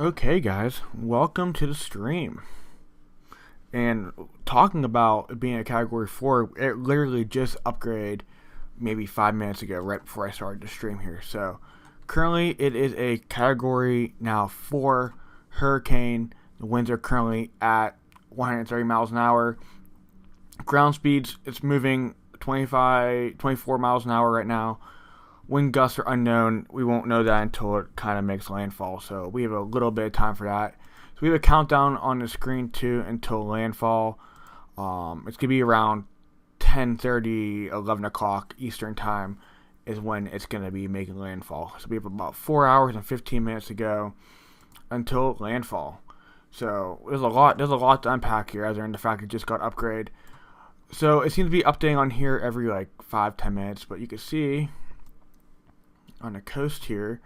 Okay, guys, welcome to the stream. And talking about being a Category 4, it literally just upgraded maybe 5 minutes ago, right before I started the stream here. So, currently, it is a Category now 4 hurricane. The winds are currently at 130 miles an hour. Ground speeds, it's moving 24 miles an hour right now. Wind gusts are unknown. We won't know that until it kind of makes landfall. So we have a little bit of time for that. So we have a countdown on the screen too until landfall. It's gonna be around 10:30, 11 o'clock Eastern time is when it's gonna be making landfall. So we have about 4 hours and 15 minutes to go until landfall. So there's a lot to unpack here, as in the fact it just got upgraded. So it seems to be updating on here every like 5-10 minutes, but you can see on the coast here,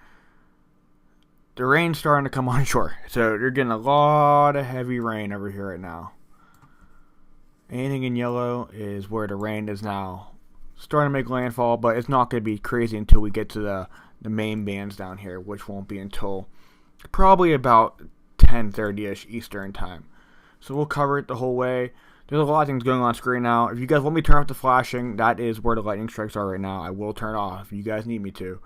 the rain's starting to come on shore. So you're getting a lot of heavy rain over here right now. Anything in yellow is where the rain is now starting to make landfall, but it's not going to be crazy until we get to the main bands down here, which won't be until probably about 10:30ish Eastern time. So we'll cover it the whole way. There's a lot of things going on screen now. If you guys want me to turn off the flashing, that is where the lightning strikes are right now. I will turn it off if you guys need me to.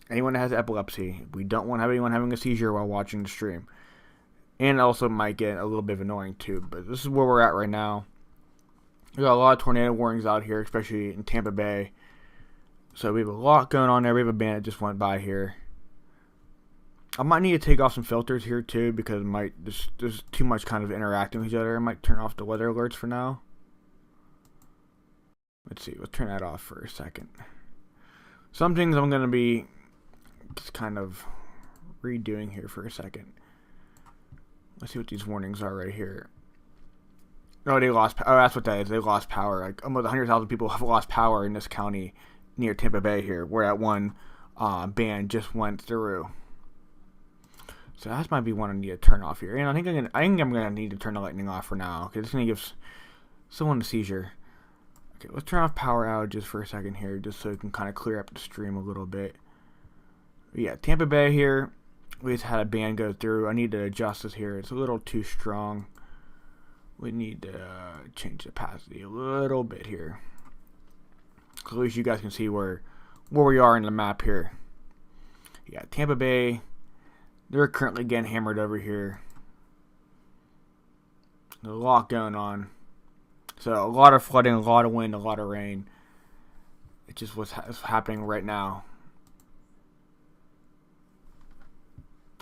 Anyone that has epilepsy, we don't want anyone having a seizure while watching the stream. And also might get a little bit annoying too, but this is where we're at right now. We got a lot of tornado warnings out here, especially in Tampa Bay. So we have a lot going on there. We have a band that just went by here. I might need to take off some filters here too, because there's too much kind of interacting with each other. I might turn off the weather alerts for now. Let's see, let's turn that off for a second. Some things I'm going to be just kind of redoing here for a second. Let's see what these warnings are right here. Oh, they lost. Oh, that's what that is. They lost power. Like almost 100,000 people have lost power in this county near Tampa Bay here, where that one band just went through. So that might be one I need to turn off here. And I think I'm gonna need to turn the lightning off for now, because it's gonna give someone a seizure. Okay, let's turn off power outages for a second here, just so we can kind of clear up the stream a little bit. But yeah, Tampa Bay here. We just had a band go through. I need to adjust this here. It's a little too strong. We need to change the opacity a little bit here, so at least you guys can see where we are in the map here. Yeah, Tampa Bay. They're currently getting hammered over here. There's a lot going on. So a lot of flooding, a lot of wind, a lot of rain. It's just what's happening right now.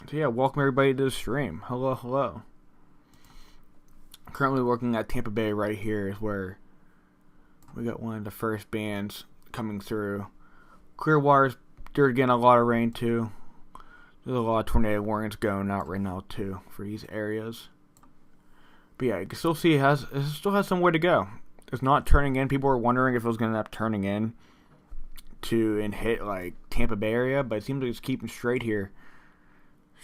So yeah, welcome everybody to the stream. Hello, hello. Currently working at Tampa Bay right here is where we got one of the first bands coming through. Clearwater's, they're getting a lot of rain too. There's a lot of tornado warnings going out right now too for these areas. But yeah, you can still see it still has some way to go. It's not turning in. People were wondering if it was going to end up turning in and hit like Tampa Bay area, but it seems like it's keeping straight here.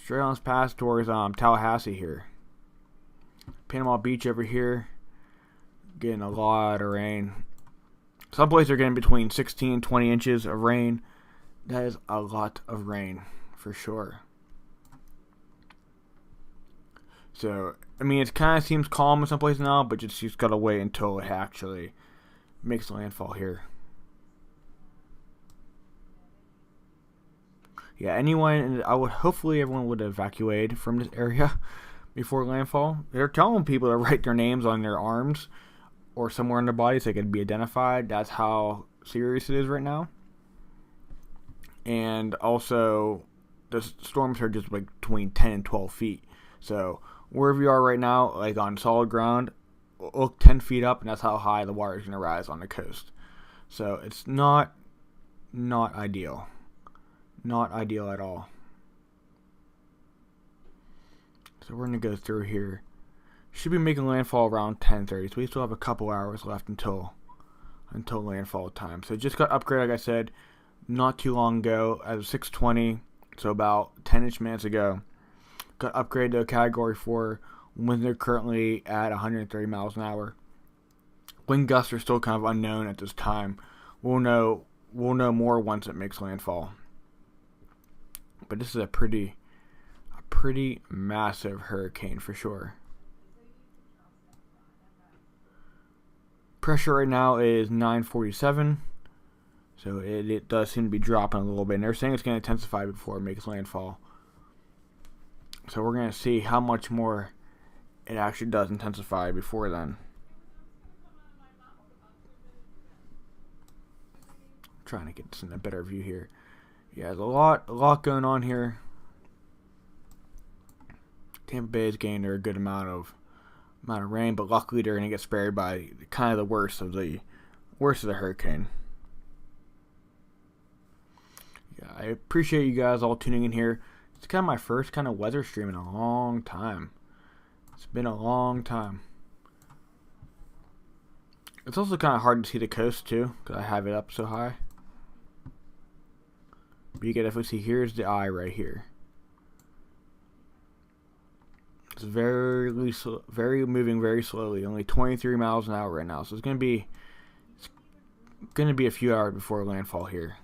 Straight on this path towards Tallahassee here. Panama Beach over here, getting a lot of rain. Some places are getting between 16 and 20 inches of rain. That is a lot of rain for sure. So, I mean, it kind of seems calm in some places now, but you just gotta wait until it actually makes landfall here. Yeah, hopefully everyone would evacuate from this area before landfall. They're telling people to write their names on their arms or somewhere in their body so they can be identified. That's how serious it is right now. And also, the storms are just like between 10 and 12 feet. So wherever you are right now, like on solid ground, look 10 feet up, and that's how high the water is going to rise on the coast. So it's not ideal. Not ideal at all. So we're going to go through here. Should be making landfall around 10:30. So we still have a couple hours left until landfall time. So it just got upgraded, like I said, not too long ago at 6:20. So about 10-ish minutes ago. Got upgraded to a Category 4 when they're currently at 130 miles an hour. Wind gusts are still kind of unknown at this time. We'll know more once it makes landfall. But this is a pretty pretty massive hurricane for sure. Pressure right now is 947. So it does seem to be dropping a little bit. And they're saying it's going to intensify before it makes landfall. So we're going to see how much more it actually does intensify before then. I'm trying to get this in a better view here. Yeah, there's a lot going on here. Tampa Bay is getting a good amount of rain, but luckily they're going to get spared by kind of the worst of the hurricane. Yeah, I appreciate you guys all tuning in here. It's kind of my first kind of weather stream in a long time. It's been a long time. It's also kind of hard to see the coast too, because I have it up so high. But you can definitely see, here's the eye right here. It's very moving very slowly, only 23 miles an hour right now. So it's gonna be a few hours before landfall here.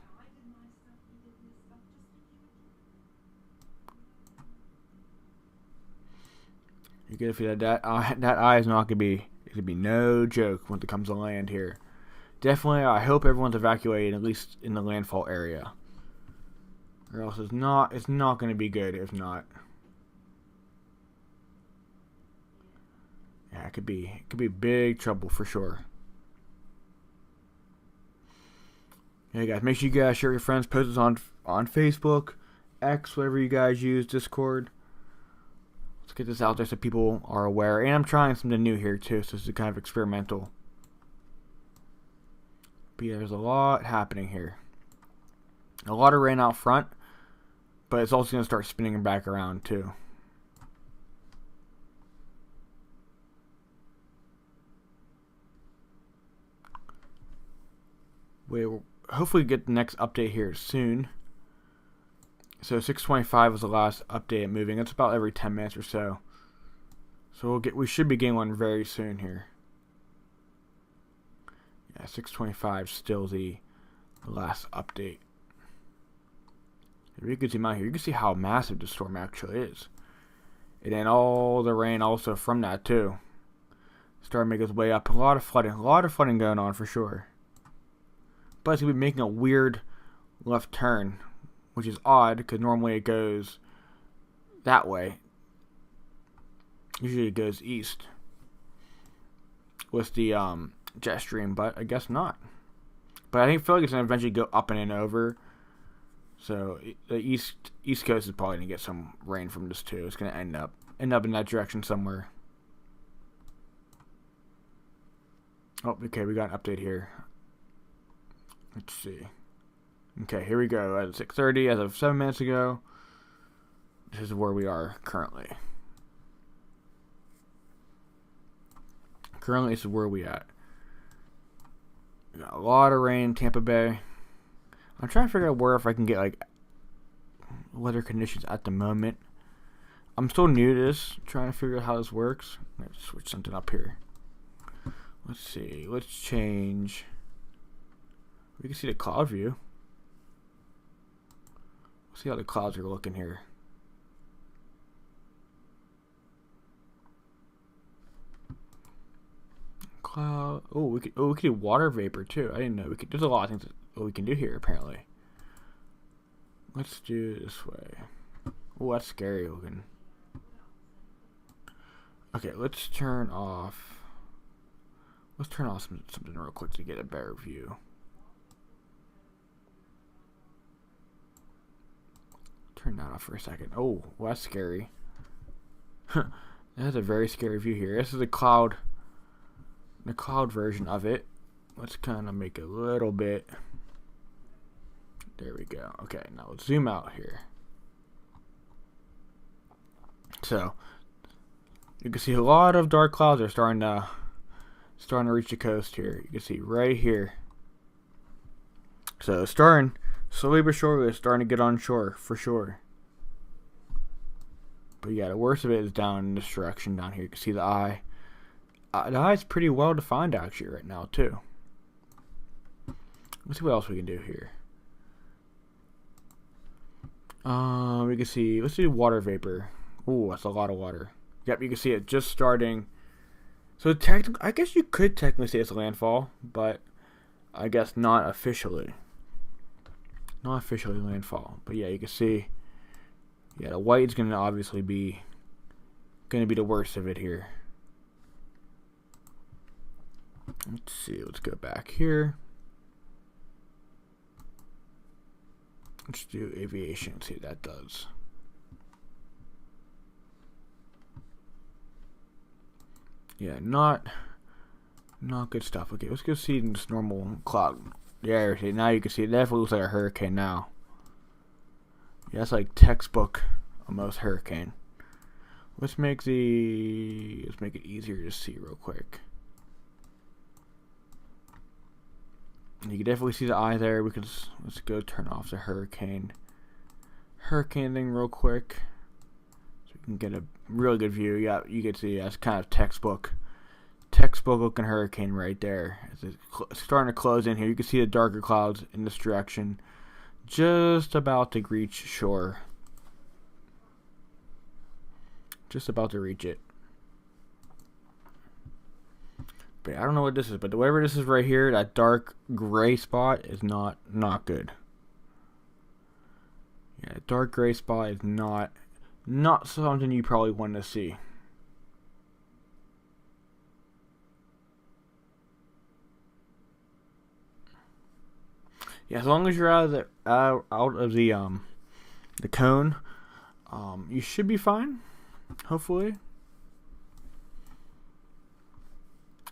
You get a feel that eye is not gonna be no joke when it comes to land here. Definitely, I hope everyone's evacuated, at least in the landfall area, or else it's not gonna be good if not. Yeah, it could be big trouble for sure. Hey guys, make sure you guys share your friends, post this on Facebook, X, whatever you guys use, Discord. Let's get this out there so people are aware. And I'm trying something new here too, so this is kind of experimental. But yeah, there's a lot happening here. A lot of rain out front, but it's also going to start spinning back around too. We'll hopefully get the next update here soon. So 625 was the last update moving. It's about every 10 minutes or so. So we should be getting one very soon here. Yeah, 625 still the last update. If you can zoom out here, you can see how massive the storm actually is. And then all the rain also from that too. Started making its way up. A lot of flooding going on for sure. But it's going to be making a weird left turn, which is odd because normally it goes that way. Usually it goes east with the jet stream, but I guess not. But I feel like it's going to eventually go up and over. So the east coast is probably going to get some rain from this too. It's going to end up in that direction somewhere. Oh, okay, we got an update here. Let's see. Okay, here we go. At 6:30, as of 7 minutes ago, this is where we are currently. Currently, this is where we at. We got a lot of rain in Tampa Bay. I'm trying to figure out where if I can get like weather conditions at the moment. I'm still new to this, trying to figure out how this works. Let's switch something up here. Let's see. Let's change. We can see the cloud view. Let's see how the clouds are looking here. Cloud. Oh, we could do water vapor too. I didn't know we could. There's a lot of things that we can do here apparently. Let's do it this way. Oh, that's scary looking. Okay, let's turn off. Let's turn off something real quick to get a better view. Turn that off for a second. Oh, well, that's scary. That's a very scary view here. This is the cloud version of it. Let's kind of make it a little bit. There we go. Okay, now let's zoom out here. So you can see a lot of dark clouds are starting to reach the coast here. You can see right here. So starting slowly but surely, it's starting to get on shore for sure. But yeah, the worst of it is down in this direction down here. You can see the eye. The eye is pretty well defined actually right now too. Let's see what else we can do here. We can see. Let's do water vapor. Ooh, that's a lot of water. Yep, you can see it just starting. So I guess you could technically say it's a landfall, but I guess not officially. Not officially landfall. But yeah, you can see, yeah, the white is going to obviously be the worst of it here. Let's see, let's go back here. Let's do aviation, see what that does. Yeah, not good stuff. Okay, let's go see this normal cloud. Yeah, now you can see it definitely looks like a hurricane now. Yeah, that's like textbook almost hurricane. Let's make it easier to see real quick. You can definitely see the eye there. Let's go turn off the hurricane thing real quick, so we can get a really good view. Yeah, you can see that's kind of textbook looking hurricane right there. It's starting to close in here. You can see the darker clouds in this direction, just about to reach shore. Just about to reach it. But I don't know what this is, but whatever this is right here, that dark gray spot is not good. Yeah, dark gray spot is not something you probably want to see. Yeah, as long as you're out of the cone, you should be fine, hopefully.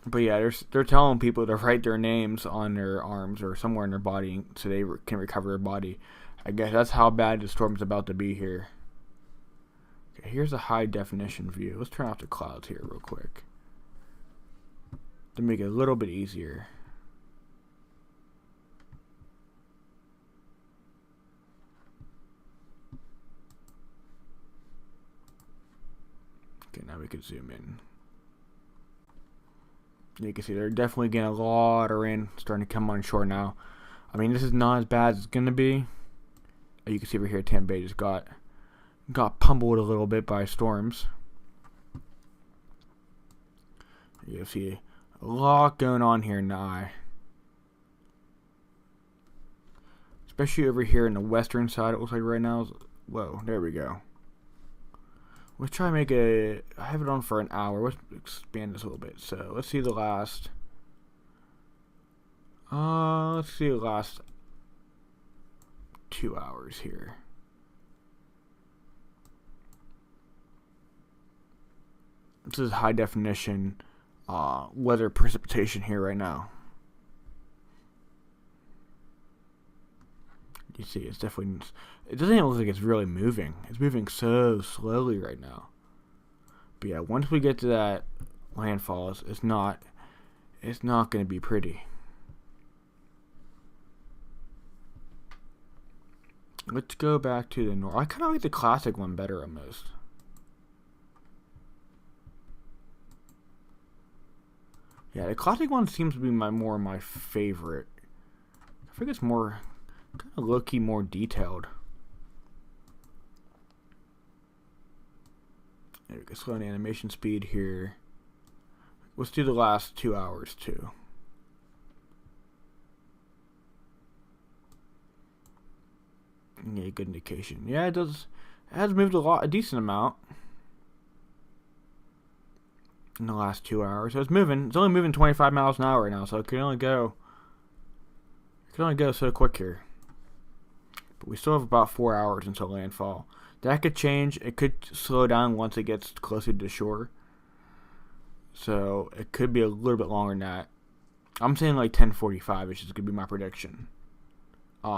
But yeah, they're telling people to write their names on their arms or somewhere in their body so they can recover their body. I guess that's how bad the storm's about to be here. Okay, here's a high definition view. Let's turn off the clouds here real quick to make it a little bit easier. Okay, now we can zoom in. You can see they're definitely getting a lot of rain starting to come on shore now. I mean, this is not as bad as it's going to be. You can see over here Tampa Bay just got pummeled a little bit by storms. You see a lot going on here in the eye. Especially over here in the western side, it looks like right now. Whoa, there we go. Let's try to make it. I have it on for an hour. Let's expand this a little bit. So let's see the last. Let's see the last 2 hours here. This is high definition weather precipitation here right now. You see, it's definitely. It doesn't even look like it's really moving. It's moving so slowly right now. But yeah, once we get to that landfall, it's not going to be pretty. Let's go back to the north. I kind of like the classic one better almost. Yeah, the classic one seems to be my favorite. I think it's more kind of low-key, more detailed. There we go. Slow the animation speed here. Let's do the last 2 hours too. Yeah, good indication. Yeah, it does. It has moved a decent amount in the last 2 hours. So it's moving. It's only moving 25 miles an hour right now, so it can only go so quick here. But we still have about 4 hours until landfall. That could change. It could slow down once it gets closer to shore. So it could be a little bit longer than that. I'm saying like 10:45, which is going to be my prediction.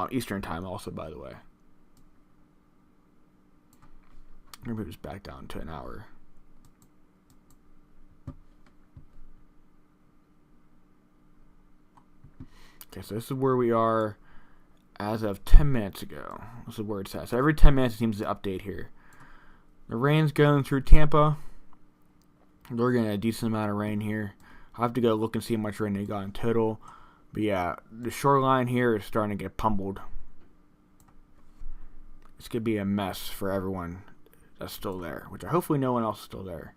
Eastern time also, by the way. I'm going to move this back down to an hour. Okay, so this is where we are as of 10 minutes ago. This is where it's at. So every 10 minutes it seems to update here. The rain's going through Tampa. They're getting a decent amount of rain here. I'll have to go look and see how much rain they got in total. But yeah, the shoreline here is starting to get pummeled. It's going to be a mess for everyone that's still there, which hopefully no one else is still there.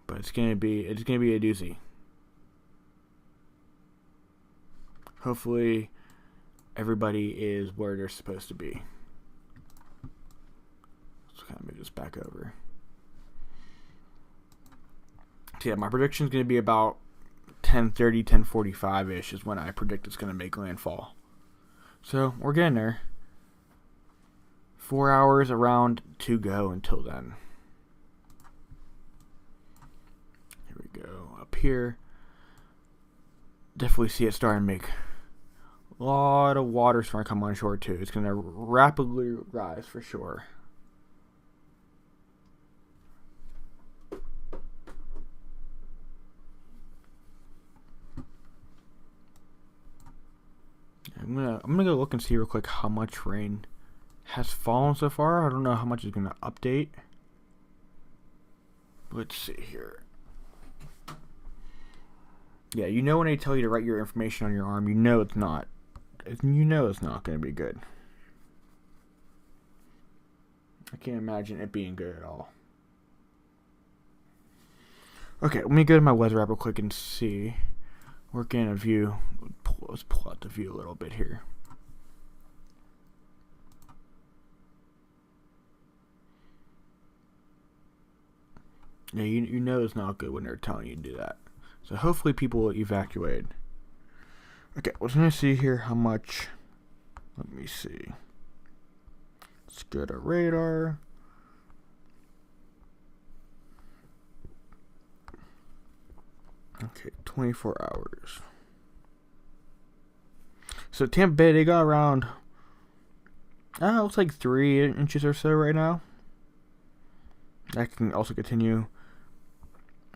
But it's gonna be a doozy. Hopefully everybody is where they're supposed to be. Let's kind of move this back over. So yeah, my prediction is going to be about 10:30, 10:45-ish is when I predict it's going to make landfall. So we're getting there. 4 hours around to go until then. Here we go. Up here. Definitely see it starting to make a lot of water starting to come on shore too. It's going to rapidly rise for sure. I'm gonna go look and see real quick how much rain has fallen so far. I don't know how much is gonna update. Let's see here. Yeah, you know when they tell you to write your information on your arm, you know it's not. You know it's not gonna be good. I can't imagine it being good at all. Okay, let me go to my weather app real quick and see. Work in a view. Let's pull out the view a little bit here. Yeah, you know it's not good when they're telling you to do that. So hopefully people will evacuate. Okay, let's gonna see here how much. Let me see. Let's go to radar. Okay, 24 hours. So Tampa Bay, they got around, looks like 3 inches or so right now. That can also continue.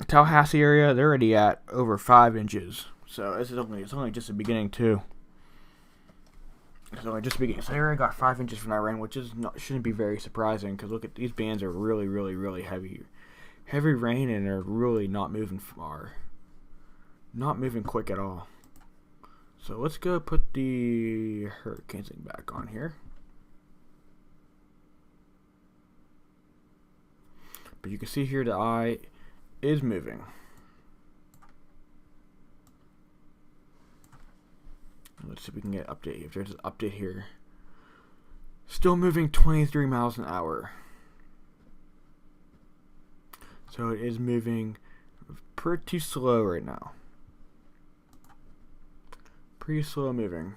Tallahassee area, they're already at over 5 inches. So it's only just the beginning too. It's only just the beginning. So they already got 5 inches from that rain, which shouldn't be very surprising because look at these bands are really, really, really heavy rain, and they're really not moving far. Not moving quick at all. So let's go put the hurricane thing back on here. But you can see here the eye is moving. Let's see if we can get an update. If there's an update here. Still moving 23 miles an hour. So it is moving pretty slow right now. Pretty slow moving.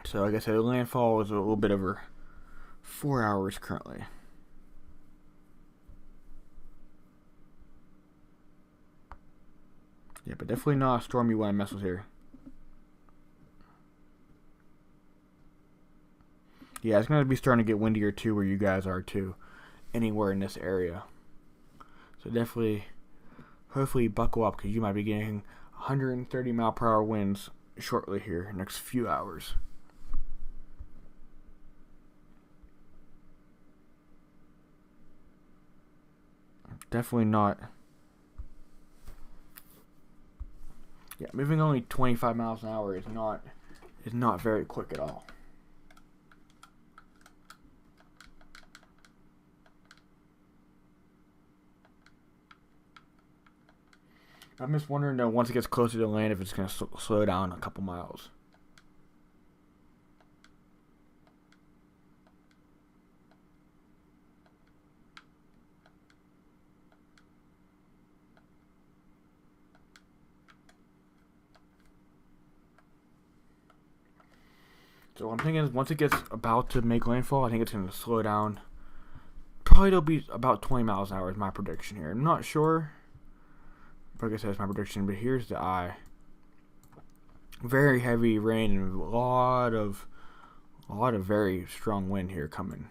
So like I said, landfall is a little bit over 4 hours currently. Yeah, but definitely not a storm you want to mess with here. Yeah, it's going to be starting to get windier too where you guys are too. Anywhere in this area. So definitely, hopefully buckle up because you might be getting 130 mile per hour winds shortly here next few hours. Definitely not. Yeah, moving only 25 miles an hour is not very quick at all. I'm just wondering though, once it gets closer to land, if it's going to slow down a couple miles. So what I'm thinking is once it gets about to make landfall, I think it's going to slow down. Probably it'll be about 20 miles an hour is my prediction here. I'm not sure. Like I said, it's my prediction, but here's the eye. Very heavy rain and a lot of very strong wind here coming.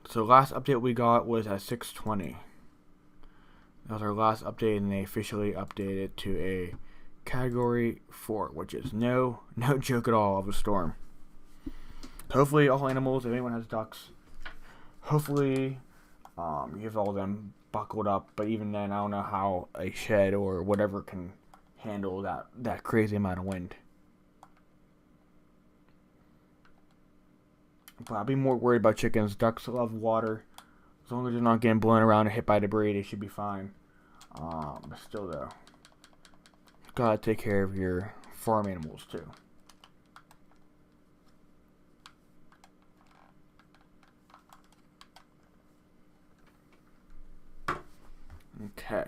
So last update we got was at 6:20. That was our last update, and they officially updated it to a Category 4, which is no joke at all of a storm. Hopefully all animals, if anyone has ducks, hopefully you have all of them buckled up. But even then, I don't know how a shed or whatever can handle that crazy amount of wind. But I'll be more worried about chickens. Ducks love water. As long as they're not getting blown around and hit by debris, they should be fine. But still, though, gotta take care of your farm animals too. Okay.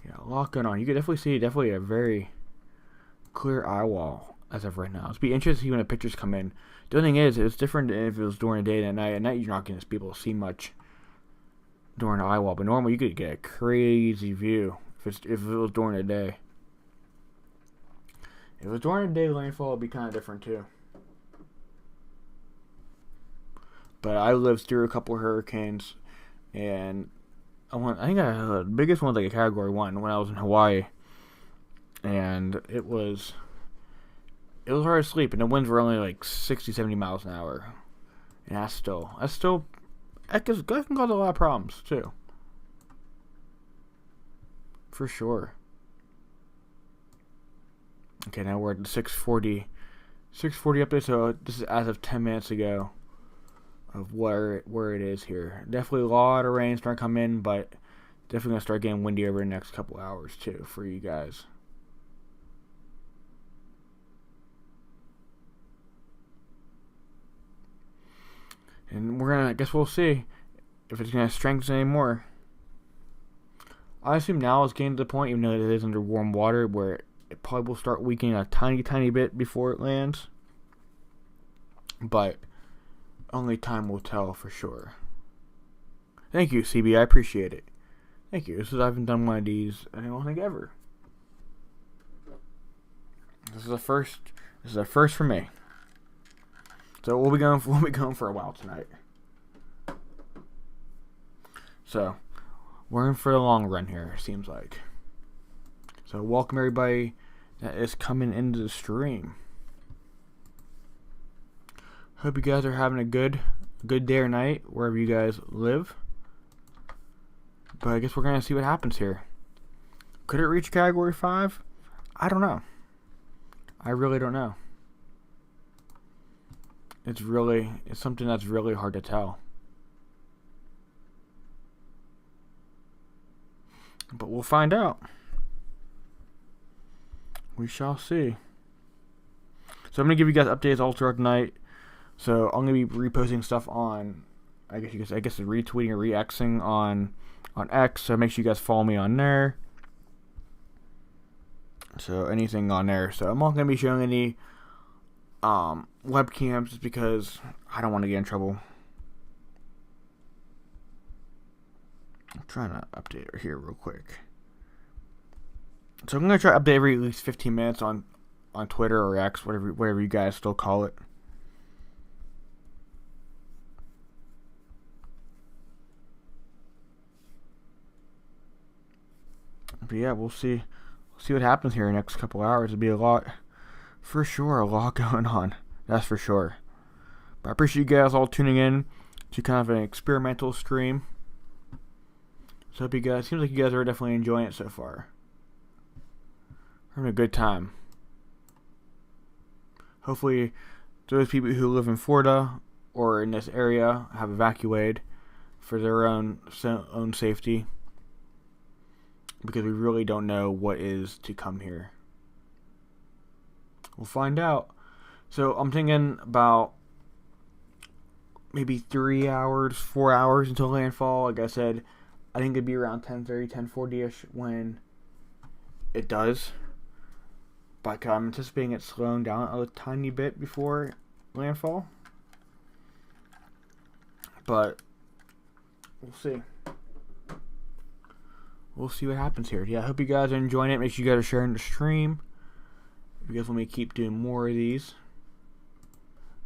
Yeah, a lot going on. You can definitely see a very clear eye wall as of right now. It'll be interesting to see when the pictures come in. The other thing is, it's different if it was during the day than at night. At night, you're not going to be able to see much during the eye wall, but normally you could get a crazy view if it was during the day. If it was during the day, landfall would be kind of different too. But I lived through a couple of hurricanes, and I think the biggest one was like a Category 1 when I was in Hawaii, and it was hard to sleep, and the winds were only like 60, 70 miles an hour, and that can cause a lot of problems too, for sure. Okay, now we're at the 640 update. So this is as of 10 minutes ago of where it is here. Definitely a lot of rain starting to come in, but definitely gonna start getting windy over the next couple hours too for you guys. And I guess we'll see if it's gonna strengthen anymore. I assume now it's getting to the point, even though it is under warm water, where it probably will start weakening a tiny bit before it lands. But only time will tell for sure. Thank you, CB. I appreciate it. Thank you. I haven't done one of these, I don't think, ever. This is a first. This is a first for me. So we'll be going for a while tonight. So we're in for the long run here, it seems like. So welcome everybody that is coming into the stream. Hope you guys are having a good day or night wherever you guys live. But I guess we're gonna see what happens here. Could it reach Category 5? I don't know. I really don't know. It's something that's really hard to tell. But we'll find out. We shall see. So I'm gonna give you guys updates all throughout the night. So I'm gonna be reposting stuff on, I guess retweeting or re-Xing on X. So make sure you guys follow me on there. So anything on there. So I'm not gonna be showing any webcams just because I don't want to get in trouble. I'm trying to update here real quick. So I'm gonna try to update every at least 15 minutes on Twitter or X, whatever you guys still call it. But yeah, we'll see what happens here in the next couple hours. It'll be a lot going on. That's for sure. But I appreciate you guys all tuning in to kind of an experimental stream. So hope you guys, seems like you guys are definitely enjoying it so far. Having a good time. Hopefully those people who live in Florida or in this area have evacuated for their own safety, because we really don't know what is to come here. We'll find out. So I'm thinking about maybe 3 hours, 4 hours until landfall. Like I said, I think it'd be around 10:30, 10:40ish when it does. But I'm anticipating it slowing down a tiny bit before landfall. But we'll see. We'll see what happens here. Yeah, I hope you guys are enjoying it. Make sure you guys are sharing the stream. If you guys want me to keep doing more of these.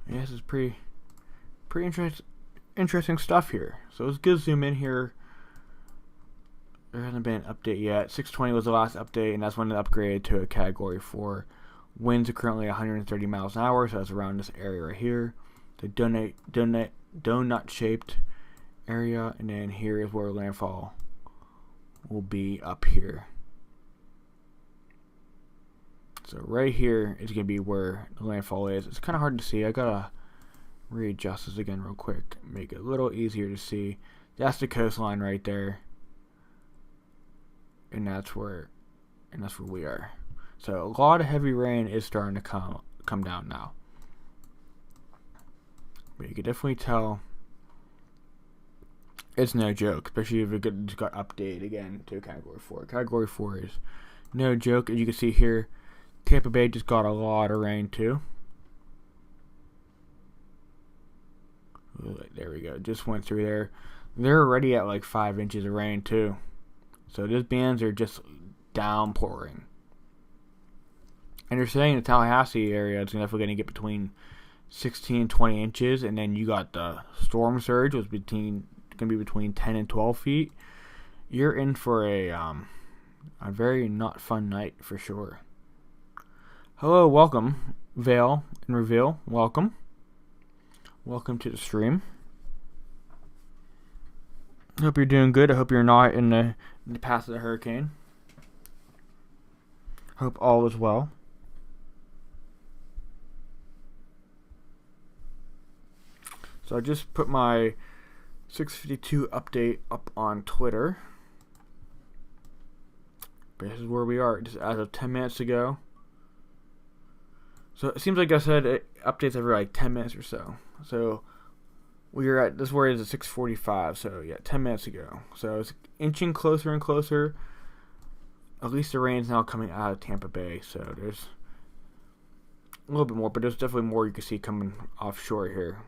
Yeah, this is pretty interesting stuff here. So it's good to zoom in here. There hasn't been an update yet. 620 was the last update, and that's when it upgraded to a Category 4. Winds are currently 130 miles an hour, so that's around this area right here. The donut-shaped area, and then here is where landfall will be up here. So right here is going to be where the landfall is. It's kind of hard to see. I got to readjust this again real quick. Make it a little easier to see. That's the coastline right there. And that's where we are. So a lot of heavy rain is starting to come down now. But you can definitely tell it's no joke, especially if it just got updated again to Category 4. Category 4 is no joke. As you can see here, Tampa Bay just got a lot of rain too. There we go. Just went through there. They're already at like 5 inches of rain too. So those bands are just downpouring. And they're saying the Tallahassee area is definitely going to get between 16 and 20 inches. And then you got the storm surge, was going to be between 10 and 12 feet. You're in for a very not fun night for sure. Hello, welcome, Vale and Reveal. Welcome. Welcome to the stream. Hope you're doing good. I hope you're not in the path of the hurricane. Hope all is well. So I just put my 652 update up on Twitter. But this is where we are, just as of 10 minutes ago. So it seems like I said it updates every like 10 minutes or so. So we are at, this where it is at 6:45. So yeah, 10 minutes ago. So it's inching closer and closer. At least the rain's now coming out of Tampa Bay. So there's a little bit more, but there's definitely more you can see coming offshore here.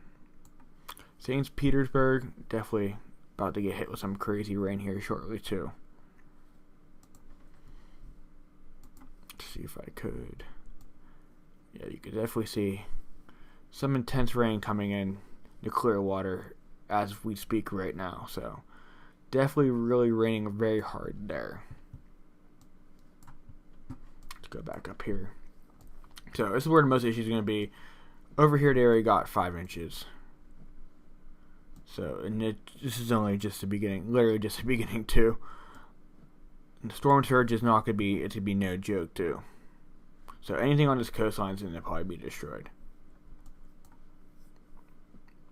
St. Petersburg, definitely about to get hit with some crazy rain here shortly too. Let's see if I could. Yeah, you could definitely see some intense rain coming in the Clearwater as we speak right now. So definitely really raining very hard there. Let's go back up here. So this is where the most issues are going to be. Over here they already got 5 inches. So, and this is only just the beginning, literally just the beginning too. And the storm surge is not going to be, it's going to be no joke too. So anything on this coastline is going to probably be destroyed.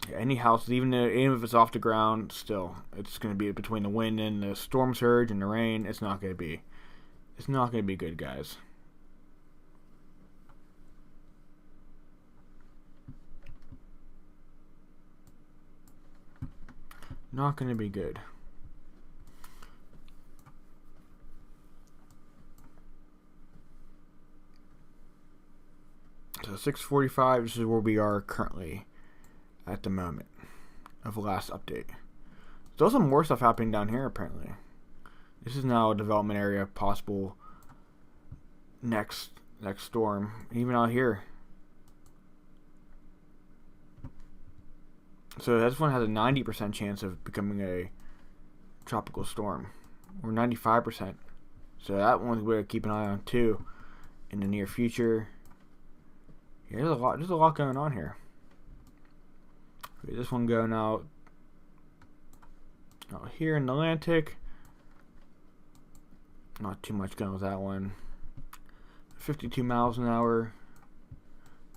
Yeah, any houses, even if it's off the ground, still, it's going to be between the wind and the storm surge and the rain. It's not going to be good, guys. Not going to be good. So 6:45, this is where we are currently at the moment of the last update. There's also more stuff happening down here apparently. This is now a development area, possible next storm. Even out here. So this one has a 90% chance of becoming a tropical storm, or 95%. So that one we're keep an eye on too in the near future. Yeah, there's a lot going on here. Okay, this one going out here in the Atlantic. Not too much going with that one. 52 miles an hour.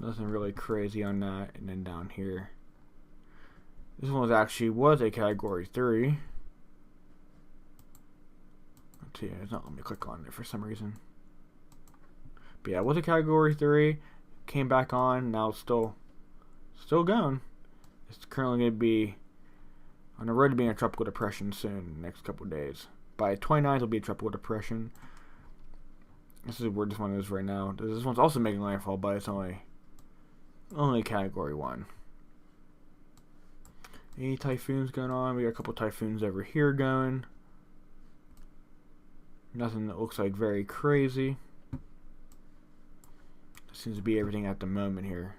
Nothing really crazy on that. And then down here. This one was a Category 3. Let's see, it's not letting me click on it for some reason. But yeah, it was a Category 3. Came back on. Now it's still going. It's currently going to be on the road to being a tropical depression soon in the next couple of days. By 29th, it'll be a tropical depression. This is where this one is right now. This one's also making landfall, but it's only Category 1. Any typhoons going on? We got a couple typhoons over here going. Nothing that looks like very crazy. Seems to be everything at the moment here.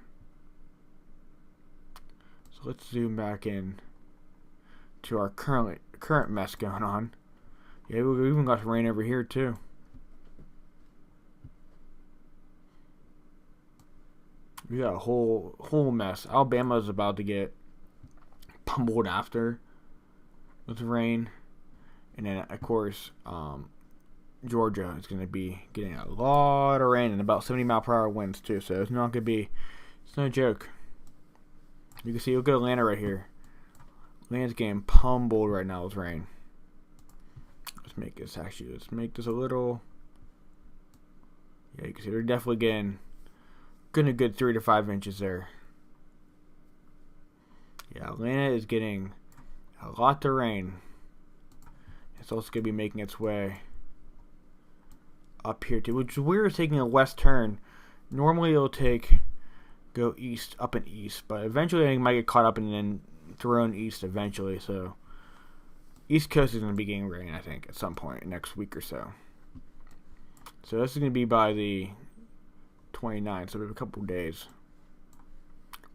So let's zoom back in to our current mess going on. Yeah, we even got rain over here too. We got a whole mess. Alabama's about to get pummeled after with rain, and then of course Georgia is going to be getting a lot of rain and about 70-mile-per-hour winds too. So it's not going to be. It's no joke. You can see, look at Atlanta right here. Atlanta's getting pummeled right now with rain. Let's make this a little. Yeah, you can see they're definitely getting a good 3 to 5 inches there. Yeah, Atlanta is getting a lot of rain. It's also going to be making its way up here too, which is weird, taking a west turn. Normally it'll go east, up and east, but eventually I think it might get caught up and then thrown east eventually. So East Coast is going to be getting rain, I think, at some point next week or so. So this is going to be by the 29th, so we have a couple days.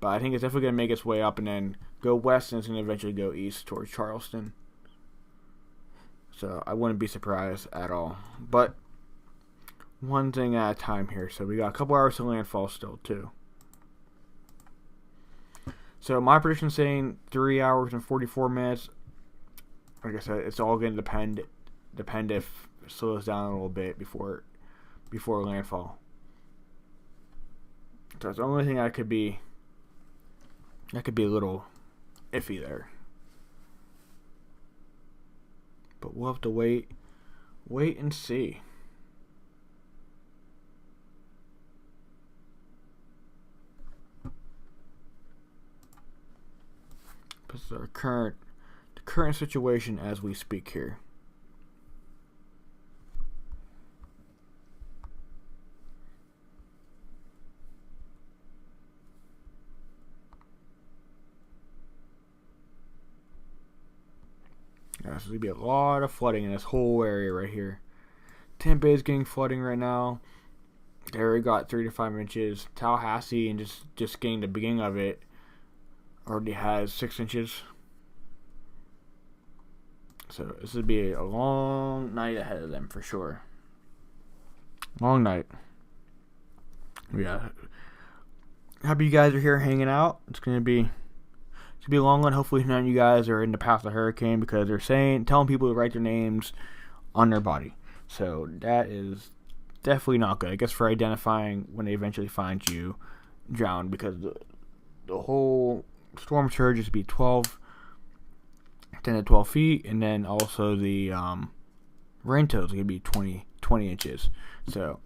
But I think it's definitely going to make its way up and then go west, and it's going to eventually go east towards Charleston. So I wouldn't be surprised at all. But one thing at a time here. So we got a couple hours to landfall still too. So my prediction saying 3 hours and 44 minutes. Like I said, it's all going to depend if it slows down a little bit before landfall. So it's the only thing that could be a little iffy there. But we'll have to wait and see. This is our current situation as we speak here. Yeah, so there's going to be a lot of flooding in this whole area right here. Tampa Bay is getting flooding right now. They already got 3 to 5 inches. Tallahassee, and just getting the beginning of it, already has 6 inches. So this would be a long night ahead of them for sure. Long night. Yeah. Happy you guys are here hanging out. It's gonna be a long one. Hopefully none of you guys are in the path of the hurricane, because they're telling people to write their names on their body. So that is definitely not good. I guess for identifying when they eventually find you drowned, because the whole storm surge is to be 10 to 12 feet, and then also the rain totals are going to be 20 inches. So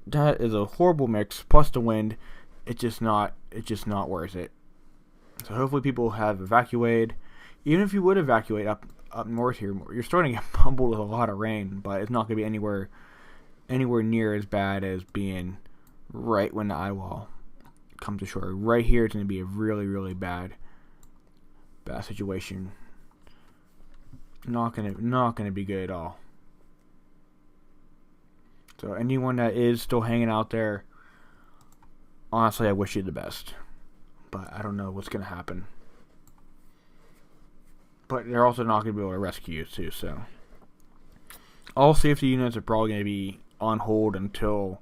that is a horrible mix, plus the wind. It's just not worth it. So hopefully people have evacuated. Even if you would evacuate up north here, you're starting to get pummeled with a lot of rain, but it's not going to be anywhere near as bad as being right when the eye wall comes ashore. Right here, it's going to be a really, really bad situation. Not gonna be good at all. So anyone that is still hanging out there, honestly, I wish you the best. But I don't know what's gonna happen. But they're also not gonna be able to rescue you too. So all safety units are probably gonna be on hold until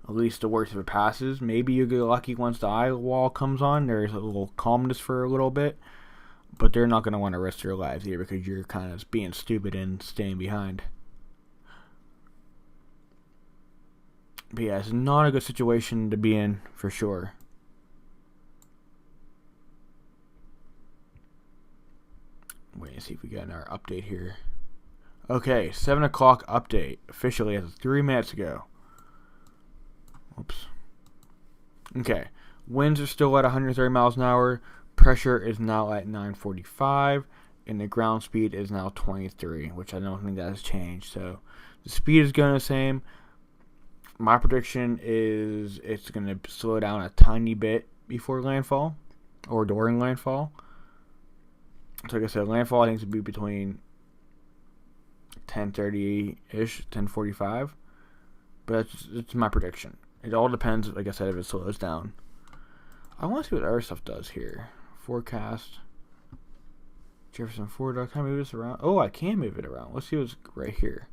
at least the worst of it passes. Maybe you get lucky once the eye wall comes on. There's a little calmness for a little bit. But they're not going to want to risk their lives here, because you're kind of being stupid and staying behind. But yeah, it's not a good situation to be in, for sure. Wait and see if we got our update here. Okay, 7 o'clock update. Officially, as of 3 minutes ago. Oops. Okay. Winds are still at 130 miles an hour. Pressure is now at 945, and the ground speed is now 23, which I don't think that has changed. So the speed is going the same. My prediction is it's going to slow down a tiny bit before landfall or during landfall. So like I said, landfall I think would be between 10:30-ish, 10:45. But it's my prediction. It all depends, like I said, if it slows down. I want to see what other stuff does here. Forecast. Jefferson Ford. Can I move this around? Oh, I can move it around. Let's see what's right here.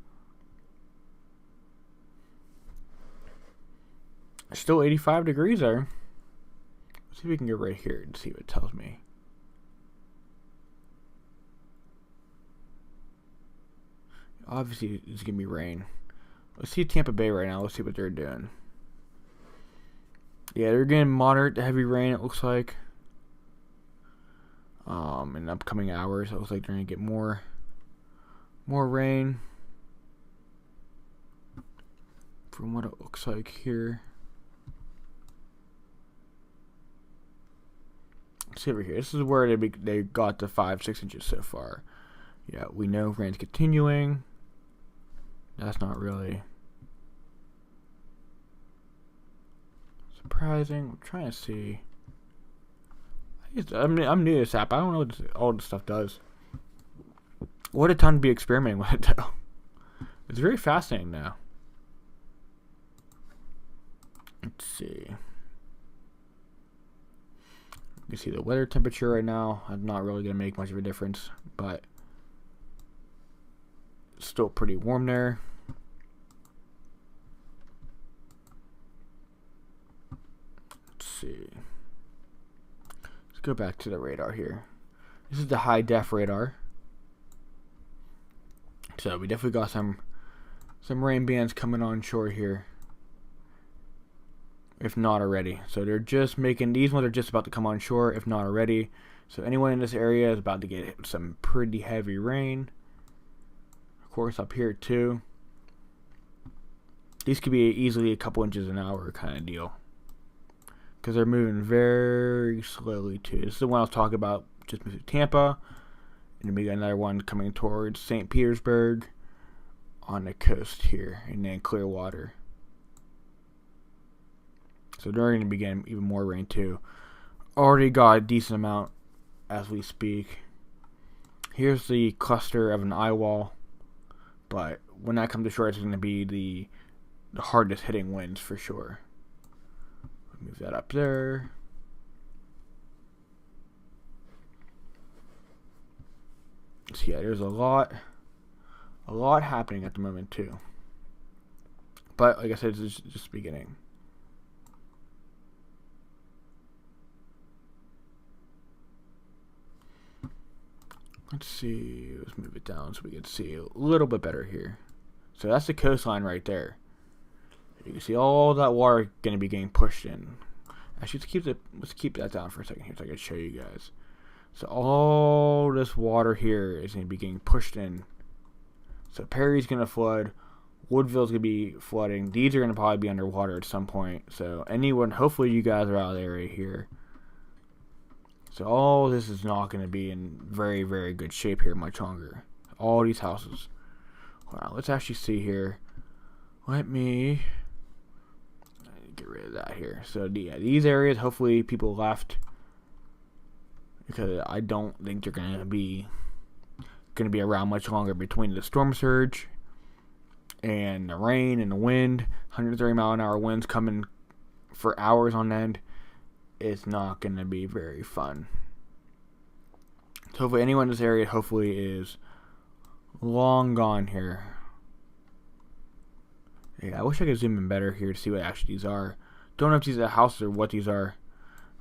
Still 85 degrees there. Let's see if we can get right here and see what it tells me. Obviously, it's going to be rain. Let's see Tampa Bay right now. Let's see what they're doing. Yeah, they're getting moderate to heavy rain, it looks like. In upcoming hours, it looks like they're going to get more rain. From what it looks like here. Let's see over here. This is where they got to 5-6 inches so far. Yeah, we know rain's continuing. That's not really surprising. I'm trying to see. I'm new to this app. I don't know what all this stuff does. What a time to be experimenting with it, though. It's very fascinating now. Let's see. You can see the weather temperature right now. I'm not really going to make much of a difference, but it's still pretty warm there. Let's see. Let's go back to the radar here. This is the high def radar. So we definitely got some rain bands coming on shore here. If not already. So they're just making, these ones are just about to come on shore, if not already. So anyone in this area is about to get some pretty heavy rain. Of course up here too. These could be easily a couple inches an hour kind of deal. Because they're moving very slowly too. This is the one I was talking about, just moved to Tampa. And then we got another one coming towards St. Petersburg on the coast here. And then Clearwater. So they're going to be getting even more rain too. Already got a decent amount as we speak. Here's the cluster of an eye wall. But when that comes to shore, it's going to be the hardest hitting winds for sure. Move that up there. So yeah, there's a lot happening at the moment too. But like I said, it's just beginning. Let's see. Let's move it down so we can see a little bit better here. So that's the coastline right there. You can see all that water going to be getting pushed in. Actually, let's keep that down for a second here so I can show you guys. So all this water here is going to be getting pushed in. So Perry's going to flood. Woodville's going to be flooding. These are going to probably be underwater at some point. So anyone, hopefully you guys are out of the area here. So all this is not going to be in very, very good shape here much longer. All these houses. Wow, let's actually see here. Let me get rid of that here. So yeah, these areas, hopefully people left. Because I don't think they're going to be around much longer between the storm surge and the rain and the wind. 130 mile an hour winds coming for hours on end. It's not going to be very fun. So hopefully anyone in this area hopefully is long gone here. Yeah, I wish I could zoom in better here to see what actually these are. Don't know if these are houses or what these are.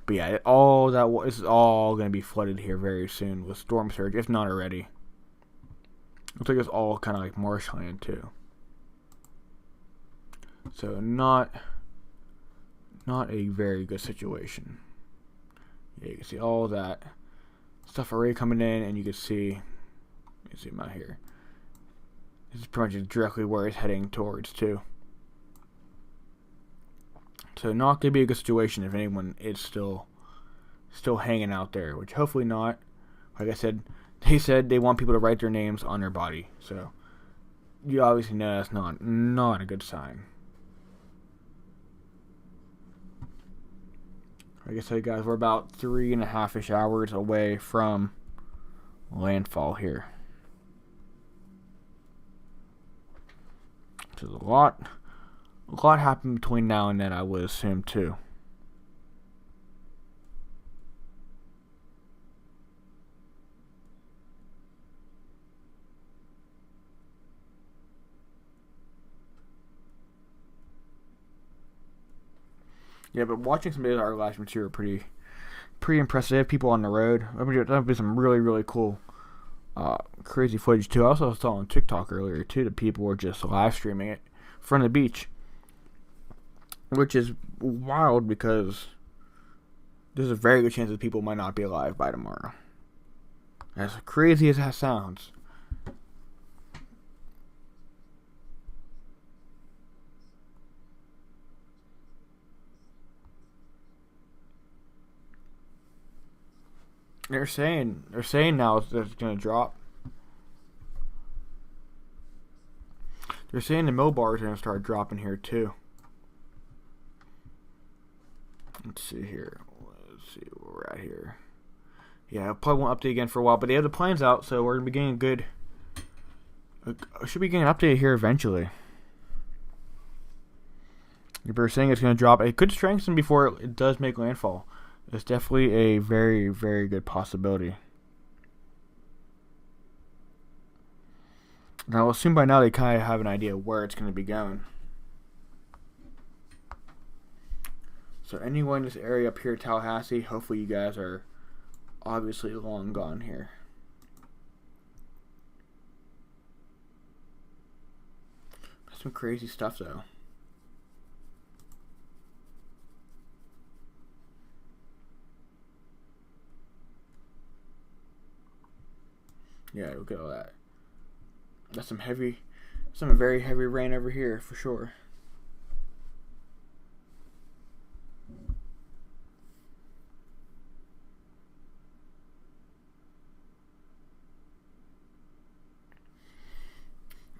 But yeah, this is all going to be flooded here very soon with storm surge, if not already. Looks like it's all kind of like marshland too. So not a very good situation. Yeah, you can see all that stuff already coming in, and you can see, let me zoom out here. This is pretty much directly where it's heading towards too. So not gonna be a good situation if anyone is still hanging out there, which hopefully not. Like I said, they said they want people to write their names on their body, so you obviously know that's not a good sign. Like I said, guys, we're about 3.5-ish hours away from landfall here. So there's a lot happened between now and then, I would assume, too. Yeah, but watching some of our live material pretty impressive. People on the road. That'll be some really, really cool crazy footage too. I also saw on TikTok earlier too that people were just live streaming it from the beach, which is wild because there's a very good chance that people might not be alive by tomorrow. As crazy as that sounds. They're saying now that it's gonna drop. They're saying the millbars are gonna start dropping here too. Let's see here. Let's see where we're at here. Yeah, I probably won't update again for a while, but they have the plans out, so we're gonna be getting good. Should be getting an update here eventually. They're saying it's gonna drop. It could strengthen before it does make landfall. It's definitely a very, very good possibility. Now, I'll assume by now they kind of have an idea where it's going to be going. So anyone in this area up here, Tallahassee, hopefully you guys are obviously long gone here. That's some crazy stuff, though. Yeah, look at all that. That's some very heavy rain over here for sure.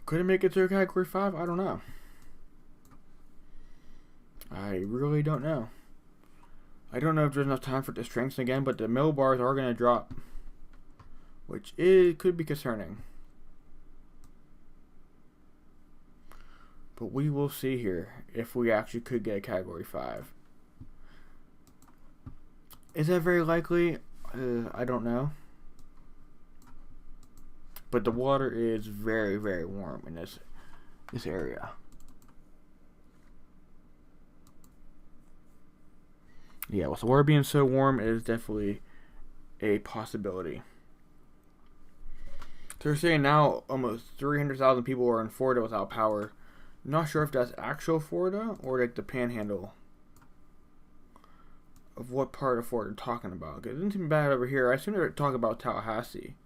Could it make it to a Category 5? I don't know. I really don't know. I don't know if there's enough time for it to strengthen again, but the millbars are going to drop, which could be concerning. But we will see here if we actually could get a Category 5. Is that very likely? I don't know. But the water is very, very warm in this area. Yeah, with the water being so warm, it is definitely a possibility. So they're saying now almost 300,000 people are in Florida without power. Not sure if that's actual Florida or like the panhandle of what part of Florida they're talking about. It doesn't seem bad over here. I assume they're talking about Tallahassee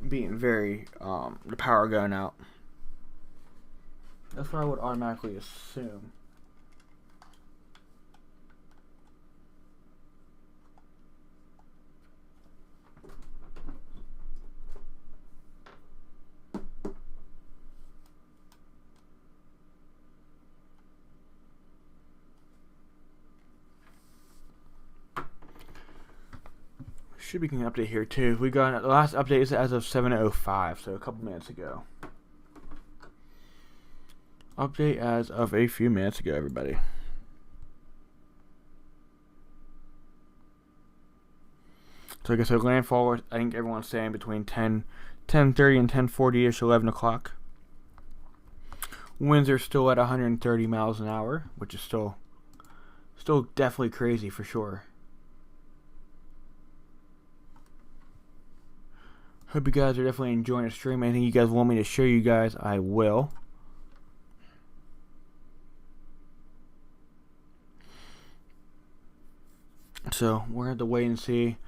being very, the power going out. That's what I would automatically assume. Should be getting an update here too. We got the last update is as of 7:05, so a couple minutes ago. Update as of a few minutes ago, everybody. So like I said, landfall, I think everyone's saying between 10:30 and 10:40ish, 11 o'clock. Winds are still at 130 miles an hour, which is still definitely crazy for sure. Hope you guys are definitely enjoying the stream. Anything you guys want me to show you guys, I will. So we're going to have to wait and see.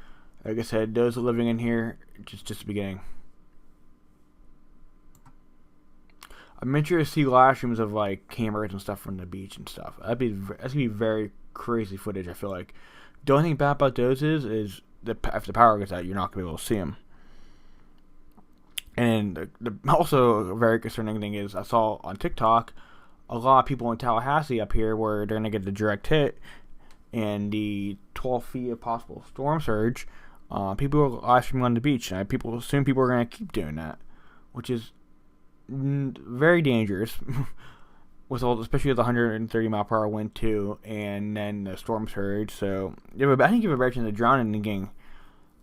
Like I said, those living in here, just the beginning. I'm interested to see live streams of like cameras and stuff from the beach and stuff. That's gonna be very crazy footage. I feel like the only thing bad about those is if the power goes out, you're not gonna be able to see them. And also a very concerning thing is I saw on TikTok a lot of people in Tallahassee up here where they're gonna get the direct hit and the 12 feet of possible storm surge. People are live streaming on the beach, and people assume people are gonna keep doing that, which is very dangerous. With all, especially with the 130 mile per hour wind too, and then the storm surge. So I think you have a better chance of drowning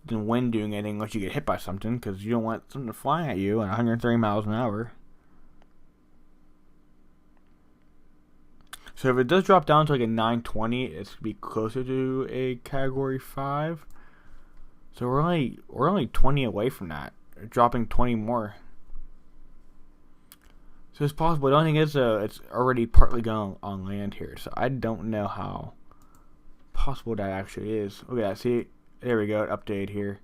than wind doing anything unless you get hit by something, because you don't want something flying at you at 130 miles an hour. So if it does drop down to like a 920, it's going to be closer to a Category 5. So we're only 20 away from that, dropping 20 more. So it's possible. The only thing is, it's already partly going on land here, so I don't know how possible that actually is. Look at that. See, there we go. Update here.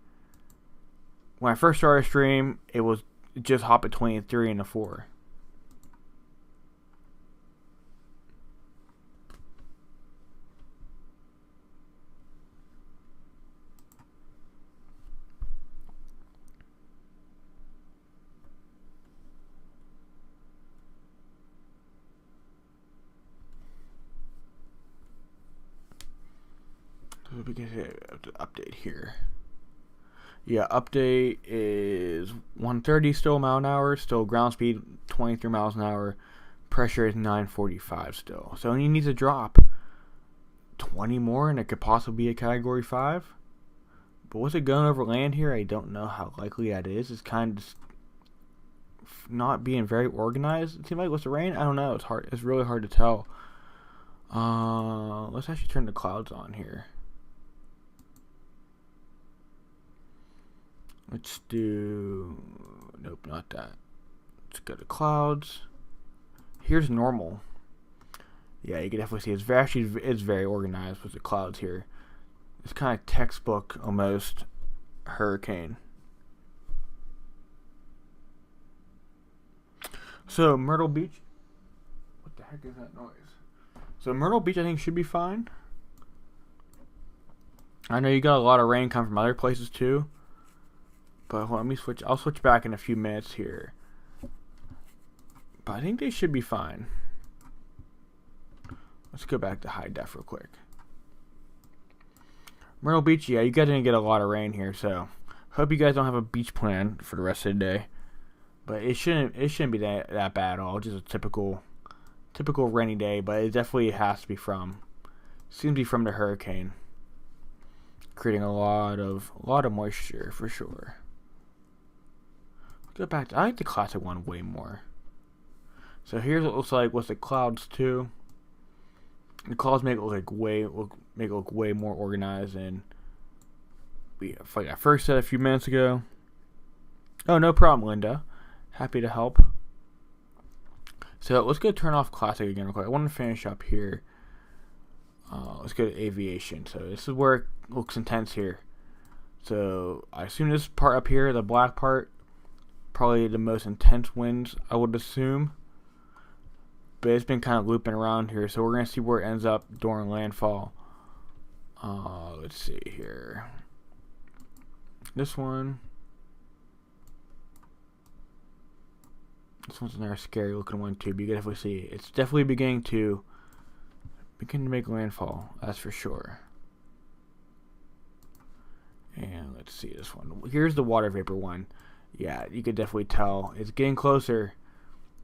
When I first started stream, it was just hop between a 3 and a 4. So we can hit the update here. Yeah, update is 130 still mile an hour, still ground speed 23 miles an hour, pressure is 945 still. So he needs to drop 20 more and it could possibly be a category 5. But what's it going over land here? I don't know how likely that is. It's kind of just not being very organized. It seems like with the rain, I don't know. It's hard. It's really hard to tell. Let's actually turn the clouds on here. Let's do, nope, not that. Let's go to clouds. Here's normal. Yeah, you can definitely see it's very organized with the clouds here. It's kind of textbook almost hurricane. So Myrtle Beach, what the heck is that noise? So Myrtle Beach I think should be fine. I know you got a lot of rain coming from other places too. But let me switch. I'll switch back in a few minutes here. But I think they should be fine. Let's go back to high def real quick. Myrtle Beach, yeah, you guys didn't get a lot of rain here, so hope you guys don't have a beach plan for the rest of the day. But it shouldn't be that bad at all. Just a typical rainy day, but it definitely has to be seems to be from the hurricane, creating a lot of moisture for sure. Go back to, I like the classic one way more. So here's what it looks like with the clouds too. The clouds make it look way more organized than like I first said a few minutes ago. Oh, no problem, Linda. Happy to help. So let's go turn off classic again real quick. I want to finish up here. Let's go to aviation. So this is where it looks intense here. So I assume this part up here, the black part, probably the most intense winds, I would assume. But it's been kind of looping around here, so we're going to see where it ends up during landfall. Let's see here. This one's another scary looking one too, but you can definitely see it's definitely beginning to make landfall, that's for sure. And let's see this one. Here's the water vapor one. Yeah, you could definitely tell it's getting closer.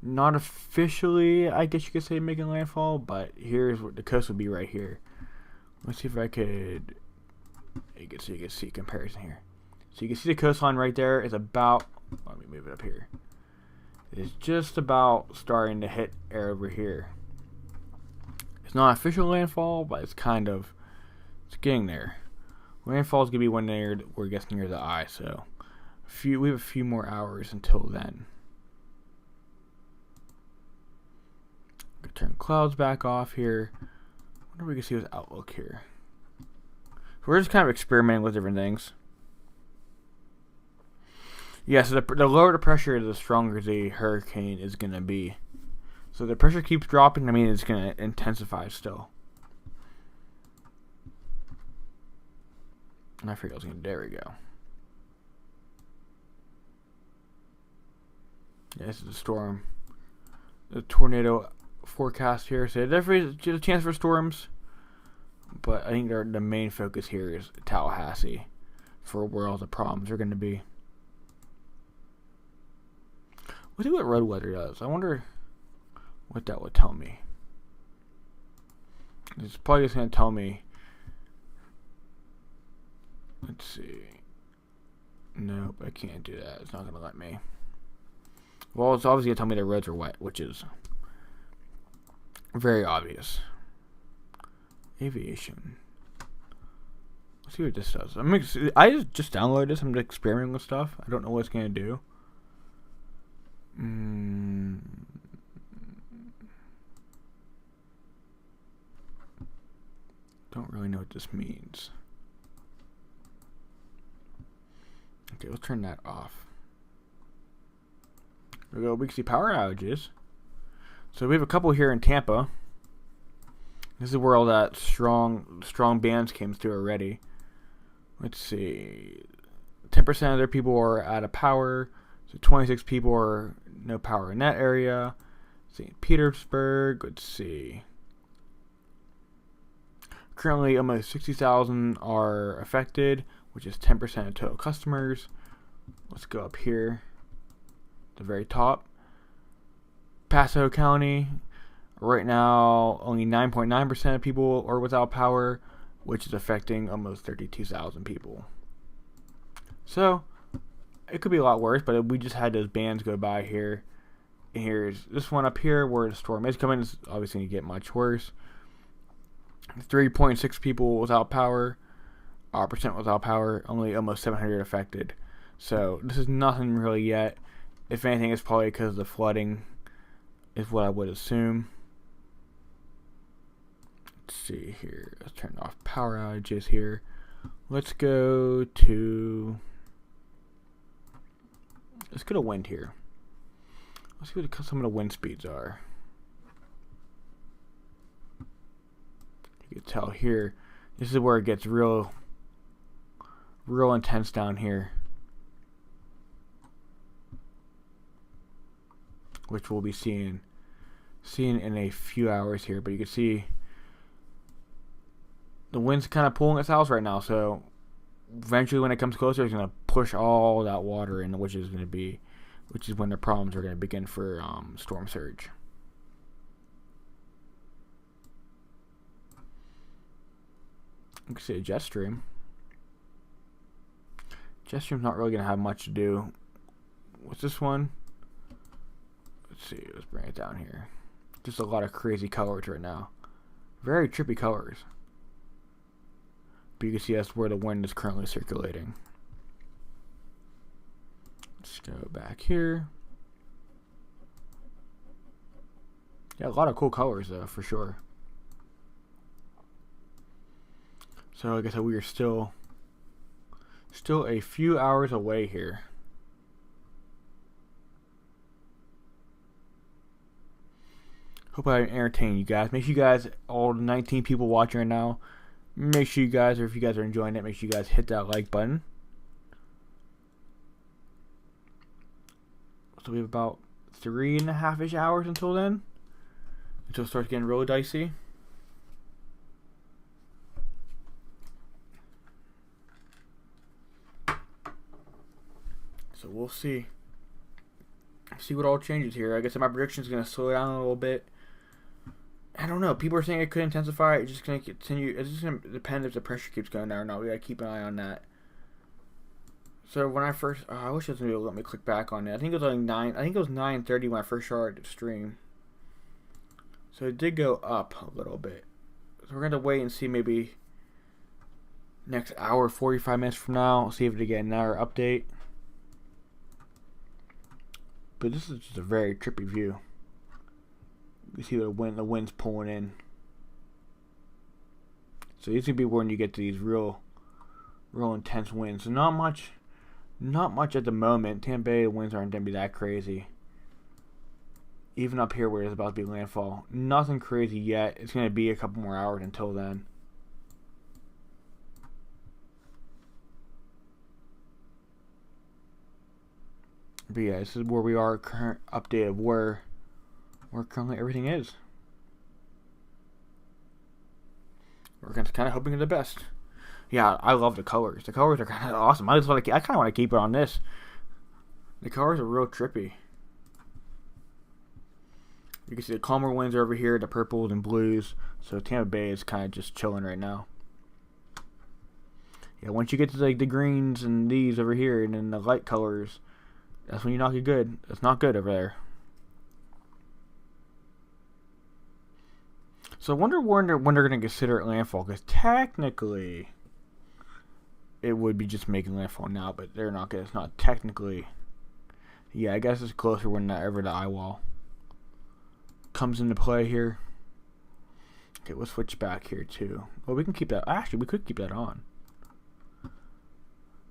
Not officially, I guess you could say, making landfall, but here's what the coast would be right here. Let's see if I could. You can see comparison here. So you can see the coastline right there is about. Let me move it up here. It's just about starting to hit air over here. It's not official landfall, but it's getting there. Landfall is gonna be when where it gets near the eye, so we have a few more hours until then. Gonna turn clouds back off here. I wonder if we can see his outlook here. So we're just kind of experimenting with different things. Yeah, so the lower the pressure, the stronger the hurricane is gonna be. So the pressure keeps dropping. I mean, it's gonna intensify still. And I forget I was gonna. There we go. Yeah, this is the storm. The tornado forecast here. So definitely there's a chance for storms. But I think the main focus here is Tallahassee for where all the problems are going to be. Let's see what road weather does. I wonder what that would tell me. It's probably just going to tell me. Let's see. Nope, I can't do that. It's not going to let me. Well, it's obviously going to tell me the roads are wet, which is very obvious. Aviation. Let's see what this does. I just downloaded this. I'm experimenting with stuff. I don't know what it's gonna do. Don't really know what this means. Okay, let's turn that off. There we go. We can see power outages. So we have a couple here in Tampa. This is where all that strong bands came through already. Let's see. 10% of their people are out of power. So 26 people are no power in that area. St. Petersburg. Let's see. Currently, almost 60,000 are affected, which is 10% of total customers. Let's go up here. The very top. Paso County. Right now, only 9.9% of people are without power, which is affecting almost 32,000 people. So, it could be a lot worse, but we just had those bands go by here. And here's this one up here where the storm is coming. It's obviously going to get much worse. 3.6 people without power, percent without power, only almost 700 affected. So, this is nothing really yet. If anything, it's probably because of the flooding, is what I would assume. Let's see here. Let's turn off power outages here. Let's go to wind here. Let's see what some of the wind speeds are. You can tell here, this is where it gets real intense down here, which we'll be seeing in a few hours here. But you can see the wind's kind of pulling its house right now, so eventually when it comes closer, it's going to push all that water in, which is when the problems are going to begin for storm surge. You can see a jet stream. Jet stream's not really going to have much to do. What's this one? Let's see. Let's bring it down here. Just a lot of crazy colors right now. Very trippy colors. But you can see that's where the wind is currently circulating. Let's go back here. Yeah, a lot of cool colors though, for sure. So like I said, we are still a few hours away here. Hope I entertain you guys. Make sure you guys, all 19 people watching right now, make sure you guys, or if you guys are enjoying it, make sure you guys hit that like button. So we have about 3.5-ish hours until then. Until it starts getting really dicey. So we'll see. See what all changes here. I guess my prediction is going to slow down a little bit. I don't know. People are saying it could intensify. It's just going to continue. It's just going to depend if the pressure keeps going down or not. We got to keep an eye on that. So when I first, I wish it was going to let me click back on it. I think it was like 9. I think it was 9:30 when I first started to stream. So it did go up a little bit. So we're going to wait and see maybe next hour, 45 minutes from now. See if we get another update. But this is just a very trippy view. You see the wind's pulling in. So these could be when you get to these real intense winds. So not much at the moment. Tampa Bay winds aren't going to be that crazy. Even up here where it's about to be landfall. Nothing crazy yet. It's going to be a couple more hours until then. But yeah, this is where we are, current update of where currently everything is. We're kind of hoping for the best. Yeah, I love the colors. The colors are kind of awesome. I kind of want to keep it on this. The colors are real trippy. You can see the calmer winds are over here, the purples and blues. So Tampa Bay is kind of just chilling right now. Yeah, once you get to like the greens and these over here, and then the light colors, that's when you knock it good. It's not good over there. So I wonder when they're going to consider it landfall. Because technically, it would be just making landfall now, but they're not gonna. It's not technically. Yeah, I guess it's closer whenever the eye wall comes into play here. Okay, we'll switch back here too. Well, we can keep that. Actually, we could keep that on.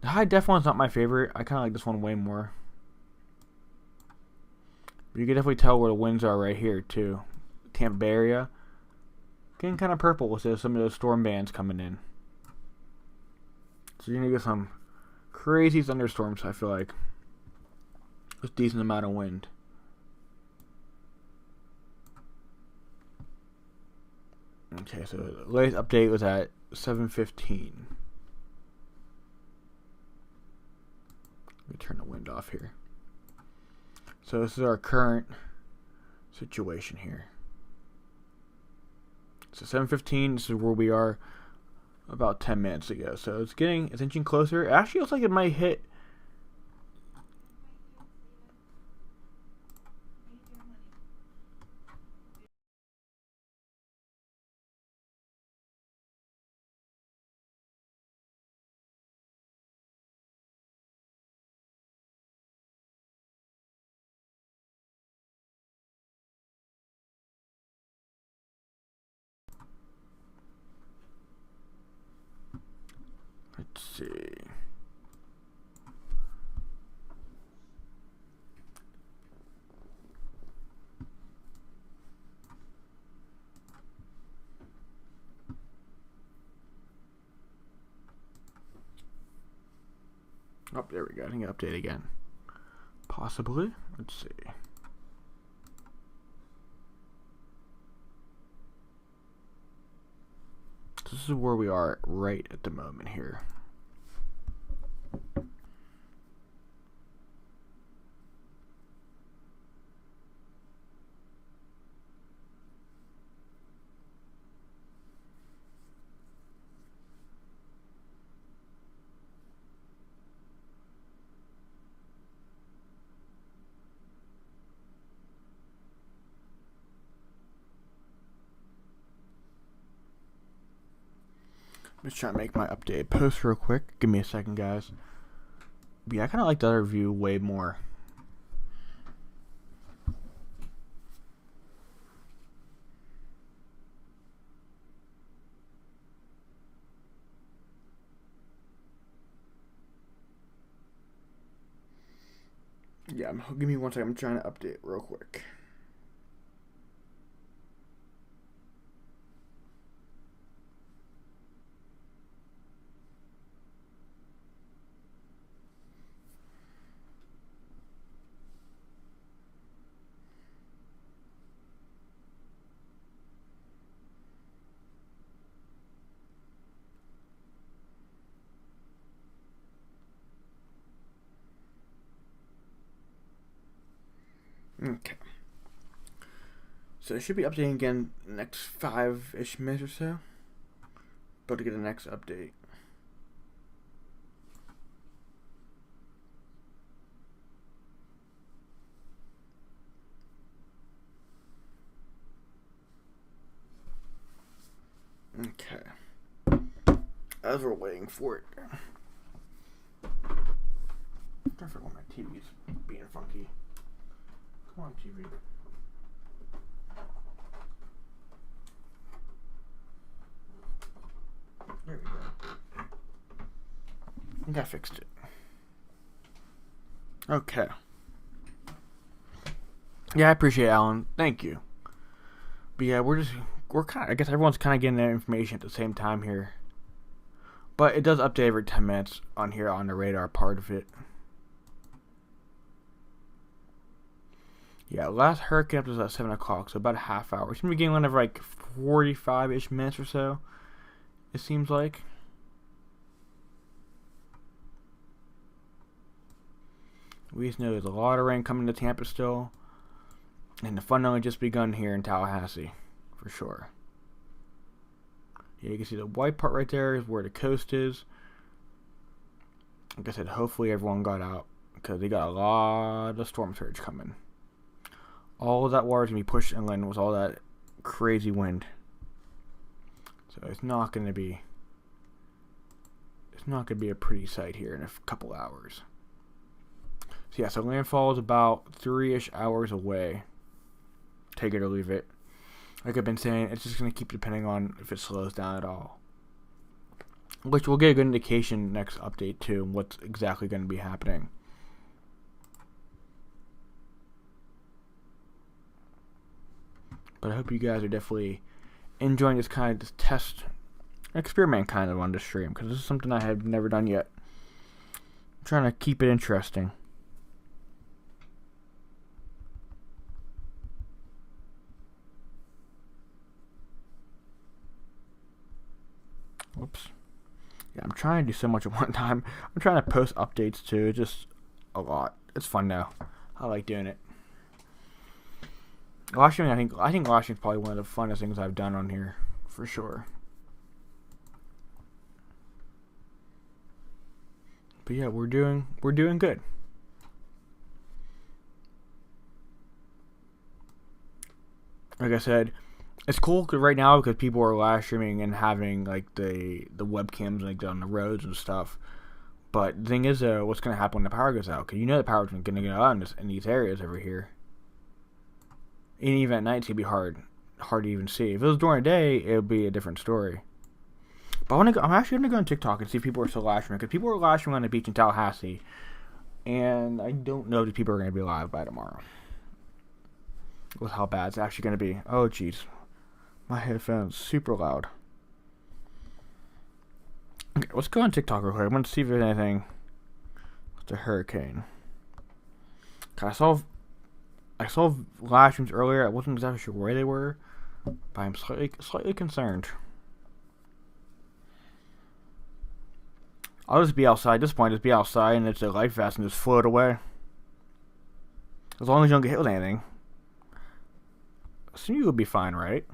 The high def one's not my favorite. I kind of like this one way more. But you can definitely tell where the winds are right here too. Tampa Bay area. Getting kind of purple with some of those storm bands coming in. So you're going to get some crazy thunderstorms, I feel like. With a decent amount of wind. Okay, so the latest update was at 7:15. Let me turn the wind off here. So this is our current situation here. So 7:15, this is where we are about 10 minutes ago. So it's inching closer. It actually looks like it might hit. Let's see. Oh, there we go. I think I update again. Possibly. Let's see. This is where we are right at the moment here. I'm just trying to make my update post real quick. Give me a second, guys. But yeah, I kind of like the other view way more. Yeah, give me one second. I'm trying to update real quick. Okay. So it should be updating again next 5-ish minutes or so. About to get the next update. Okay. As we're waiting for it. I forgot my TV's being funky. Come on, TV. There we go. I think I fixed it. Okay. Yeah, I appreciate it, Alan. Thank you. But yeah, we're kind of, I guess everyone's kind of getting that information at the same time here. But it does update every 10 minutes on here on the radar part of it. Yeah, last hurricane up was at 7 o'clock, so about a half hour. It's going to be getting one every like 45-ish minutes or so, it seems like. We just know there's a lot of rain coming to Tampa still. And the fun only just begun here in Tallahassee, for sure. Yeah, you can see the white part right there is where the coast is. Like I said, hopefully everyone got out, because they got a lot of storm surge coming. All of that water is going to be pushed inland with all that crazy wind. So it's not going to be It's not going to be a pretty sight here in a couple hours. So yeah, so landfall is about 3-ish hours away. Take it or leave it. Like I've been saying, it's just going to keep depending on if it slows down at all. Which we'll get a good indication next update too, what's exactly going to be happening. But I hope you guys are definitely enjoying this kind of this test experiment kind of on the stream, because this is something I have never done yet. I'm trying to keep it interesting. Whoops. Yeah, I'm trying to do so much at one time. I'm trying to post updates too. It's just a lot. It's fun though. I like doing it. Live streaming, I think live streaming is probably one of the funnest things I've done on here, for sure. But yeah, we're doing good. Like I said, it's cool right now because people are live streaming and having like the webcams like on the roads and stuff. But the thing is, what's going to happen when the power goes out? Because you know the power's going to go out in these areas over here. And even at night, it's going to be hard to even see. If it was during the day, it would be a different story. But I'm actually going to go on TikTok and see if people are still live streaming. Because people are live streaming on the beach in Tallahassee. And I don't know if people are going to be live by tomorrow. With how bad it's actually going to be. Oh, jeez. My headphones super loud. Okay, let's go on TikTok real quick. I want to see if there's anything with the hurricane. I saw live streams earlier. I wasn't exactly sure where they were, but I'm slightly concerned. I'll just be outside at this point. Just be outside and it's a life vest and just float away. As long as you don't get hit with anything. So you'll be fine, right?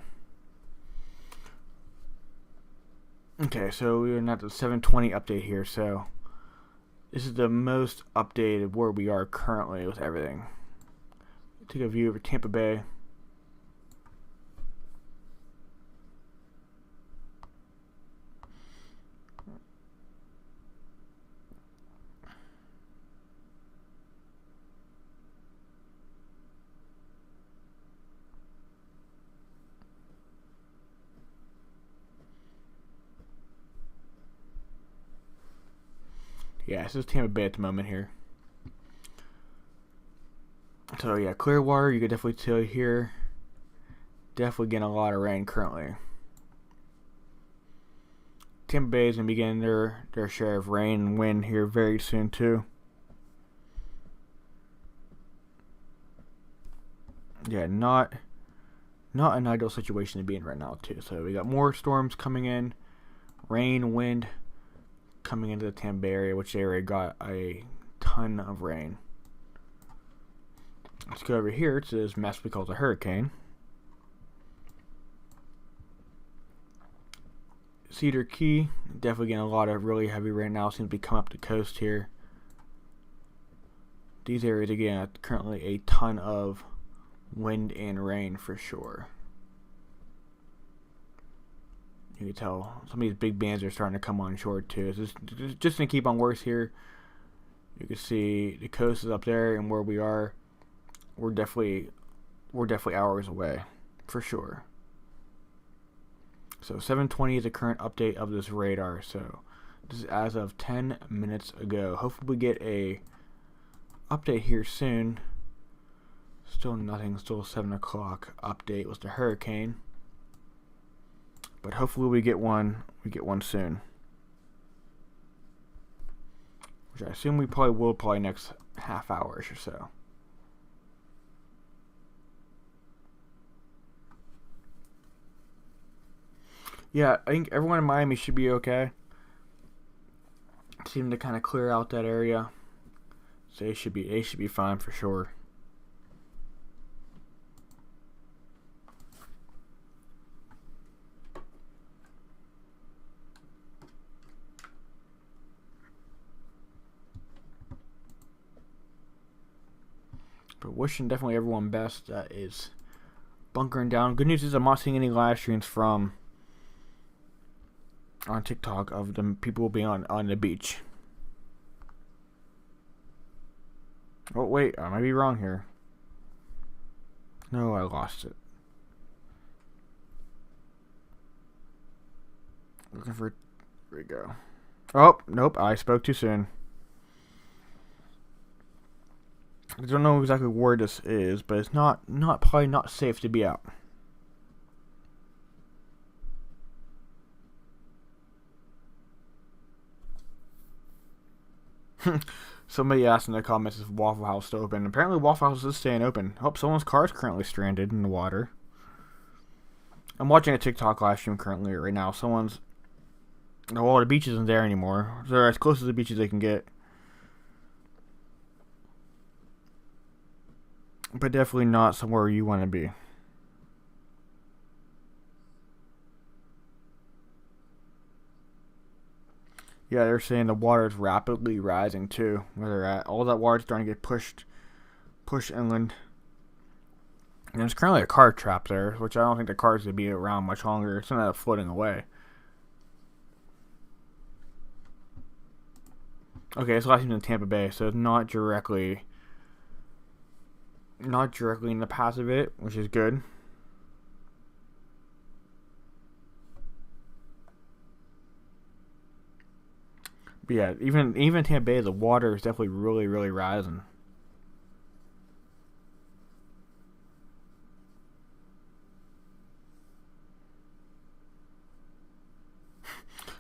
Okay, so we're at the 720 update here. So this is the most updated where we are currently with everything. Take a view over Tampa Bay. Yeah, this is Tampa Bay at the moment here. So yeah, Clearwater, you can definitely tell here. Definitely getting a lot of rain currently. Tampa Bay is going to be getting their share of rain and wind here very soon too. Yeah, not an ideal situation to be in right now too. So we got more storms coming in, rain, wind coming into the Tampa Bay area, which area got a ton of rain. Let's go over here to this mess we call the hurricane. Cedar Key, definitely getting a lot of really heavy rain now. Seems to be coming up the coast here. These areas again currently a ton of wind and rain for sure. You can tell some of these big bands are starting to come on shore too. It's just going to keep on worse here. You can see the coast is up there, and where we are, we're definitely hours away for sure. So 720 is the current update of this radar. So this is as of 10 minutes ago. Hopefully we get a update here soon. Still nothing. Still 7 o'clock update with the hurricane. But hopefully we get one. We get one soon. Which I assume we probably will next half hour or so. Yeah, I think everyone in Miami should be okay. Seem to kind of clear out that area. So they should be fine for sure. But wishing definitely everyone best that is bunkering down. Good news is I'm not seeing any live streams from on TikTok of the people being on the beach. Oh wait, I might be wrong here. No, I lost it. Looking for. Here we go. Oh nope, I spoke too soon. I don't know exactly where this is, but it's probably not safe to be out. Somebody asked in the comments if Waffle House is open. Apparently Waffle House is staying open. Hope someone's car is currently stranded in the water. I'm watching a TikTok live stream currently right now. Well, the beach isn't there anymore. They're as close to the beach as they can get. But definitely not somewhere you want to be. Yeah, they're saying the water is rapidly rising too, where they're at. All that water is starting to get pushed inland. And there's currently a car trapped there, which I don't think the car's going to be around much longer. It's going to end up floating away. Okay, it's last in Tampa Bay, so it's not directly in the path of it, which is good. But yeah, even Tampa Bay, the water is definitely really, really rising.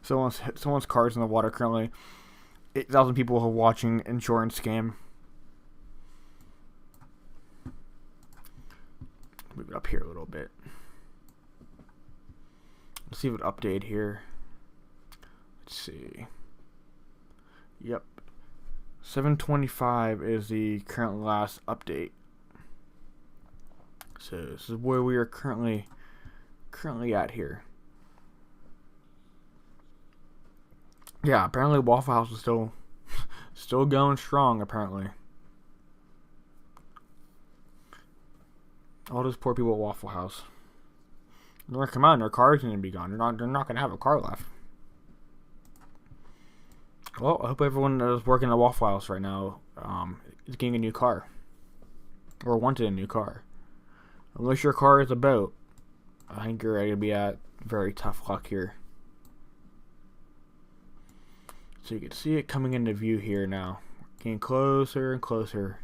Someone's car's in the water currently. 8,000 people are watching insurance scam. Move it up here a little bit. Let's see what update here. Let's see. Yep. 725 is the current last update. So this is where we are currently at here. Yeah, apparently Waffle House is still going strong, apparently. All those poor people at Waffle House. They're gonna come out and their car's gonna be gone. They're not gonna have a car left. Well, I hope everyone that is working at Waffle House right now is getting a new car. Or wanted a new car. Unless your car is a boat, I think you're going to be at very tough luck here. So you can see it coming into view here now. Getting closer and closer.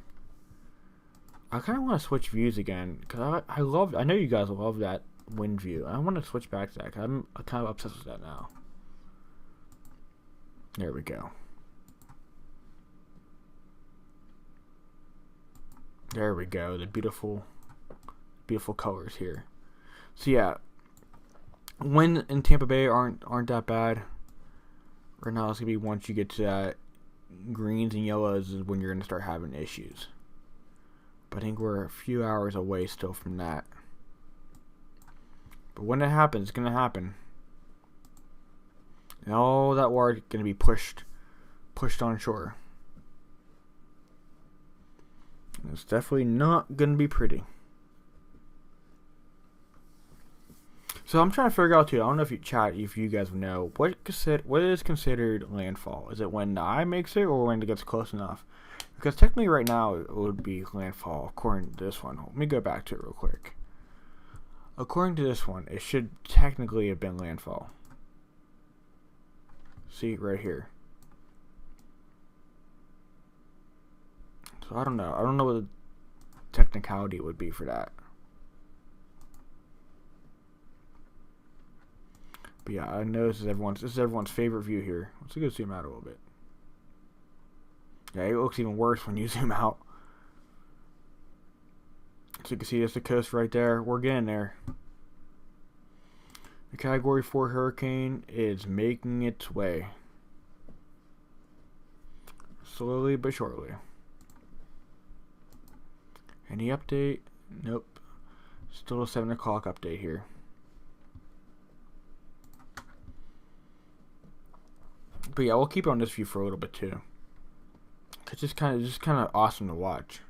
I kind of want to switch views again. Because I know you guys love that wind view. I want to switch back to that. Cause I'm kind of obsessed with that now. There we go. There we go. The beautiful colors here. So yeah, wind in Tampa Bay aren't that bad. Right now it's gonna be once you get to that greens and yellows is when you're gonna start having issues. But I think we're a few hours away still from that. But when it happens, it's gonna happen. And all that water is gonna be pushed on shore. And it's definitely not gonna be pretty. So I'm trying to figure out too. I don't know if you guys know what is considered landfall. Is it when the eye makes it, or when it gets close enough? Because technically, right now it would be landfall according to this one. Let me go back to it real quick. According to this one, it should technically have been landfall. See right here. So I don't know. I don't know what the technicality would be for that. But yeah, I know this is everyone's favorite view here. Let's go zoom out a little bit. Yeah, it looks even worse when you zoom out. So you can see there's the coast right there. We're getting there. The Category 4 hurricane is making its way. Slowly but surely. Any update? Nope. Still a 7 o'clock update here. But yeah, we'll keep on this view for a little bit too. It's just kind of awesome to watch.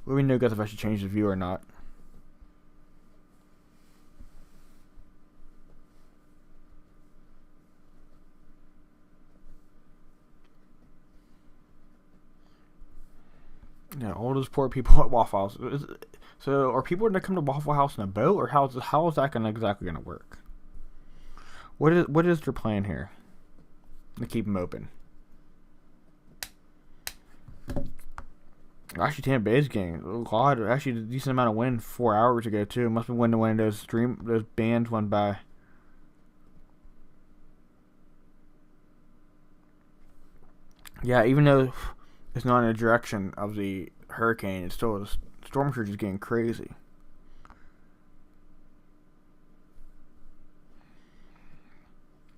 Let me know, guys, if I should change the view or not. Yeah, all those poor people at Waffle House. So, are people going to come to Waffle House in a boat, or how is that exactly going to work? What is their plan here to keep them open? Actually, Tampa Bay's getting a decent amount of wind 4 hours ago too. Must be when those bands went by. Yeah, even though it's not in the direction of the hurricane, it's still the storm surge is getting crazy.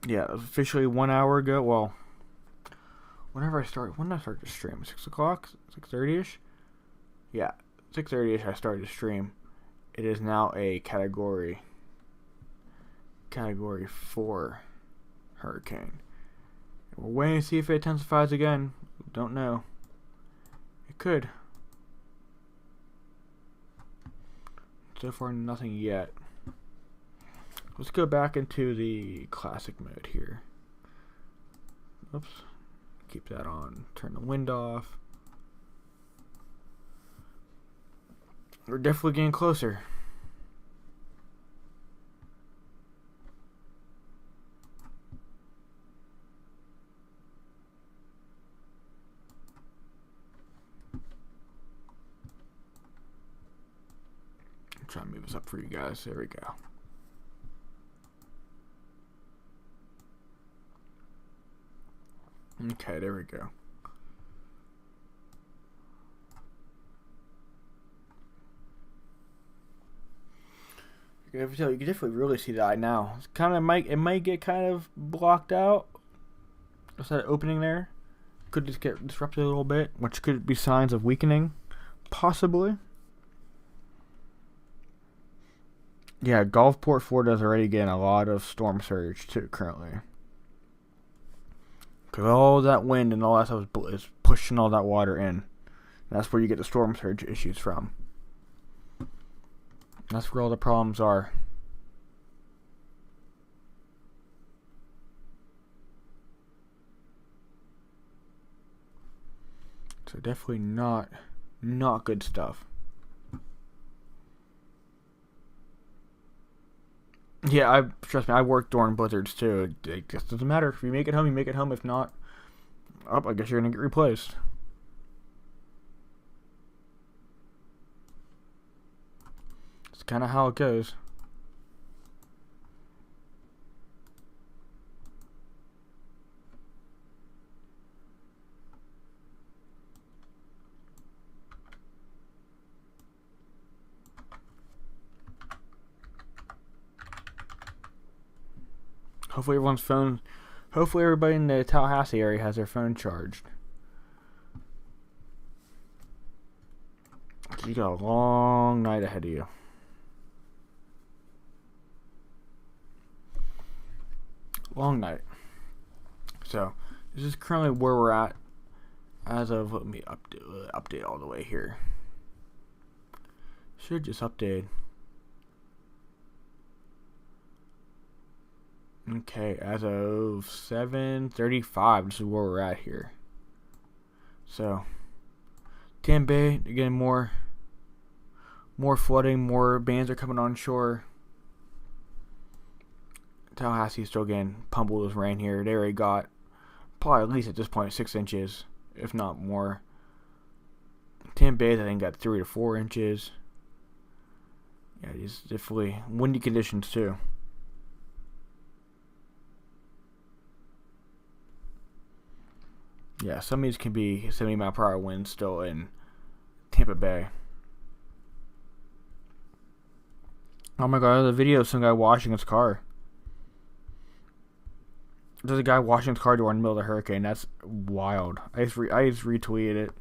Yeah, it was officially 1 hour ago. Well, when did I start to stream? 6 o'clock? 6:30ish? Yeah, 6:30ish I started to stream. It is now a category 4 hurricane. We're waiting to see if it intensifies again. Don't know. It could. So far, nothing yet. Let's go back into the classic mode here. Oops. Keep that on. Turn the wind off. We're definitely getting closer. I'm trying to move this up for you guys. There we go. Okay, there we go. You can definitely really see that now. It's kind of it might get kind of blocked out. What's that opening there? Could just get disrupted a little bit, which could be signs of weakening, possibly. Yeah, Gulfport, Florida is already getting a lot of storm surge too currently. Because all that wind and all that stuff is pushing all that water in. And that's where you get the storm surge issues from. That's where all the problems are. So definitely not good stuff. Yeah, trust me, I work during blizzards too. It just doesn't matter. If you make it home, you make it home. If not, I guess you're gonna get replaced. It's kind of how it goes. Hopefully everybody in the Tallahassee area has their phone charged. You got a long night ahead of you. Long night. So, this is currently where we're at as of, let me update all the way here. Should just update. Okay, as of 7:35, this is where we're at here. So, Tampa Bay, again, more flooding, more bands are coming on shore. Tallahassee is still getting pummeled with rain here. They already got, probably at least at this point, 6 inches, if not more. Tampa Bay, I think, got 3 to 4 inches. Yeah, these definitely windy conditions, too. Yeah, some of these can be 70-mile-per-hour winds still in Tampa Bay. Oh my god, there's a video of some guy washing his car. There's a guy washing his car during the middle of the hurricane. That's wild. I just retweeted it.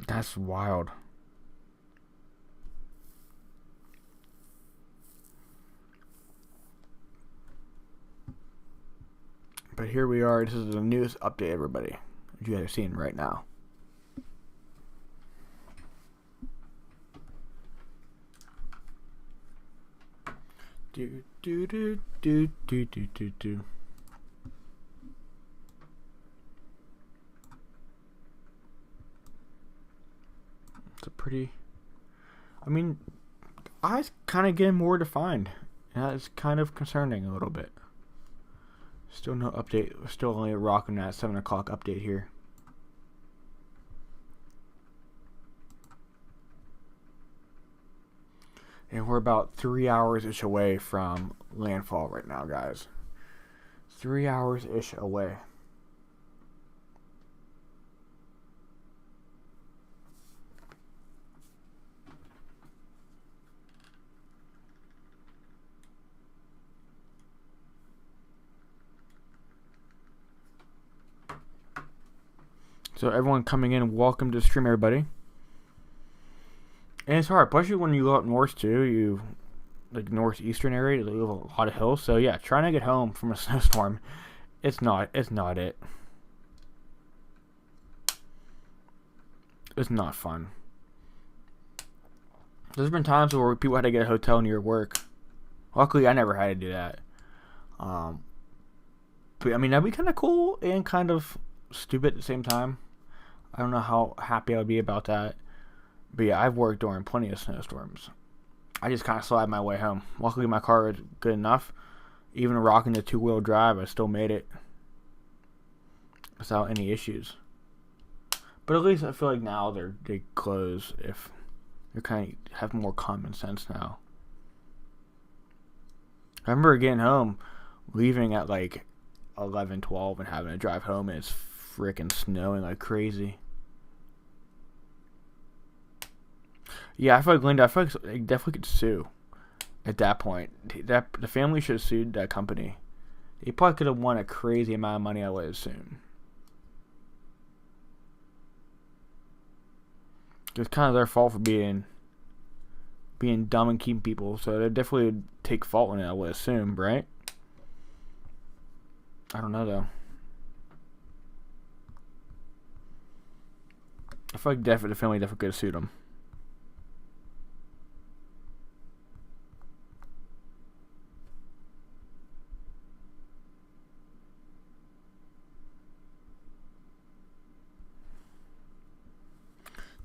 That's wild. But here we are. This is the newest update, everybody. You guys are seeing right now. Do do do do do do do do. pretty... I mean, eyes kind of getting more defined. And that is kind of concerning a little bit. Still no update. We're still only rocking that 7 o'clock update here. And we're about 3 hours-ish away from landfall right now, guys. 3 hours-ish away. So everyone coming in, welcome to the stream, everybody. And it's hard, especially when you go up north too. You like northeastern area, you have a lot of hills. So yeah, trying to get home from a snowstorm, it's not it. It's not fun. There's been times where people had to get a hotel near work. Luckily, I never had to do that. But I mean, that'd be kind of cool and kind of stupid at the same time. I don't know how happy I would be about that. But yeah, I've worked during plenty of snowstorms. I just kind of slide my way home. Luckily, my car is good enough. Even rocking the 2-wheel drive, I still made it without any issues. But at least I feel like now they close if they kind of have more common sense now. I remember getting home, leaving at like 11, 12, and having to drive home, and it's freaking snowing like crazy. Yeah, I feel like Linda, they definitely could sue at that point. The family should have sued that company. They probably could have won a crazy amount of money, I would assume. It's kind of their fault for being dumb and keeping people, so they definitely would take fault in it, I would assume, right? I don't know, though. I feel like the family definitely could have sued them.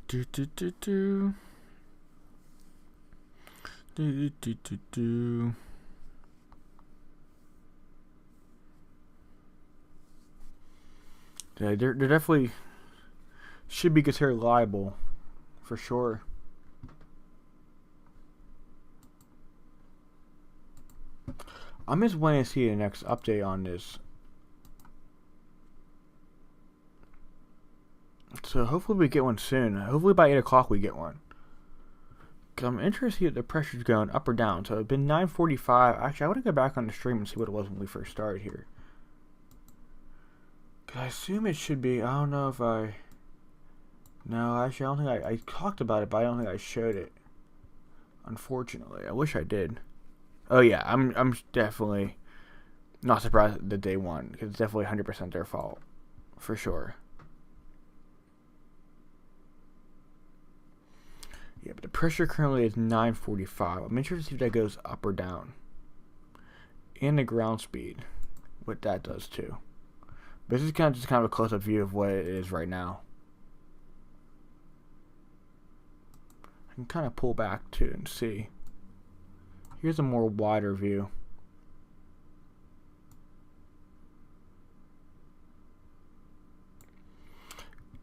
Do do do do. Do do do do. Yeah, they're definitely should be considered liable, for sure. I'm just waiting to see the next update on this. So hopefully we get one soon. Hopefully by 8 o'clock we get one. Because I'm interested to see if the pressure's going up or down. So it's been 9:45. Actually, I want to go back on the stream and see what it was when we first started here. Because I assume it should be... I don't know if I... No, actually, I don't think I talked about it, but I don't think I showed it. Unfortunately. I wish I did. Oh yeah, I'm definitely not surprised that they won. Because it's definitely 100% their fault. For sure. Yeah, but the pressure currently is 945. I'm interested to see if that goes up or down. And the ground speed. What that does too. But this is kind of a close-up view of what it is right now. I can kind of pull back too and see. Here's a more wider view.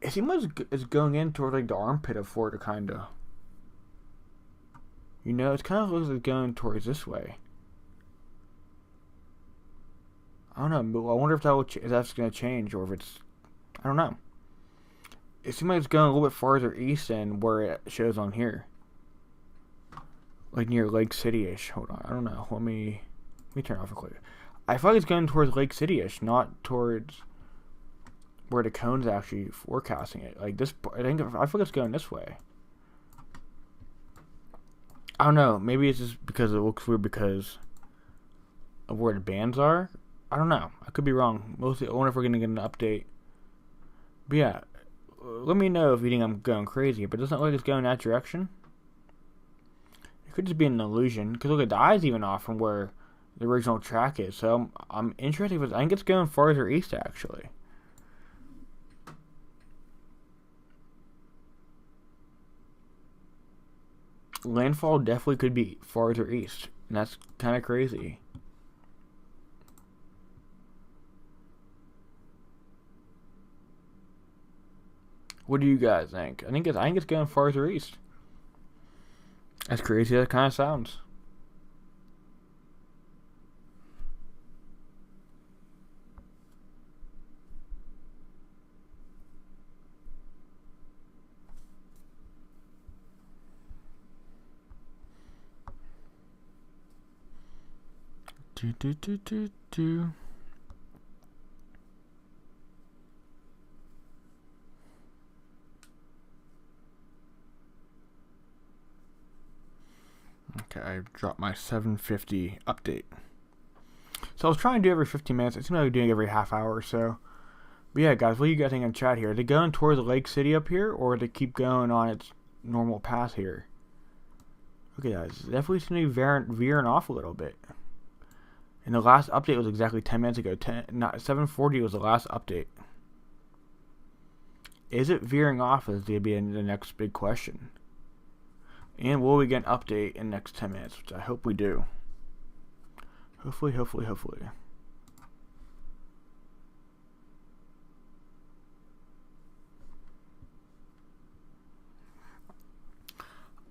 It seems like it's going in toward like the armpit of Florida, kind of. You know, it kind of looks like it's going towards this way. I don't know, but I wonder if that's going to change, or if it's... I don't know. It seems like it's going a little bit farther east than where it shows on here. Like near Lake City-ish. Hold on, I don't know. Let me turn off real quick. I feel like it's going towards Lake City-ish, not towards where the cone's actually forecasting it. Like this, I feel like it's going this way. I don't know. Maybe it's just because it looks weird because of where the bands are. I don't know. I could be wrong. Mostly, I wonder if we're going to get an update. But yeah, let me know if you think I'm going crazy. But it doesn't look like it's going that direction. It could just be an illusion. Because look at the eye's even off from where the original track is. So I'm interested. I think it's going farther east, actually. landfall definitely could be farther east, and that's kind of crazy. What do you guys think? I think it's going farther east. As crazy as it kind of sounds. Do. Okay, I dropped my 7:50 update. So I was trying to do every 15 minutes. It seems like I'm doing every half hour or so. But yeah, guys, what do you guys think in chat here? Are they going towards Lake City up here, or do they keep going on its normal path here? Okay, guys, definitely seem to be veering off a little bit. And the last update was exactly 10 minutes ago. 7:40 was the last update. Is it veering off? Is going to be the next big question. And will we get an update in the next 10 minutes? Which I hope we do. Hopefully.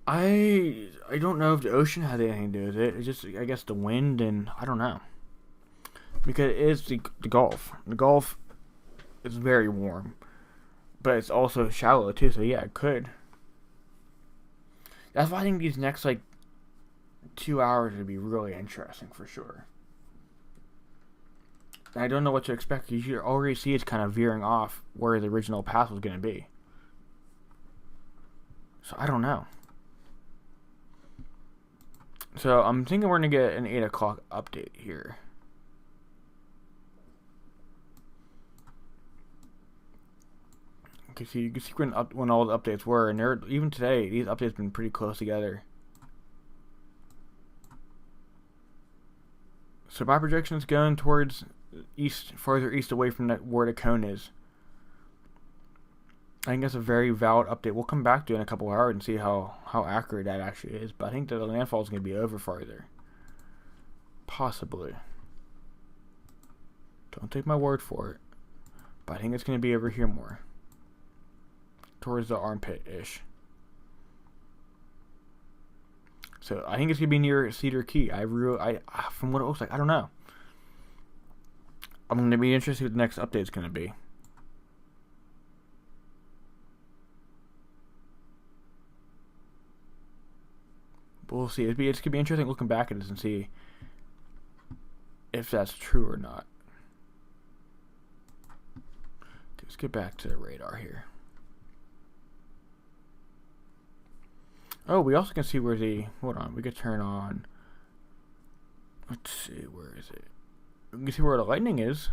I don't know if the ocean has anything to do with it. It's just, I guess, the wind, and I don't know. Because it is the Gulf. The Gulf is very warm. But it's also shallow, too. So, yeah, it could. That's why I think these next, 2 hours would be really interesting for sure. And I don't know what to expect. You should already see it's kind of veering off where the original path was going to be. So, I don't know. So, I'm thinking we're going to get an 8 o'clock update here. So you can see when all the updates were, and even today, these updates have been pretty close together. So my projection is going towards east, farther east away from where the cone is. I think that's a very valid update. We'll come back to it in a couple hours and see how accurate that actually is. But I think that the landfall is going to be over farther. Possibly. Don't take my word for it. But I think it's going to be over here more. Towards the armpit-ish. So I think it's gonna be near Cedar Key. From what it looks like, I don't know. I'm gonna be interested what the next update is gonna be. But we'll see. It's gonna be interesting looking back at this and see if that's true or not. Let's get back to the radar here. Oh, we also can see where hold on, we can turn on, let's see, where is it? We can see where the lightning is.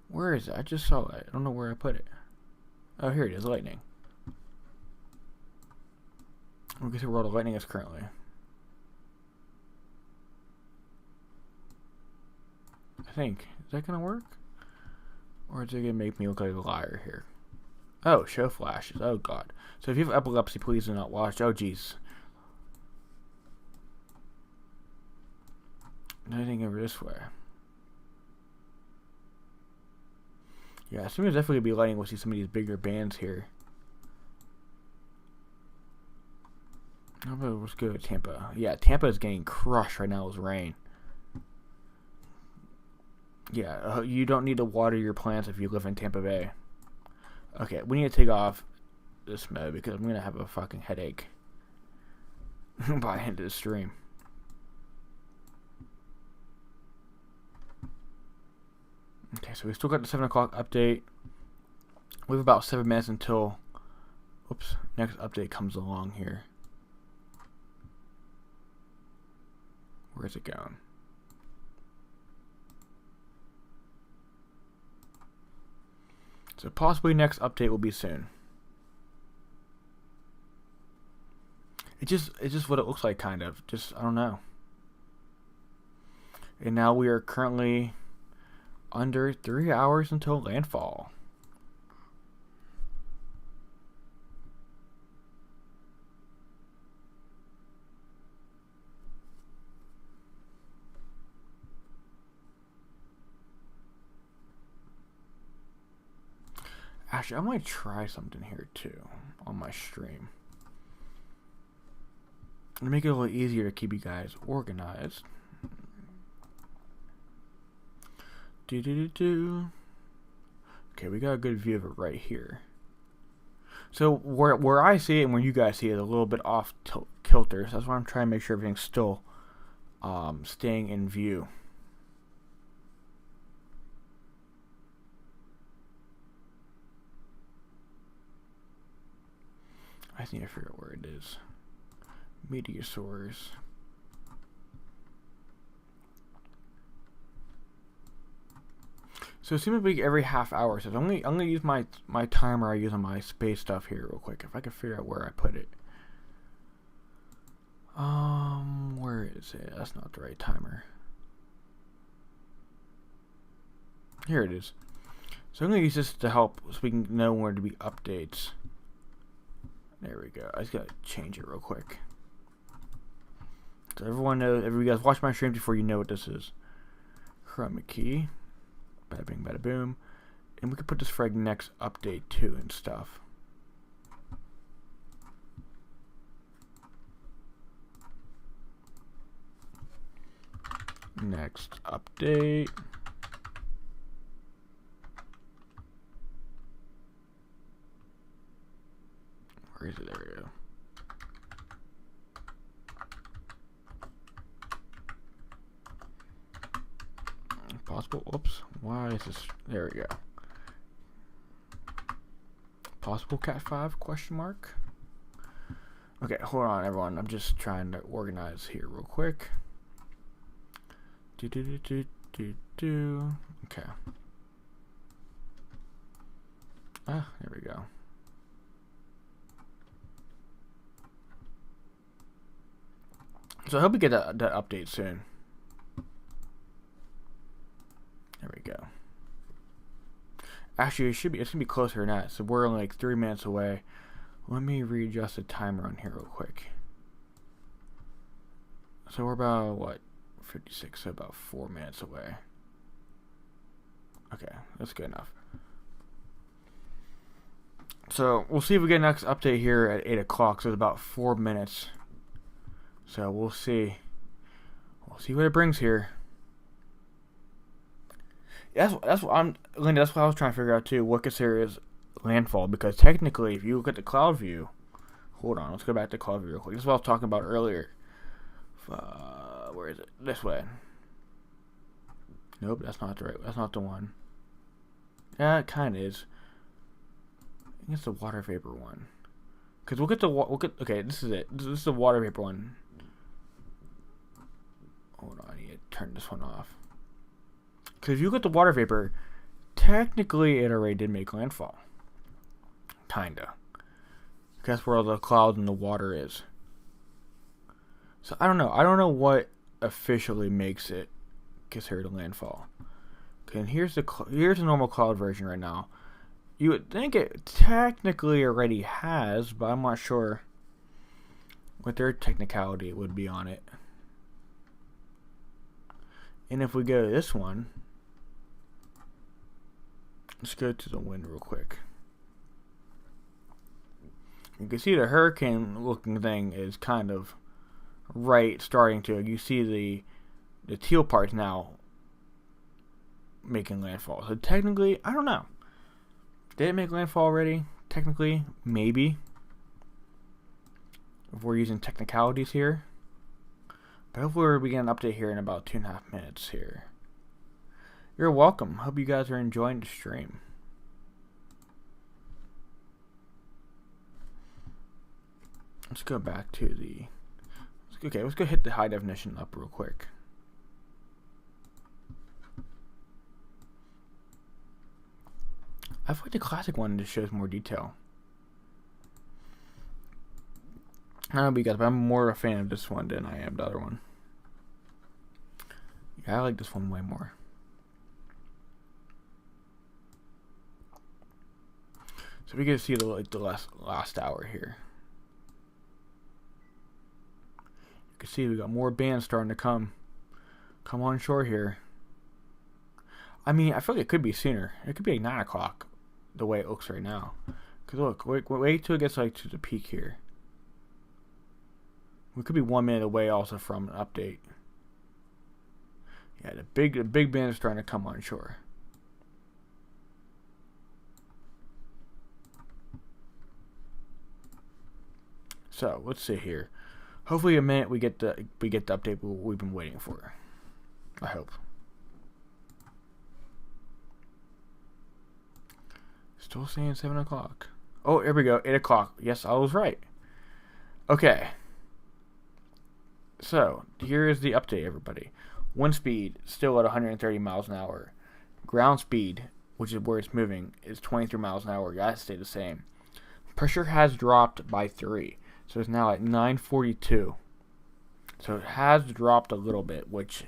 Where is it? I just saw it. I don't know where I put it. Oh, here it is, lightning. We can see where all the lightning is currently. I think. Is that going to work? Or is it going to make me look like a liar here? Oh, show flashes. Oh, God. So if you have epilepsy, please do not watch. Oh, jeez. Nothing over this way. Yeah, I assume there's definitely going to be lighting. We'll see some of these bigger bands here. Oh, but let's go to Tampa. Yeah, Tampa is getting crushed right now with rain. Yeah, you don't need to water your plants if you live in Tampa Bay. Okay, we need to take off this mode because I'm going to have a fucking headache by the end of the stream. Okay, so we still got the 7 o'clock update. We have about 7 minutes until next update comes along here. Where's it going? So possibly next update will be soon. It's just what it looks like, kind of. Just, I don't know. And now we are currently under 3 hours until landfall. Actually, I might try something here too on my stream. To make it a little easier to keep you guys organized. Okay, we got a good view of it right here. So where I see it and where you guys see it is a little bit off kilter. So that's why I'm trying to make sure everything's still staying in view. I just need to figure out where it is. Media source. So it seems to be every half hour. So I'm gonna use my timer I use on my space stuff here real quick. If I can figure out where I put it. Where is it? That's not the right timer. Here it is. So I'm gonna use this to help so we can know where to be updates. There we go. I just gotta change it real quick. So everyone knows, if you guys watch my stream before, you know what this is. Chroma key. Bada bing, bada boom. And we can put this for next update too and stuff. Next update. Where is it? There we go. Possible. Whoops. Why is this? There we go. Possible Cat 5 question mark. Okay, hold on, everyone. I'm just trying to organize here real quick. Okay. Ah, there we go. So I hope we get that update soon. There we go. Actually, it's gonna be closer than that. So we're only like 3 minutes away. Let me readjust the timer on here real quick. So we're about what, 56? So about 4 minutes away. Okay, that's good enough. So we'll see if we get next update here at 8 o'clock. So it's about 4 minutes. So we'll see. We'll see what it brings here. That's what I'm, Linda. That's what I was trying to figure out too. What consider is landfall? Because technically, if you look at the cloud view, hold on, let's go back to cloud view real quick. This is what I was talking about earlier. Where is it? This way. Nope, that's not the right. That's not the one. Yeah, it kind of is. I think it's the water vapor one. Cause we'll get the okay, this is it. This is the water vapor one. Hold on, I need to turn this one off. Because if you look at the water vapor, technically it already did make landfall. Kinda. That's where all the clouds and the water is. So I don't know. I don't know what officially makes it considered a landfall. Okay, and here's the normal cloud version right now. You would think it technically already has, but I'm not sure what their technicality would be on it. And if we go to this one, let's go to the wind real quick. You can see the hurricane looking thing is kind of starting to. You see the teal parts now making landfall. So technically, I don't know. Did it make landfall already? Technically, maybe. If we're using technicalities here. But hopefully we get an update here in about 2.5 minutes here. You're welcome. Hope you guys are enjoying the stream. Let's go back to the... Okay, let's go hit the high definition up real quick. I feel like the classic one just shows more detail. I don't know about you guys, but I'm more a fan of this one than I am the other one. Yeah, I like this one way more. So we get to see the last hour here. You can see we got more bands starting to come on shore here. I mean, I feel like it could be sooner. It could be like 9 o'clock. the way it looks right now. Because look, wait till it gets like to the peak here. We could be 1 minute away also from an update. Yeah, the big band is starting to come on shore. So let's see here. Hopefully, a minute we get the update we've been waiting for. I hope. Still saying 7 o'clock. Oh, here we go. 8 o'clock. Yes, I was right. Okay. So here is the update, everybody. Wind speed still at 130 miles an hour. Ground speed, which is where it's moving, is 23 miles an hour. That stayed the same. Pressure has dropped by 3. So it's now at 942. So it has dropped a little bit, which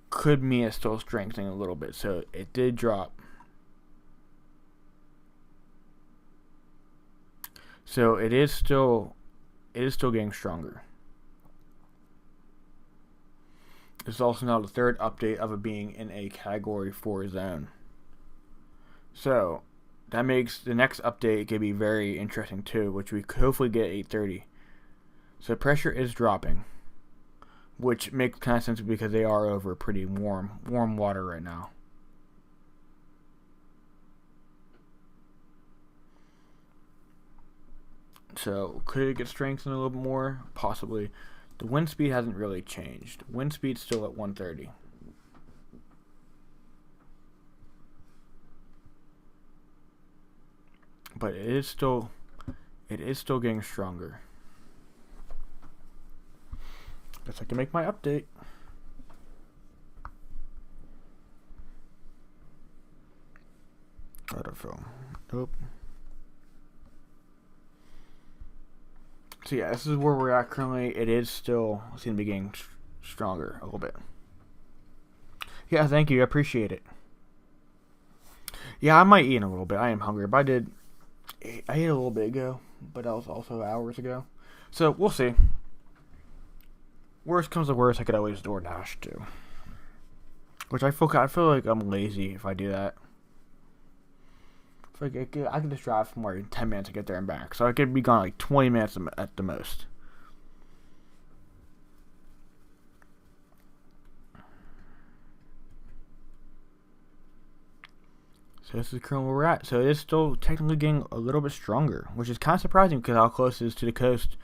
could mean it's still strengthening a little bit. So it did drop. So it is still getting stronger. This is also now the third update of it being in a Category 4 zone. So that makes the next update could be very interesting too, which we could hopefully get at 8:30. So pressure is dropping, which makes kind of sense because they are over pretty warm water right now. So could it get strengthened a little bit more? Possibly. The wind speed hasn't really changed. Wind speed's still at 130. But it is still getting stronger. Guess I can make my update. Autofill. Nope. So yeah, this is where we're at currently. It is still seems to be getting stronger a little bit. Yeah, thank you. I appreciate it. Yeah, I might eat in a little bit. I am hungry, but I ate a little bit ago, but that was also hours ago. So we'll see. Worst comes to worst, I could always DoorDash too. Which I feel like I'm lazy if I do that. I could just drive for more than 10 minutes to get there and back. So I could be gone like 20 minutes at the most. So this is currently where we're at. So it is still technically getting a little bit stronger, which is kind of surprising because how close it is to the coast.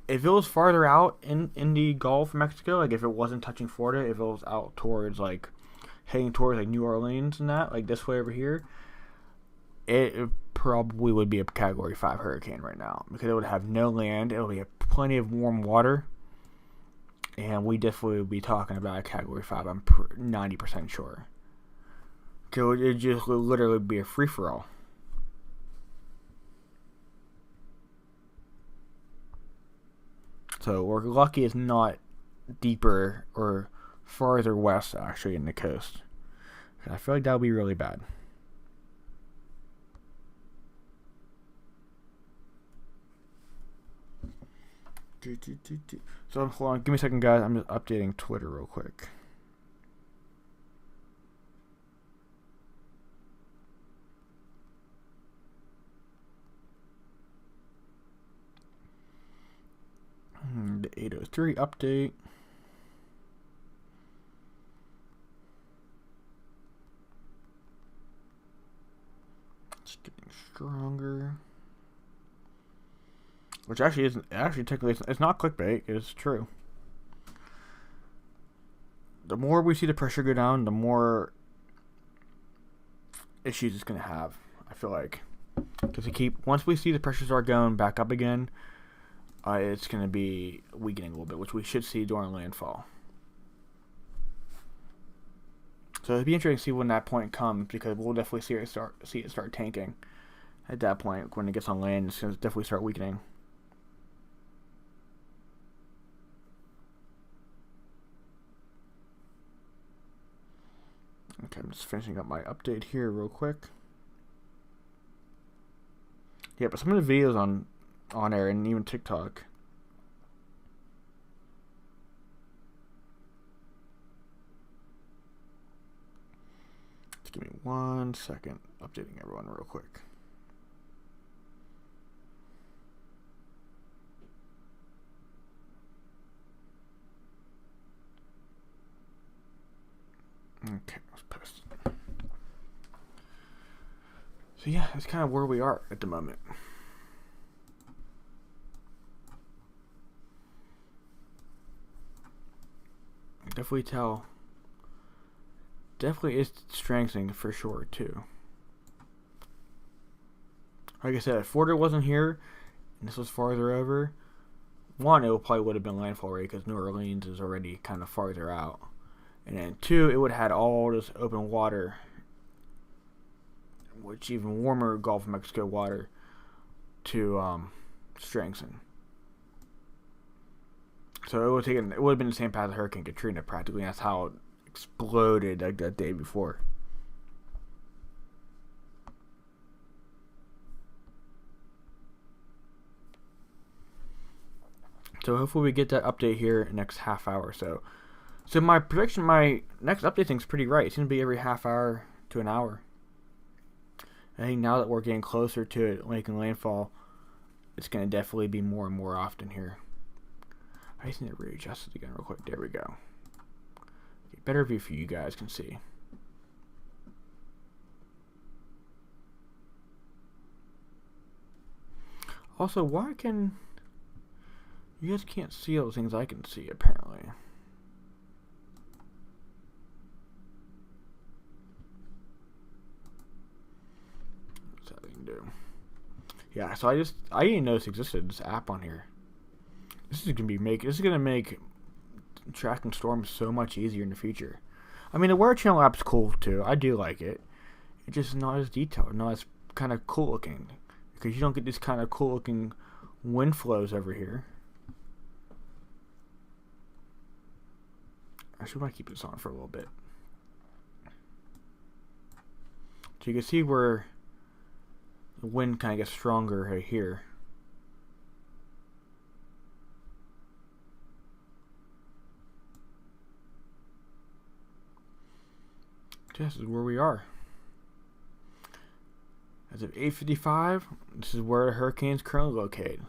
If it was farther out in the Gulf of Mexico, like if it wasn't touching Florida, if it was out towards like heading towards like New Orleans and that, like this way over here, it probably would be a Category 5 hurricane right now because it would have no land. It would be plenty of warm water, and we definitely would be talking about a Category 5. I'm 90% sure. So it just would literally be a free for all. So we're lucky it's not deeper or farther west actually in the coast. I feel like that would be really bad. So hold on, give me a second, guys. I'm just updating Twitter real quick. The 803 update. It's getting stronger. Which actually isn't. Actually, technically, it's not clickbait. It's true. The more we see the pressure go down, the more issues it's going to have. I feel like because once we see the pressure start going back up again, it's going to be weakening a little bit, which we should see during landfall. So it'd be interesting to see when that point comes because we'll definitely see it start tanking at that point. When it gets on land, it's going to definitely start weakening. Okay, I'm just finishing up my update here real quick. Yeah, but some of the videos on air and even TikTok. Just give me 1 second, updating everyone real quick. Okay, let's post it. So yeah, that's kind of where we are at the moment. Definitely tell. Definitely is strengthening for sure too. Like I said, if Florida wasn't here and this was farther over, one, it probably would have been landfall rate because New Orleans is already kind of farther out. And then two, it would have had all this open water, which even warmer Gulf of Mexico water, to strengthen. So it would have been the same path as Hurricane Katrina practically. That's how it exploded like that day before. So hopefully we get that update here next half hour or so. So my prediction, my next update thing's pretty right. It's going to be every half hour to an hour. I think now that we're getting closer to it making landfall, it's going to definitely be more and more often here. I just need to readjust it again real quick. There we go. Okay, better view for you guys can see. Also, why can... You guys can't see all the things I can see, apparently. What's that thing do? Yeah, so I didn't know this existed, this app on here. This is gonna make tracking storms so much easier in the future. I mean, the Weather Channel app's cool too. I do like it. It's just not as detailed, not as kind of cool looking, because you don't get these kind of cool looking wind flows over here. Actually, I might keep this on for a little bit, so you can see where the wind kind of gets stronger right here. This is where we are. As of 8:55, this is where the hurricane's currently located.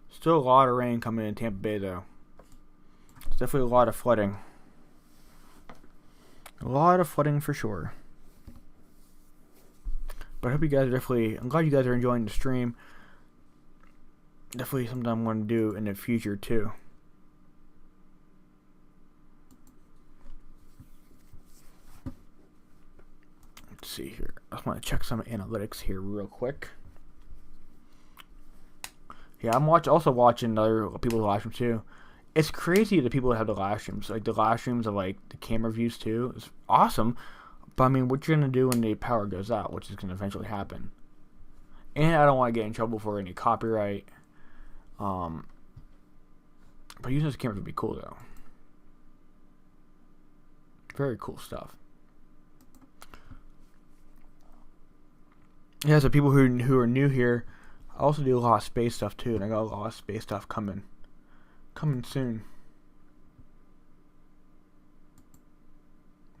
Still a lot of rain coming in Tampa Bay, though. It's definitely a lot of flooding. A lot of flooding for sure. But I hope you guys are I'm glad you guys are enjoying the stream. Definitely something I'm going to do in the future, too. See here. I just want to check some analytics here real quick. Yeah, I'm also watching other people's live streams too. It's crazy the people that have the live streams, like the live streams of like the camera views too. It's awesome, but I mean, what you're gonna do when the power goes out, which is gonna eventually happen. And I don't want to get in trouble for any copyright. But using this camera would be cool though. Very cool stuff. Yeah, so people who are new here, I also do a lot of space stuff too, and I got a lot of space stuff coming soon.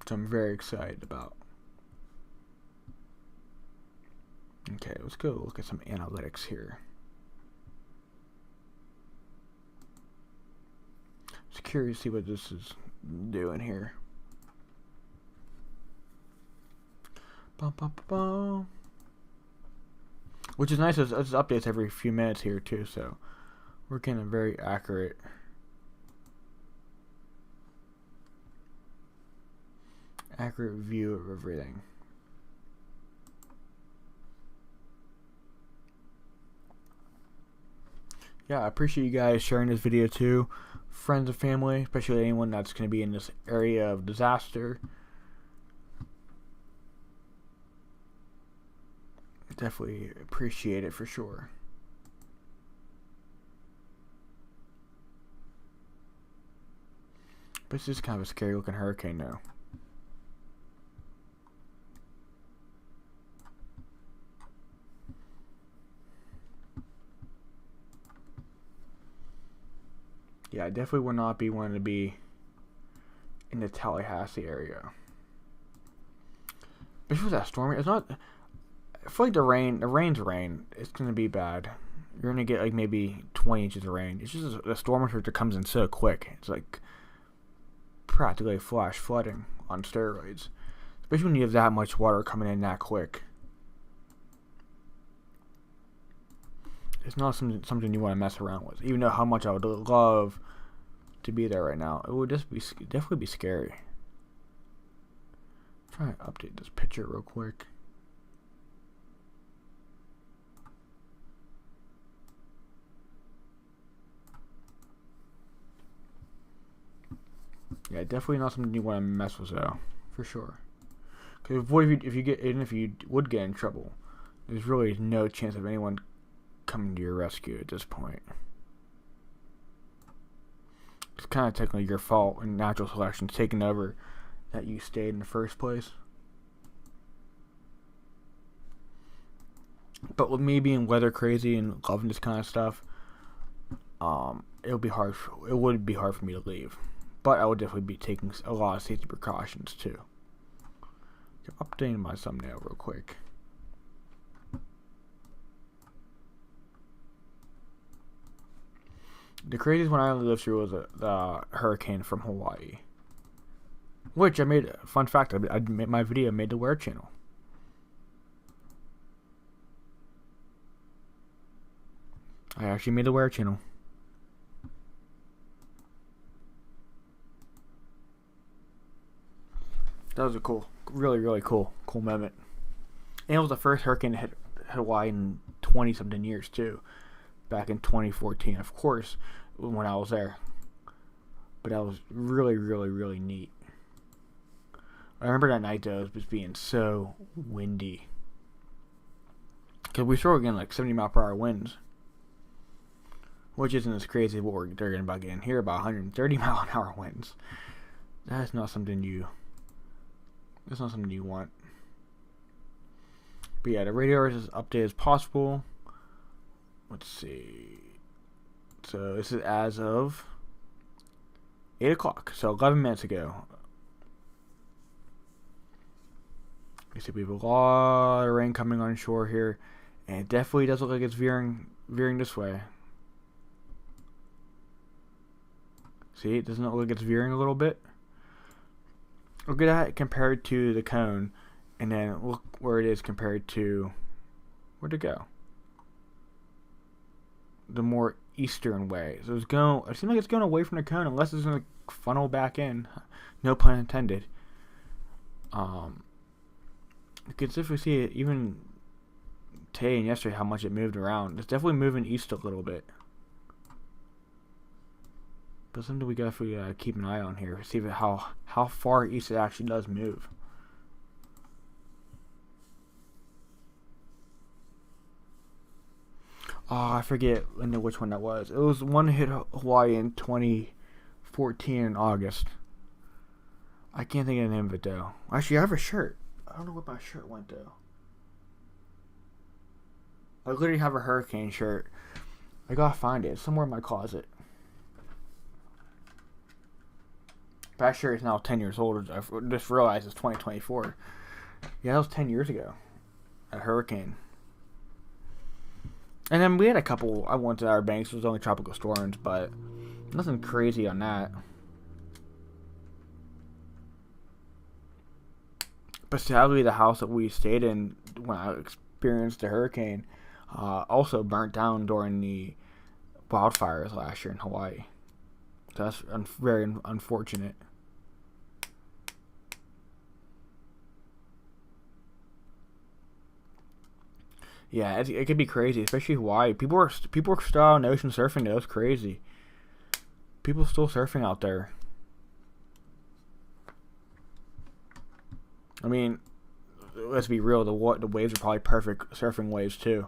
So I'm very excited about. Okay, let's go look at some analytics here. Just curious to see what this is doing here. Bum, bum, bum, bum. Which is nice, it's updates every few minutes here too, so we're getting a very accurate view of everything. Yeah, I appreciate you guys sharing this video too. Friends and family, especially anyone that's going to be in this area of disaster. Definitely appreciate it for sure. But this is kind of a scary looking hurricane now. Yeah, I definitely would not be wanting to be in the Tallahassee area. especially with that storm. It's not. I feel like the rain's rain. It's gonna be bad. You're gonna get like maybe 20 inches of rain. It's just the storm that comes in so quick. It's like practically flash flooding on steroids, especially when you have that much water coming in that quick. It's not something you want to mess around with. Even though how much I would love to be there right now, it would just be definitely be scary. I'm trying to update this picture real quick. Yeah, definitely not something you want to mess with, though, for sure. Because even if you would get in trouble, there's really no chance of anyone coming to your rescue at this point. It's kind of technically your fault and natural selection taking over that you stayed in the first place. But with me being weather crazy and loving this kind of stuff, it would be hard for me to leave. But I would definitely be taking a lot of safety precautions too. I'm updating my thumbnail real quick. The craziest one I lived through was the hurricane from Hawaii. Which I made, fun fact, I made my video made the Wear channel. I actually made the Wear channel. That was a really cool moment. And it was the first hurricane to hit Hawaii in 20-something years, too. Back in 2014, of course, when I was there. But that was really neat. I remember that night, though, it was being so windy. Because we started getting like 70-mile-per-hour winds. Which isn't as crazy as what they're about getting here, about 130-mile-an-hour winds. That's not something you want. But yeah, the radar is as updated as possible. Let's see. So this is as of 8 o'clock. So 11 minutes ago. You see we have a lot of rain coming on shore here. And it definitely does look like it's veering this way. See, it doesn't look like it's veering a little bit. Look at that compared to the cone, and then look where it is compared to, where'd it go? The more eastern way. So it seems like it's going away from the cone, unless it's going to funnel back in. No pun intended. Because if we see it, even today and yesterday, how much it moved around, it's definitely moving east a little bit. But something we gotta keep an eye on here. See how far east it actually does move. Oh, I forget which one that was. It was one that hit Hawaii in 2014 in August. I can't think of the name of it though. Actually, I have a shirt. I don't know where my shirt went though. I literally have a hurricane shirt. I gotta find it. It's somewhere in my closet. That shirt is now 10 years old. I just realized it's 2024. Yeah, that was 10 years ago. A hurricane. And then we had a couple. I went to Outer Banks. It was only tropical storms, but nothing crazy on that. But sadly, the house that we stayed in when I experienced the hurricane also burnt down during the wildfires last year in Hawaii. So that's very unfortunate. Yeah, it could be crazy, especially Hawaii. People are still out in the ocean surfing. That was crazy. People still surfing out there. I mean, let's be real. The waves are probably perfect surfing waves too.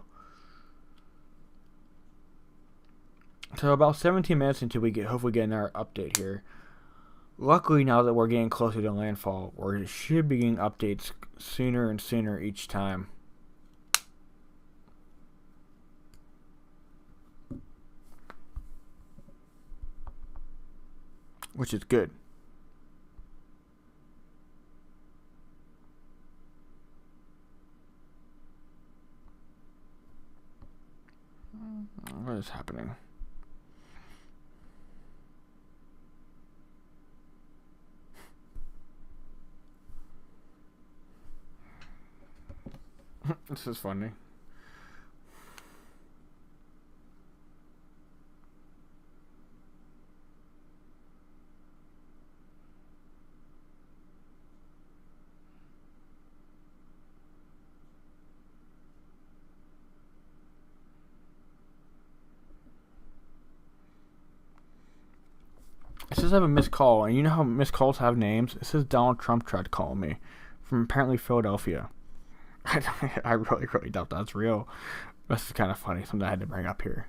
So about 17 minutes until we hopefully get another update here. Luckily, now that we're getting closer to landfall, we should be getting updates sooner and sooner each time. Which is good. What is happening? This is funny. It says I have a missed call, and you know how missed calls have names? It says Donald Trump tried to call me from apparently Philadelphia. I really, really doubt that's real. This is kind of funny, something I had to bring up here.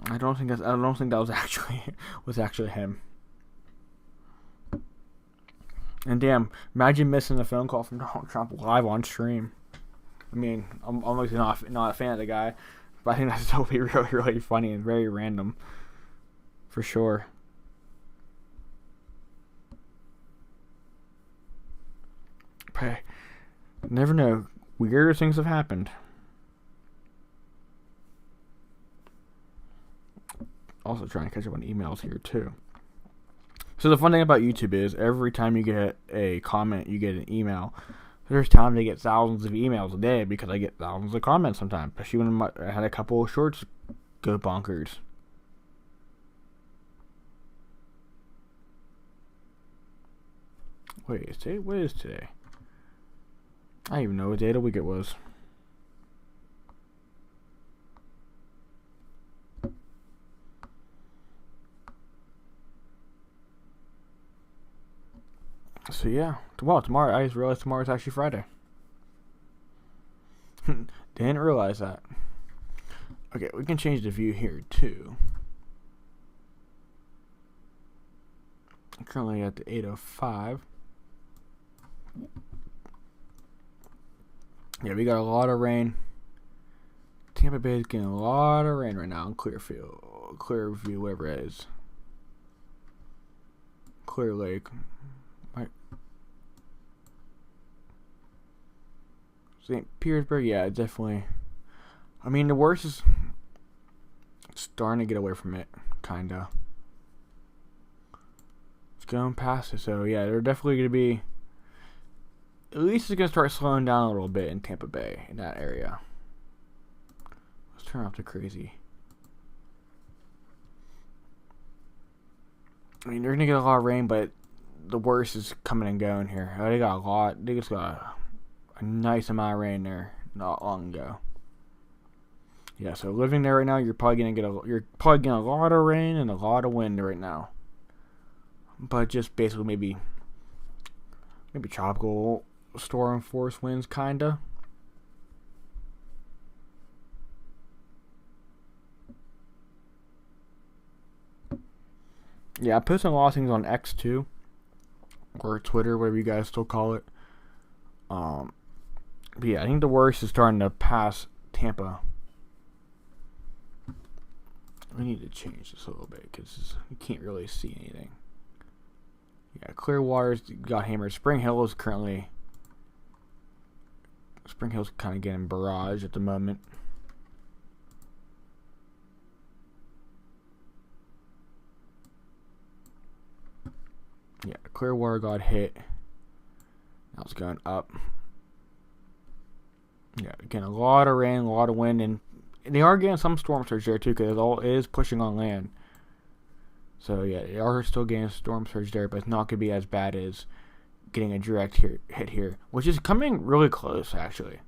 I don't think that was actually him. And damn, imagine missing a phone call from Donald Trump live on stream. I mean, I'm obviously not a fan of the guy, but I think that's still be really, really funny and very random, for sure. But never know, weirder things have happened. Also trying to catch up on emails here too. So the fun thing about YouTube is every time you get a comment, you get an email. There's times I get thousands of emails a day because I get thousands of comments sometimes. Especially when I had a couple of shorts go bonkers. Wait, is today? What is today? I don't even know what day of the week it was. So yeah, well, tomorrow, I just realized tomorrow's actually Friday. Didn't realize that. Okay, we can change the view here too. I'm currently at the 8:05. Yeah, we got a lot of rain. Tampa Bay is getting a lot of rain right now in Clearview, whatever it is. Clear Lake. Right. St. Petersburg, yeah, definitely. I mean, the worst is starting to get away from it, kinda. It's going past it, so yeah, they're definitely going to be. At least it's going to start slowing down a little bit in Tampa Bay, in that area. Let's turn off the crazy. I mean, they're going to get a lot of rain, but the worst is coming and going here. They got a lot. They just got a nice amount of rain there not long ago. Yeah, so living there right now, you're probably getting a lot of rain and a lot of wind right now. But just basically maybe tropical storm force winds, kinda. Yeah, I posted a lot of things on X too, or Twitter, whatever you guys still call it. But yeah, I think the worst is starting to pass Tampa. We need to change this a little bit because you can't really see anything. Yeah, Clearwater's got hammered. Spring Hill's kind of getting barrage at the moment. Yeah, Clearwater got hit. Now it's going up. Yeah, again, a lot of rain, a lot of wind, and they are getting some storm surge there too, because it is pushing on land. So yeah, they are still getting storm surge there, but it's not going to be as bad as getting a direct hit here, which is coming really close actually.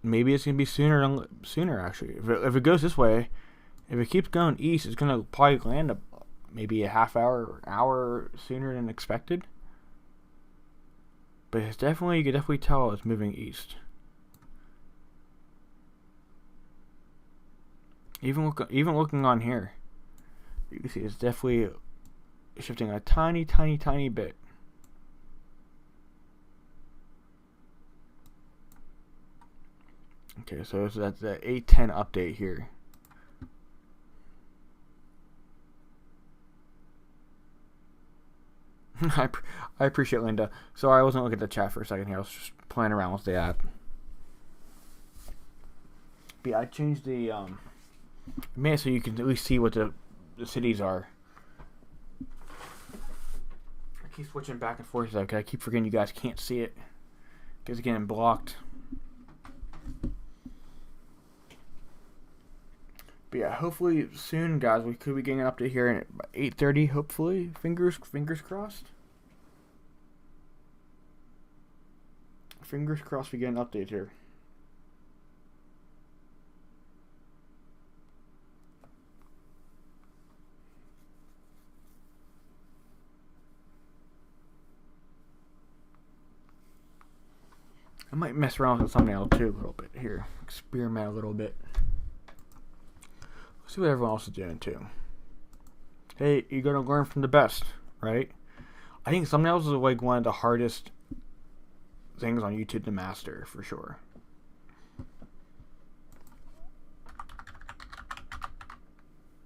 Maybe it's going to be sooner actually. If it goes this way, if it keeps going east, it's going to probably land maybe a half hour or hour sooner than expected. But you can definitely tell it's moving east. Even looking on here, you can see it's definitely shifting a tiny bit. Okay, so that's the 8:10 update here. I appreciate Linda. Sorry, I wasn't looking at the chat for a second here. I was just playing around with the app. But yeah, I changed the man so you can at least see what the cities are. I keep switching back and forth because I keep forgetting you guys can't see it because it's getting blocked. But yeah, hopefully soon, guys, we could be getting an update here at 8:30. Hopefully, fingers crossed. Fingers crossed we get an update here. I might mess around with the thumbnail too a little bit here. Experiment a little bit. See what everyone else is doing too. Hey, you're gonna learn from the best, right? I think thumbnails is like one of the hardest things on YouTube to master for sure.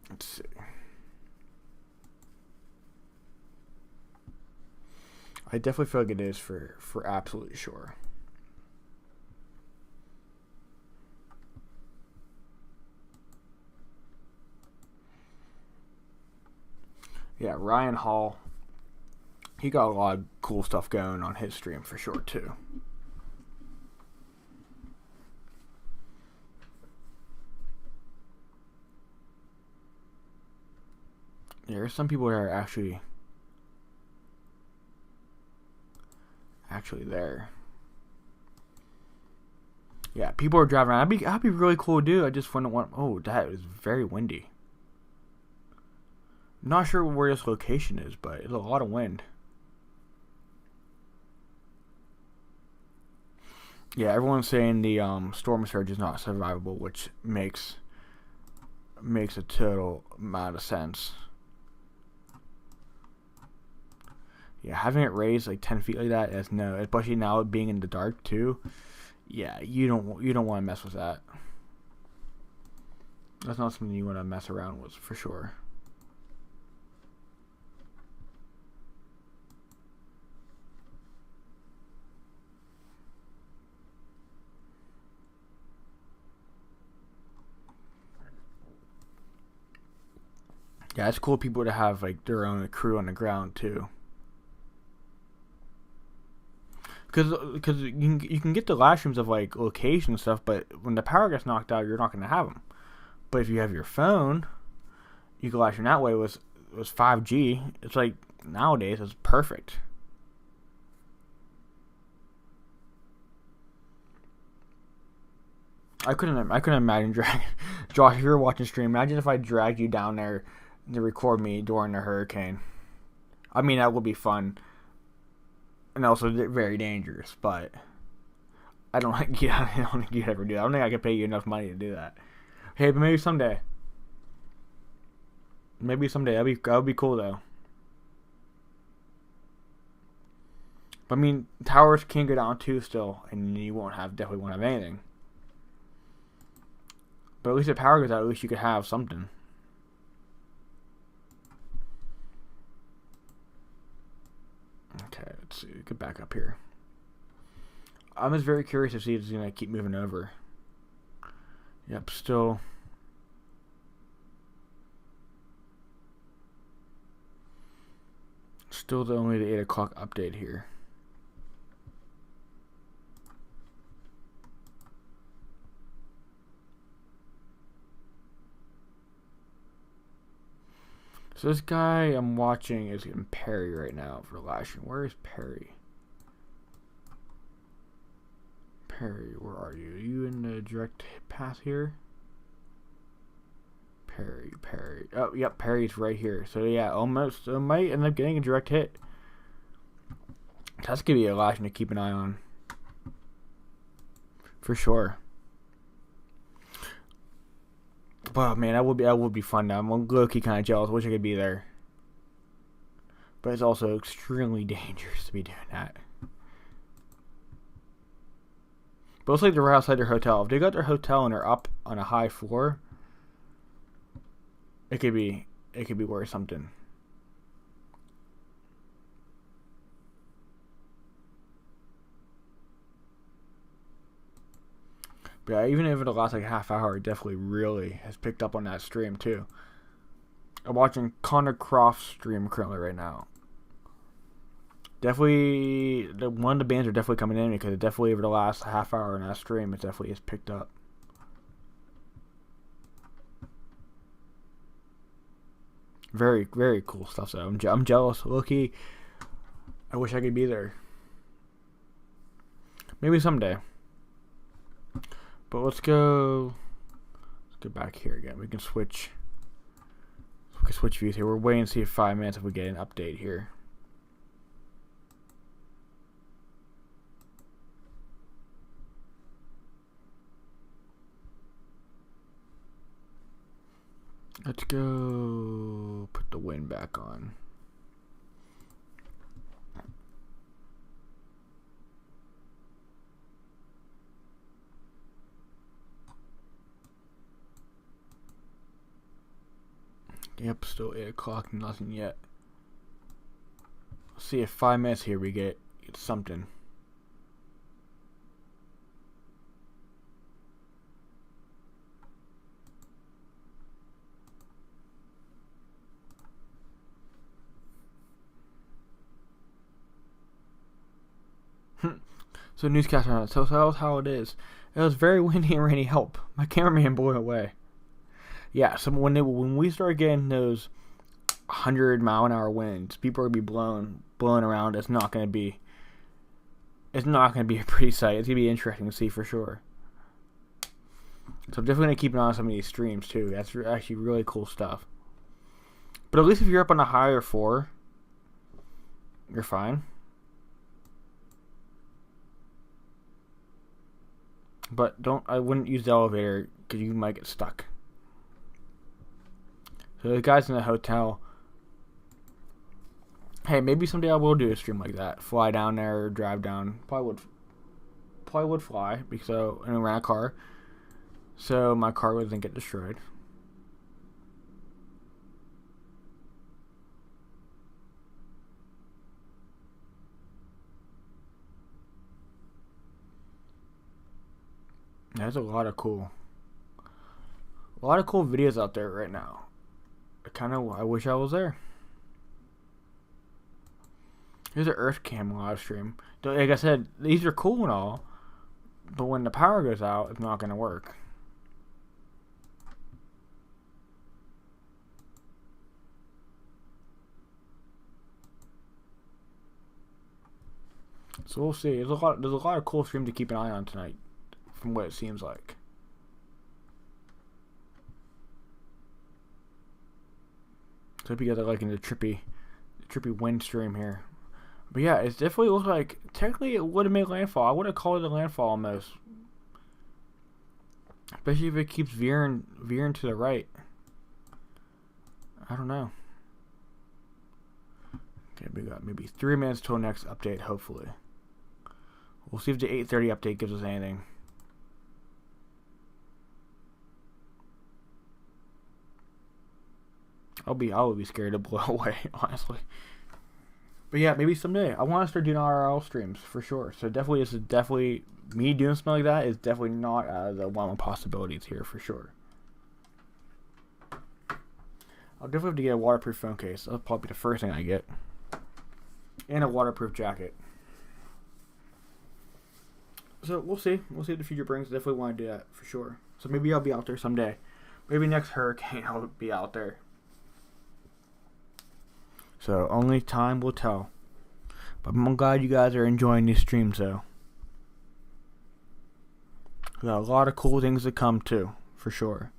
Let's see. I definitely feel like it is for absolutely sure. Yeah, Ryan Hall, he got a lot of cool stuff going on his stream for sure too. Yeah, there's some people that are actually there. Yeah, people are driving around. That'd be really cool to do. I just wouldn't want. Oh, that is very windy. Not sure where this location is, but it's a lot of wind. Yeah, everyone's saying the storm surge is not survivable, which makes a total amount of sense. Yeah, having it raised like 10 feet like that is no, especially now being in the dark too. Yeah, you don't want to mess with that. That's not something you want to mess around with for sure. Yeah, it's cool people to have like their own crew on the ground too. Because you can get the live streams of like location and stuff, but when the power gets knocked out, you're not going to have them. But if you have your phone, you can live stream that way with 5G. It's like nowadays it's perfect. I couldn't imagine Josh, if you were watching stream, imagine if I dragged you down there to record me during the hurricane. I mean, that would be fun. And also very dangerous, but I don't think you'd ever do that. I don't think I could pay you enough money to do that. Hey, but maybe someday. That'd be cool though. But I mean, towers can go down too still, and you definitely won't have anything. But at least if power goes out, at least you could have something. Okay, let's see. Get back up here. I'm just very curious to see if it's going to keep moving over. Yep, still only the 8 o'clock update here. So this guy I'm watching is in Perry right now for live stream. Where is Perry? Perry, where are you? Are you in the direct path here? Perry. Oh, yep, Perry's right here. So yeah, almost might end up getting a direct hit. That's gonna be a live stream to keep an eye on. For sure. But man, that would be fun now. I'm low-key kind of jealous. Wish I could be there. But it's also extremely dangerous to be doing that. But it's like they're right outside their hotel. If they got their hotel and they're up on a high floor, it could be worth something. But yeah, even if it lasts like a half hour, it definitely really has picked up on that stream too. I'm watching Connor Croft's stream currently right now. Definitely, one of the bands are definitely coming in because it definitely over the last half hour in that stream, it definitely has picked up. Very, very cool stuff. So I'm jealous. Low-key, I wish I could be there. Maybe someday. But let's go back here again. We can switch views here. We're waiting to see in 5 minutes if we get an update here. Let's go put the wind back on. Yep, still 8 o'clock, nothing yet. Let's see if 5 minutes here we get something. So newscaster on it. So that was how it is. It was very windy and rainy. Help. My cameraman blew away. Yeah, so when we start getting those 100-mile-an-hour winds, people are gonna be blown around. It's not gonna be a pretty sight. It's gonna be interesting to see for sure. So I'm definitely gonna keep an eye on some of these streams too. That's actually really cool stuff. But at least if you're up on a higher 4, you're fine. But I wouldn't use the elevator because you might get stuck. So the guys in the hotel, hey, maybe someday I will do a stream like that. Fly down there, or drive down. Probably would fly because and rent a car, so my car doesn't get destroyed. There's a lot of cool videos out there right now. I wish I was there. Here's an Earth Cam live stream. Like I said, these are cool and all, but when the power goes out, it's not going to work. So we'll see. There's a lot of cool streams to keep an eye on tonight, from what it seems like. So I hope you guys are liking the trippy wind stream here. But yeah, it definitely looks like technically it would have made landfall. I would have called it a landfall almost, especially if it keeps veering to the right. I don't know. Okay, we got maybe 3 minutes till next update. Hopefully, we'll see if the 8:30 update gives us anything. I would be scared to blow away, honestly. But yeah, maybe someday I want to start doing IRL streams for sure. So definitely me doing something like that is definitely not out of the realm of possibilities here for sure. I'll definitely have to get a waterproof phone case. That'll probably be the first thing I get, and a waterproof jacket. So we'll see. We'll see what the future brings. Definitely want to do that for sure. So maybe I'll be out there someday. Maybe next hurricane I'll be out there. So only time will tell. But I'm glad you guys are enjoying these streams though. We got a lot of cool things to come too, for sure.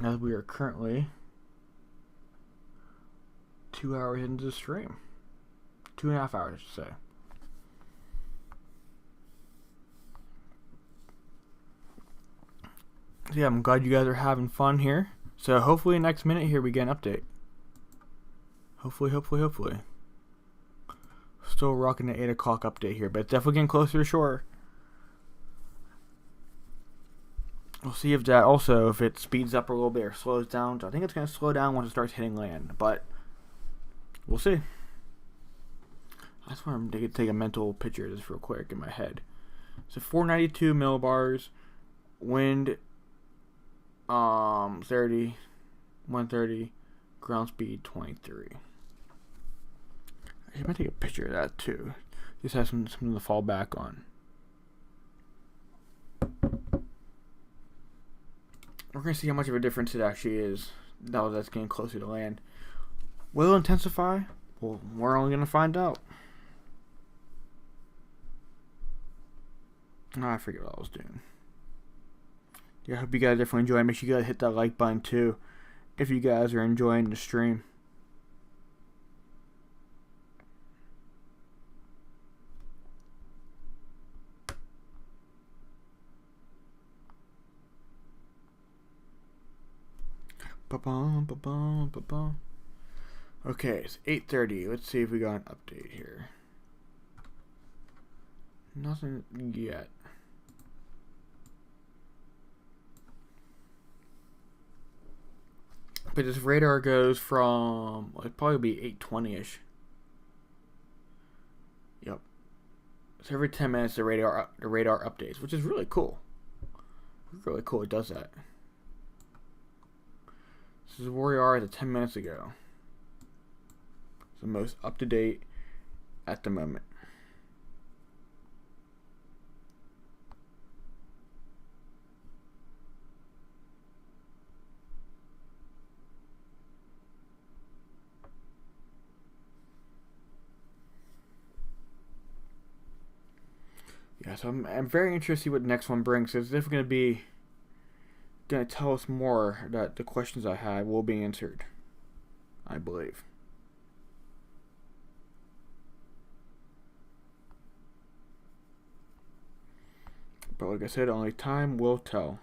As we are currently 2 hours into the stream. 2.5 hours, I should say. So yeah, I'm glad you guys are having fun here. So hopefully next minute here we get an update. Hopefully. Still rocking the 8 o'clock update here, but it's definitely getting closer to shore. We'll see if that also, if it speeds up a little bit or slows down. I think it's going to slow down once it starts hitting land, but we'll see. I just want to take a mental picture of this real quick in my head. So 492 millibars, wind 30, 130, ground speed 23. I might take a picture of that too. Just have something to fall back on. We're going to see how much of a difference it actually is now that's getting closer to land. Will it intensify? Well, we're only going to find out. I forget what I was doing. Yeah, I hope you guys definitely enjoy. Make sure you guys hit that like button too if you guys are enjoying the stream. Ba-bum, ba-bum, ba-bum. Okay, it's 8:30. Let's see if we got an update here. Nothing yet. But this radar goes from, it'd probably be 8:20ish. Yep. So every 10 minutes the radar updates, which is really cool. Really cool it does that. This is where we are at 10 minutes ago. It's the most up to date at the moment. Yeah, so I'm very interested to see what the next one brings. It's definitely going to tell us more that the questions I had will be answered, I believe. But like I said, only time will tell.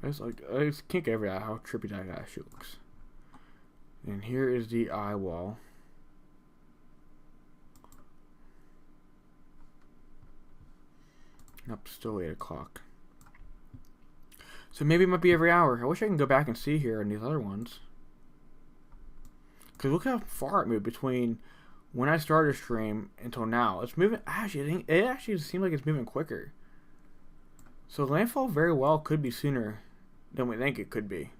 I just can't get over how trippy that guy looks. And here is the eye wall. Nope, still 8 o'clock. So maybe it might be every hour. I wish I can go back and see here in these other ones. Because look how far it moved between when I started stream until now. It's moving. Actually, it actually seems like it's moving quicker. So landfall very well could be sooner than we think it could be.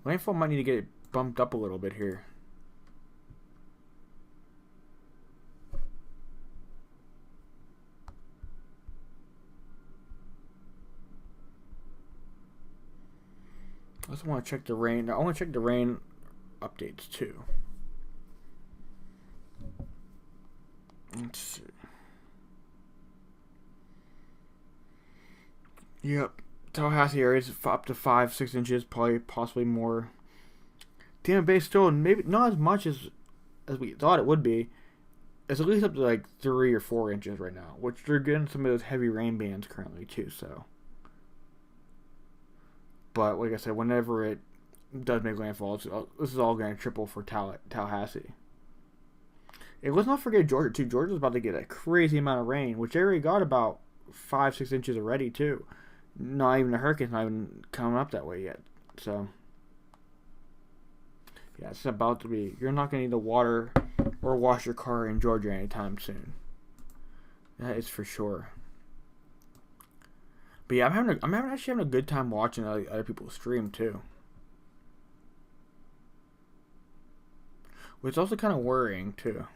Landfall might need to get it bumped up a little bit here. I also want to check the rain. I want to check the rain updates too. Let's see. Yep. Tallahassee area is up to 5-6 inches, probably possibly more. Tampa Bay still maybe not as much as we thought it would be. It's at least up to like 3 or 4 inches right now, which they're getting some of those heavy rain bands currently too. So, but like I said, whenever it does make landfall, this is all going to triple for Tallahassee. And let's not forget Georgia too. Georgia's about to get a crazy amount of rain, which they already got about 5-6 inches already too. Not even a hurricane's not even coming up that way yet. So, yeah, it's about to be. You're not going to need to water or wash your car in Georgia anytime soon. That is for sure. But yeah, I'm actually having a good time watching other people stream too. Which is also kind of worrying too.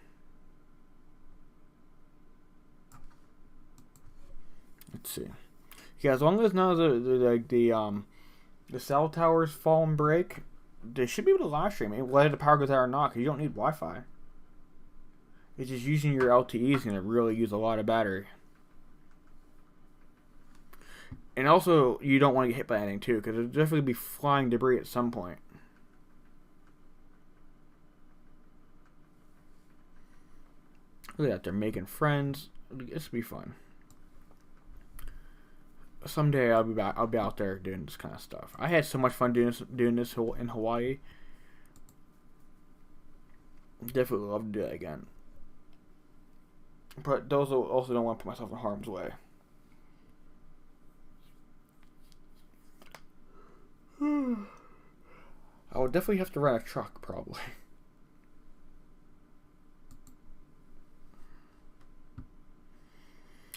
Let's see. Yeah, as long as none of the cell towers fall and break, they should be able to live stream it, whether the power goes out or not, because you don't need Wi-Fi. It's just using your LTE is going to really use a lot of battery. And also, you don't want to get hit by anything too, because there'll definitely be flying debris at some point. Look at that, they're making friends. This will be fun. someday I'll be back. I'll be out there doing this kind of stuff. I had so much fun doing this in Hawaii. Definitely love to do that again. But those also don't want to put myself in harm's way. I would definitely have to rent a truck, probably.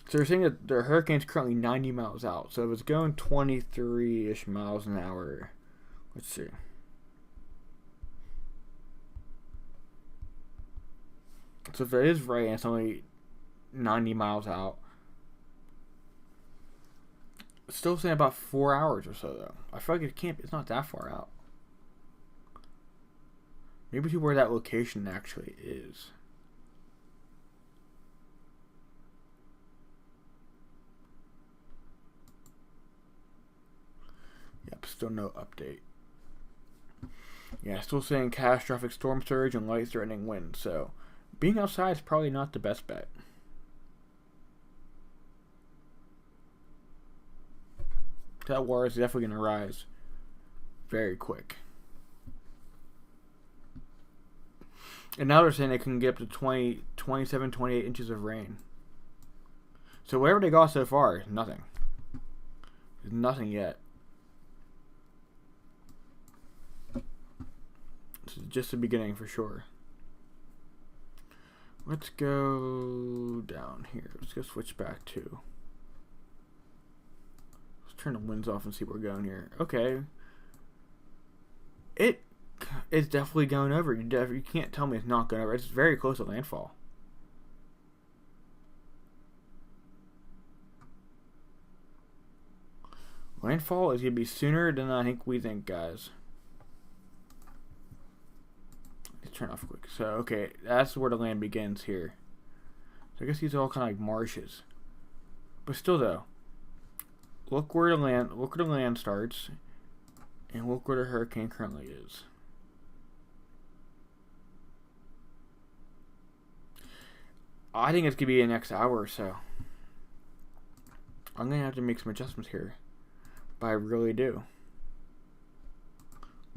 So they're saying that the hurricane's currently 90 miles out. So if it's going 23-ish miles an hour, let's see. So if it is right and it's only 90 miles out, it's still saying about 4 hours or so, though. I feel like it's not that far out. Maybe to where that location actually is. Yep, still no update. Yeah, still saying catastrophic storm surge and life-threatening wind, so being outside is probably not the best bet. That water is definitely going to rise very quick. And now they're saying they can get up to 27, 28 inches of rain. So whatever they got so far, nothing. There's nothing yet. This is just the beginning for sure. Let's go down here. Let's go switch back to. Let's turn the winds off and see where we're going here. Okay. It's definitely going over. You can't tell me it's not going over. It's very close to landfall. Landfall is going to be sooner than I think we think, guys. Let's turn off quick. So, okay, that's where the land begins here. So I guess these are all kind of like marshes. But still, though, look where the land starts, and look where the hurricane currently is. I think it's going to be the next hour or so. I'm going to have to make some adjustments here. But I really do.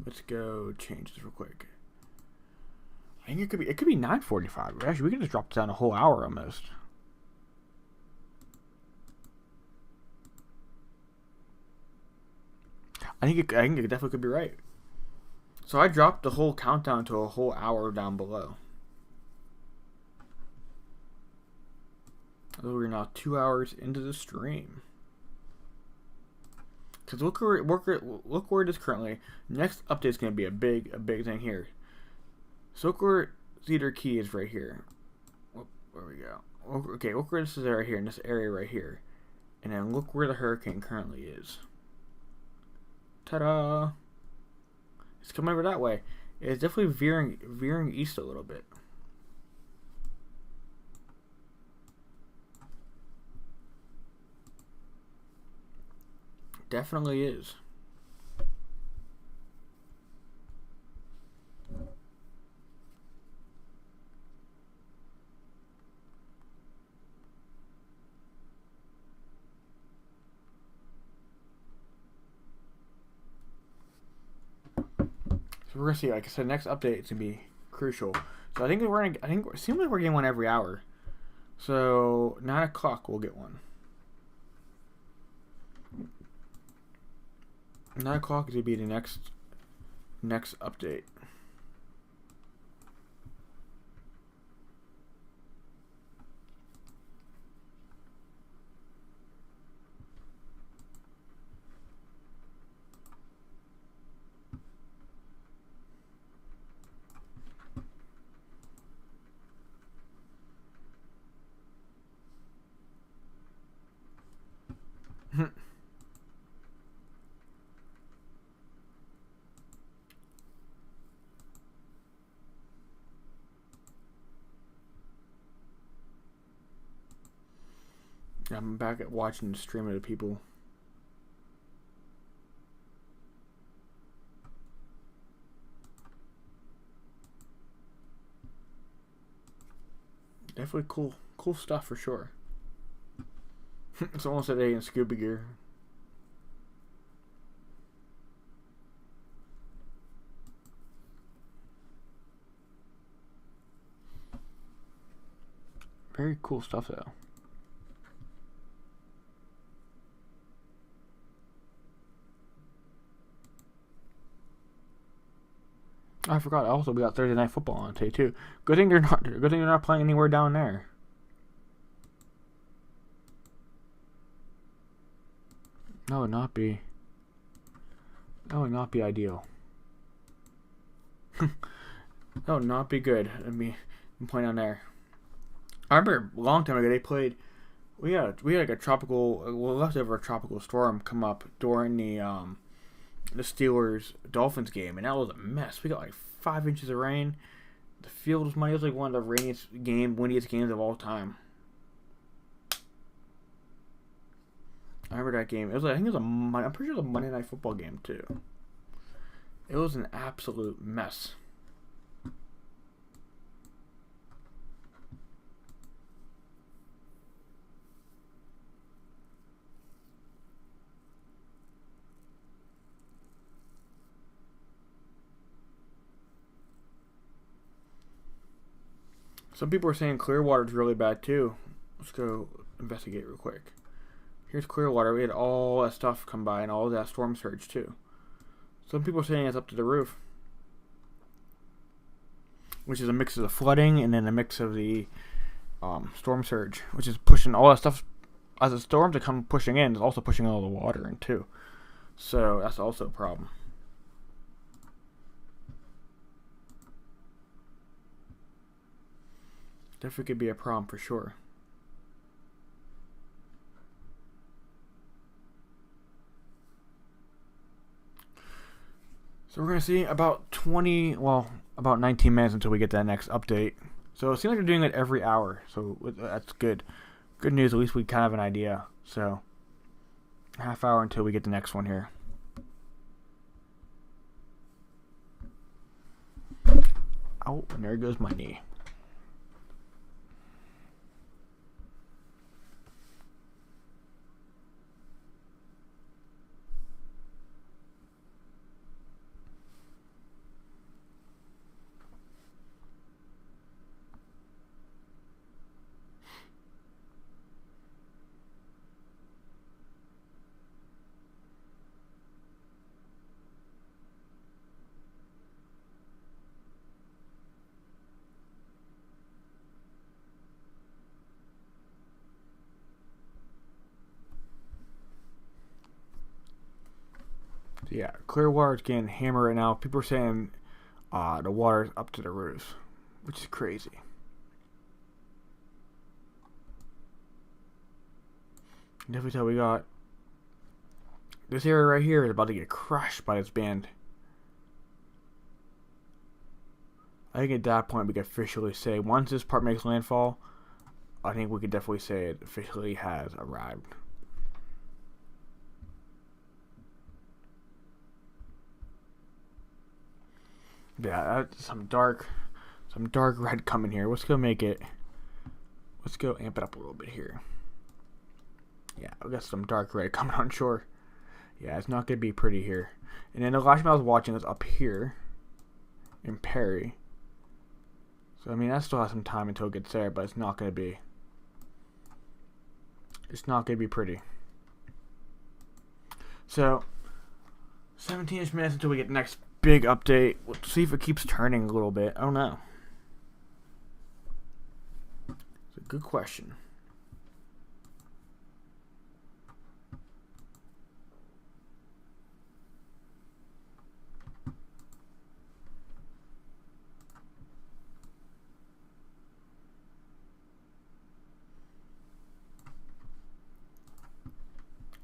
Let's go change this real quick. I think it could be 9:45. Actually, we can just drop this down a whole hour almost. I think it definitely could be right. So I dropped the whole countdown to a whole hour down below. We're now 2 hours into the stream. Because look where it is currently. Next update is going to be a big thing here. So look where Cedar Key is right here. Where we go? Okay, look where this is right here, in this area right here. And then look where the hurricane currently is. Ta-da! It's coming over that way. It's definitely veering east a little bit. Definitely is. So we're gonna see. Like I said, next update is gonna be crucial. So I think it seems like we're getting one every hour. So 9 o'clock we'll get one. 9 o'clock is going to be the next update. I'm back at watching the stream of the people. Definitely cool stuff for sure. Someone said they in scuba gear. Very cool stuff, though. I forgot. Also, we got Thursday Night Football on today too. Good thing they're not. Good thing they're not playing anywhere down there. That would not be. That would not be ideal. That would not be good. I mean, playing down there. I remember a long time ago they played. We had like a tropical, leftover tropical storm come up during the Steelers Dolphins game, and that was a mess. We got like 5 inches of rain. The field was muddy. It was like one of the windiest games of all time. I remember that game. It was like, I'm pretty sure it was a Monday Night Football game too. It was an absolute mess. Some people are saying Clearwater's really bad too. Let's go investigate real quick. Here's Clearwater. We had all that stuff come by and all that storm surge too. Some people are saying it's up to the roof, which is a mix of the flooding and then a mix of the storm surge, which is pushing all that stuff. As the storms are come pushing in, it's also pushing all the water in too. So that's also a problem. Definitely could be a problem for sure. So we're going to see about 19 minutes until we get that next update. So it seems like they're doing it every hour. So that's good. Good news, at least we kind of have an idea. So half hour until we get the next one here. Oh, and there goes my knee. Yeah, Clearwater's getting hammered right now. People are saying the water's up to the roof, which is crazy. Definitely tell we got this area right here is about to get crushed by this band. I think at that point we could officially say once this part makes landfall, I think we could definitely say it officially has arrived. Yeah, that's some dark red coming here. Let's go amp it up a little bit here. Yeah, we got some dark red coming on shore. Yeah, it's not gonna be pretty here. And then the last time I was watching was up here in Perry. So I mean that still has some time until it gets there, but it's not gonna be pretty. So 17-ish minutes until we get the next big update. We'll see if it keeps turning a little bit. I don't know. It's a good question.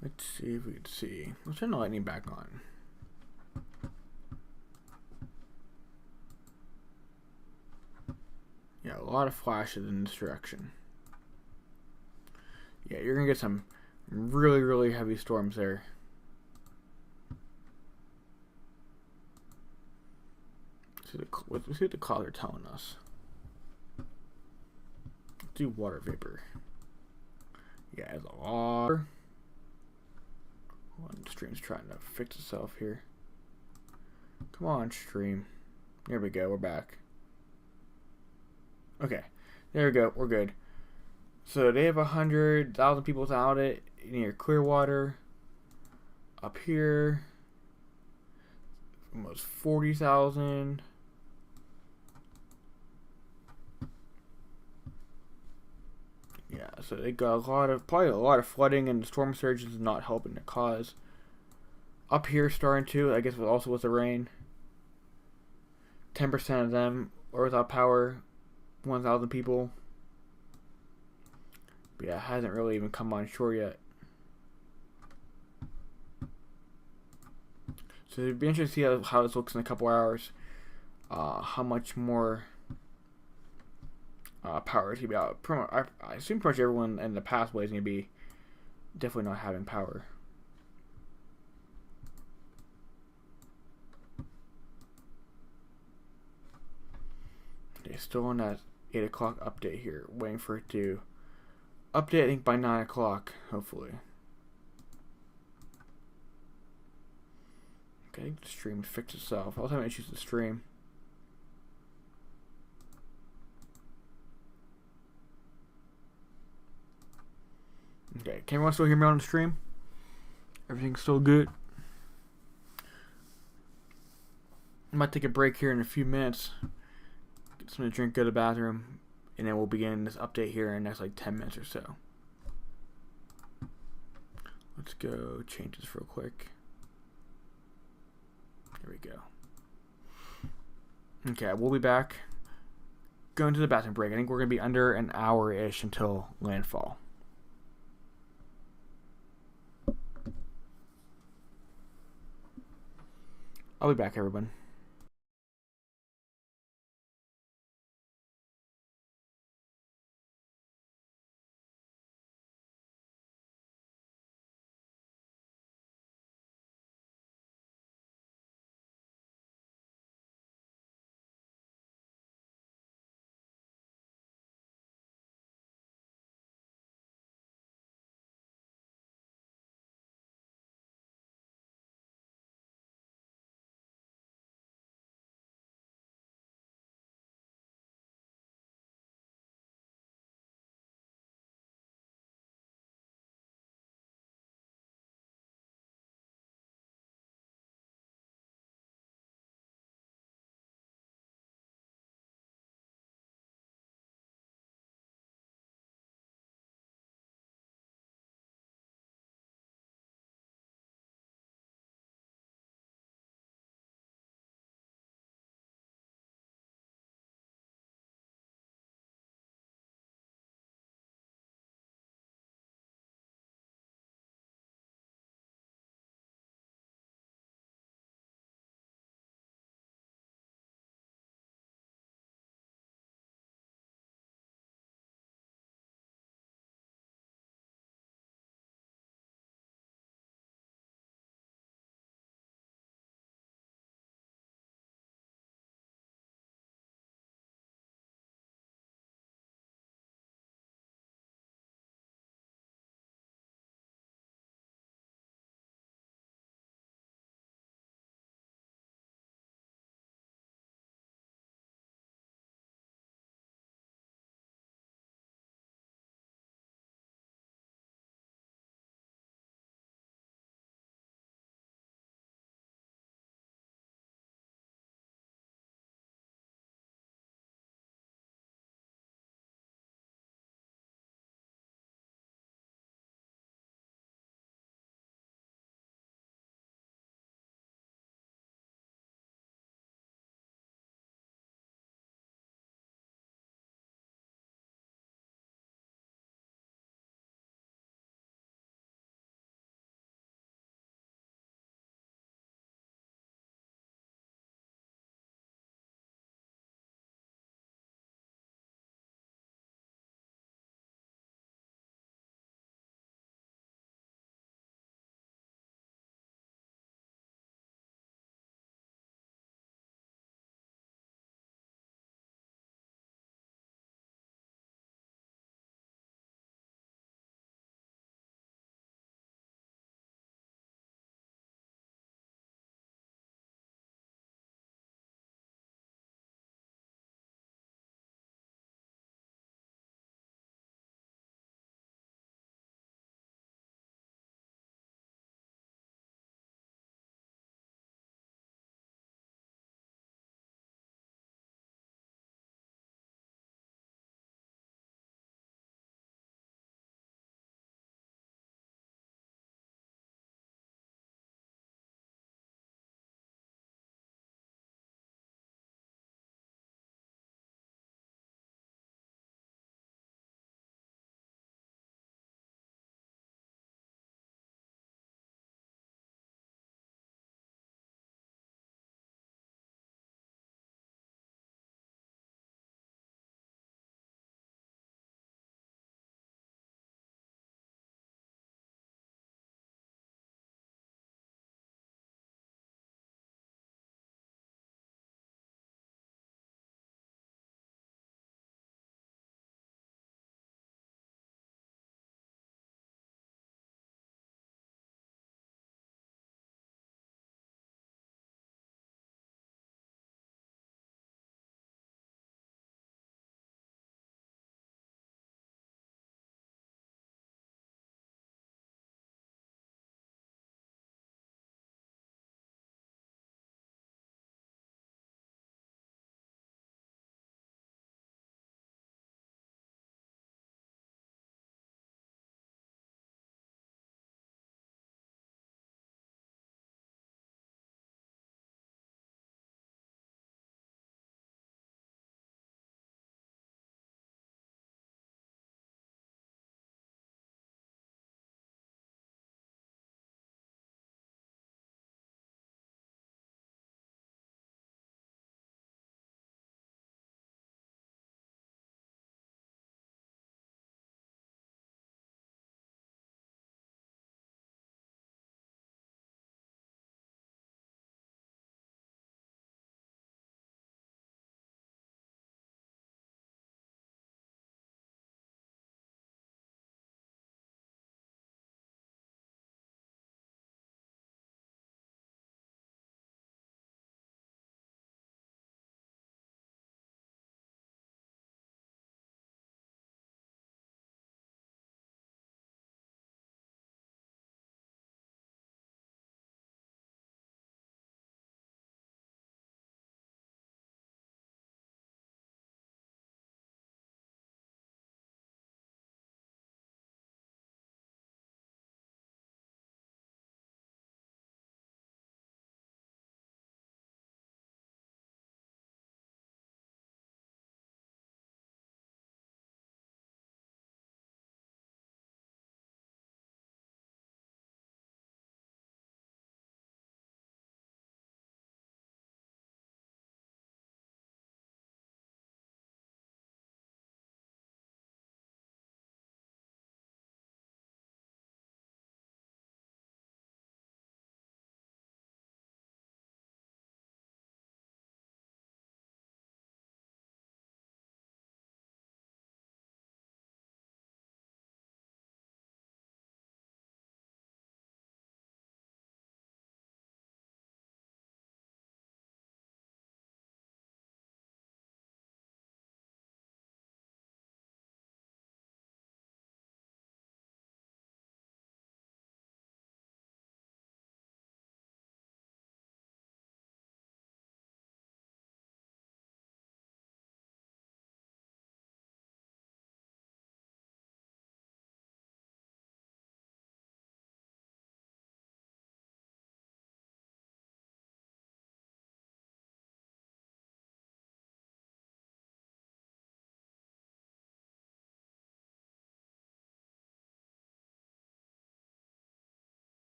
Let's see if we can see. Let's turn the lightning back on. Yeah, a lot of flashes in this direction. Yeah, you're going to get some really, really heavy storms there. Let's see what the clouds are telling us. Let's do water vapor. Yeah, it's a lot. The stream's trying to fix itself here. Come on, stream. There we go, we're back. Okay, there we go, we're good. So they have 100,000 people without it near Clearwater. Up here, almost 40,000. Yeah, so they got probably a lot of flooding, and the storm surge is not helping the cause. Up here, starting to, I guess, also with the rain. 10% of them are without power. 1,000 people. But yeah, it hasn't really even come on shore yet. So it'd be interesting to see how this looks in a couple hours. How much more power is going to be out. I assume pretty much everyone in the pathway is going to be definitely not having power. Okay, still on that 8 o'clock update here. Waiting for it to update, I think, by 9 o'clock, hopefully. Okay, the stream fixed itself. I was having issues with the stream. Okay, can everyone still hear me on the stream? Everything's still good? I might take a break here in a few minutes. Get something to drink, go to the bathroom, and then we'll begin this update here in the next like 10 minutes or so. Let's go change this real quick. There we go. Okay, we'll be back. Going to the bathroom break. I think we're going to be under an hour-ish until landfall. I'll be back, everyone.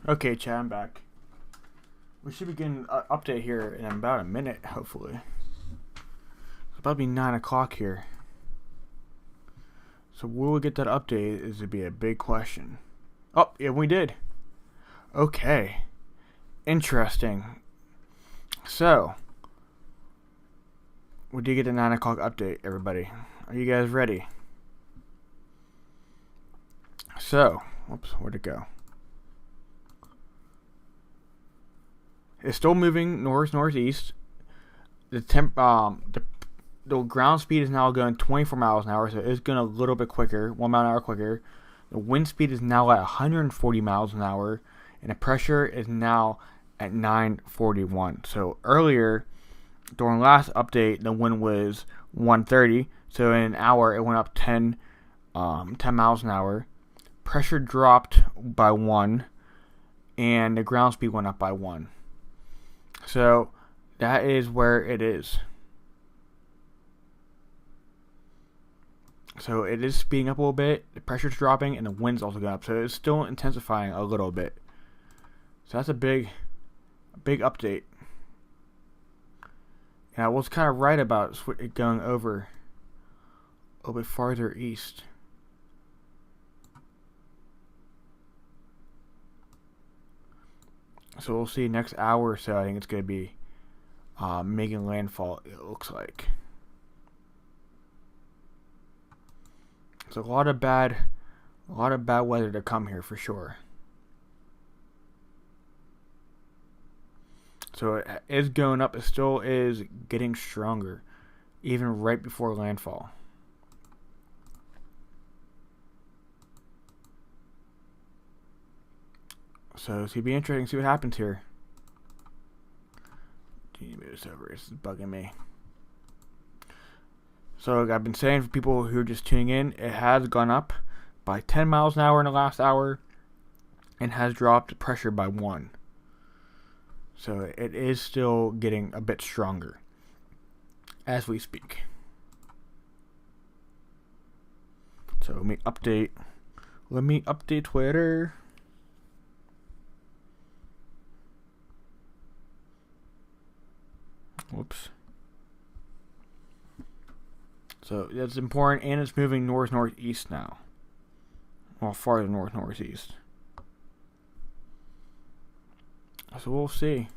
Okay, chat, I'm back. We should be getting an update here in about a minute, hopefully. It's about to be 9 o'clock here. So will we get that update is to be a big question. Oh, yeah, we did. Okay. Interesting. So, we did get a 9 o'clock update, everybody. Are you guys ready? So, whoops, where'd it go? It's still moving northeast. The ground speed is now going 24 miles an hour, so it's going a little bit quicker, 1 mile an hour quicker. The wind speed is now at 140 miles an hour, and the pressure is now at 941. So earlier, during last update, the wind was 130. So in an hour, it went up 10 miles an hour. Pressure dropped by 1, and the ground speed went up by 1. So that is where it is. So it is speeding up a little bit, the pressure's dropping, and the wind's also going up. So it's still intensifying a little bit. So that's a big update. And I was kind of right about it going over a little bit farther east. So we'll see next hour or so. I think it's going to be making landfall, it looks like. It's a lot of bad weather to come here for sure. So it is going up. It still is getting stronger, even right before landfall. So it's going to be interesting to see what happens here. Can you move this over? This is bugging me. So I've been saying for people who are just tuning in, it has gone up by 10 miles an hour in the last hour and has dropped pressure by 1. So it is still getting a bit stronger as we speak. So let me update Twitter. Whoops. So that's important, and it's moving northeast now. Well, farther northeast. So we'll see.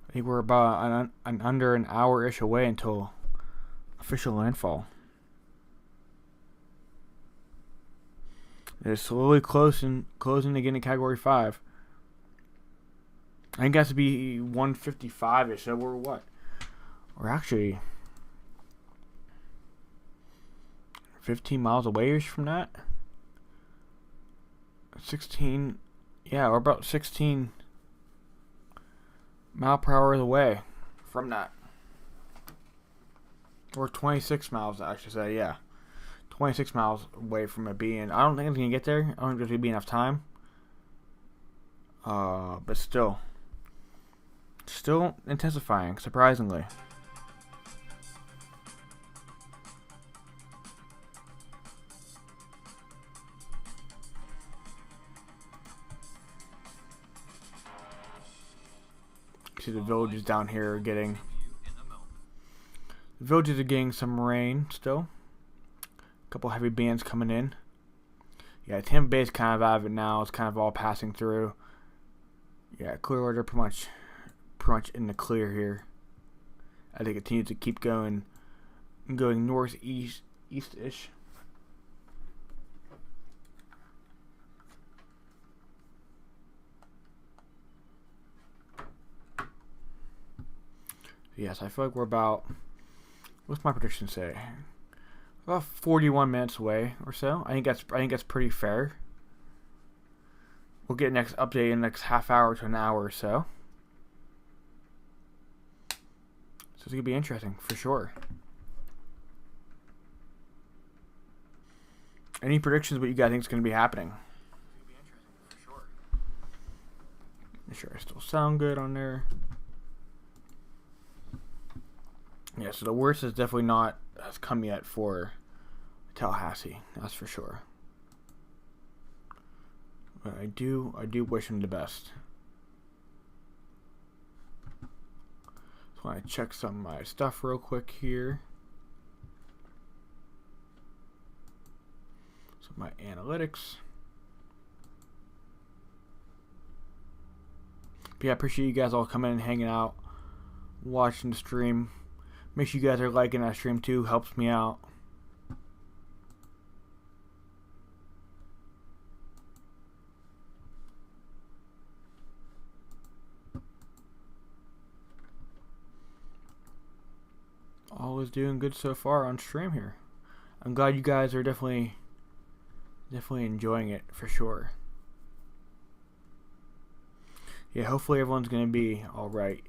I think we're about under an hour-ish away until official landfall. It's slowly closing to getting Category 5. I think it has to be 155-ish, so we're what? We're actually 15 miles away-ish from that. 16, yeah, we're about 16 mile per hour away from that. Or 26 miles, I should say, yeah. 26 miles away from it being. I don't think it's going to get there. I don't think there's going to be enough time. But still intensifying, surprisingly. See the villages down here are getting. The villages are getting some rain still. A couple heavy bands coming in. Yeah, Tampa Bay is kind of out of it now. It's kind of all passing through. Yeah, Clearwater pretty much in the clear here. As they continue to keep going northeast-ish. Yes, I feel like we're about. What's my prediction say? About 41 minutes away or so. I think that's pretty fair. We'll get next update in the next half hour to an hour or so. So it's gonna be interesting for sure. Any predictions what you guys think is gonna be happening? It's gonna be interesting for sure. Make sure I still sound good on there. Yeah, so the worst is definitely not has come yet for Tallahassee. That's for sure. But I do wish him the best. So I check some of my stuff real quick here. So my analytics. But yeah, I appreciate you guys all coming and hanging out, watching the stream. Make sure you guys are liking that stream too. Helps me out. All is doing good so far on stream here. I'm glad you guys are definitely enjoying it for sure. Yeah, hopefully everyone's gonna be all right.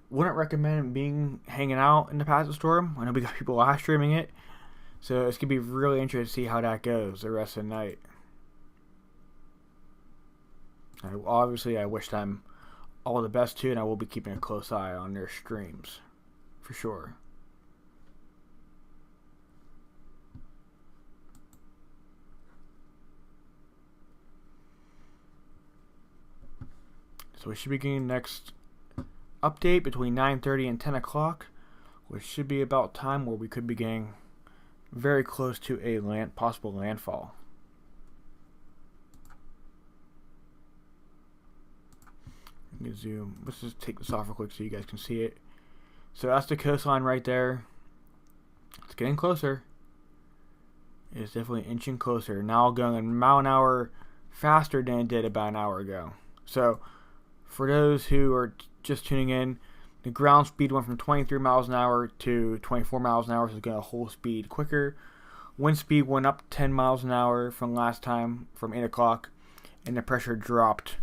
Wouldn't recommend hanging out in the passive storm. I know we got people live streaming it, so it's gonna be really interesting to see how that goes the rest of the night. Obviously, I wish them all the best too, and I will be keeping a close eye on their streams for sure. So we should be getting next update between 9:30 and 10 o'clock, which should be about time where we could be getting very close to a possible landfall. Let me zoom. Let's just take this off real quick so you guys can see it. So that's the coastline right there. It's getting closer. It's definitely inching closer. Now going a mile an hour faster than it did about an hour ago. So for those who are just tuning in, the ground speed went from 23 miles an hour to 24 miles an hour, so it's going to hold speed quicker. Wind speed went up 10 miles an hour from last time, from 8 o'clock, and the pressure dropped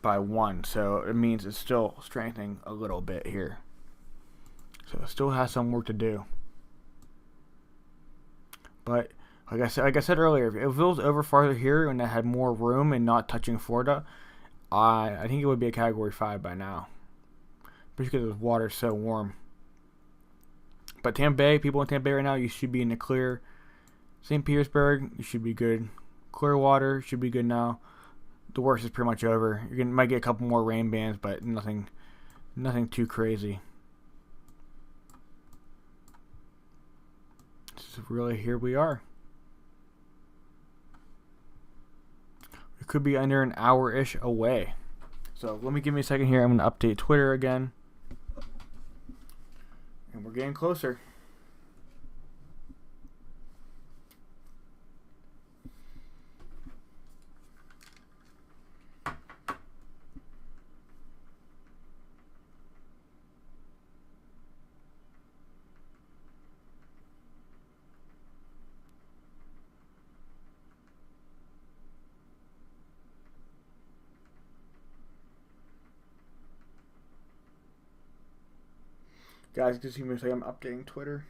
by 1. So it means it's still strengthening a little bit here. So it still has some work to do. But like I said earlier, if it was over farther here and it had more room and not touching Florida, I think it would be a Category 5 by now. Because the water's so warm. But Tampa Bay, people in Tampa Bay right now, you should be in the clear. St. Petersburg, you should be good. Clearwater should be good now. The worst is pretty much over. Might get a couple more rain bands, but nothing too crazy. So really, here we are. It could be under an hour-ish away. So give me a second here. I'm going to update Twitter again. And we're getting closer. Guys, just give me a second. I'm updating Twitter.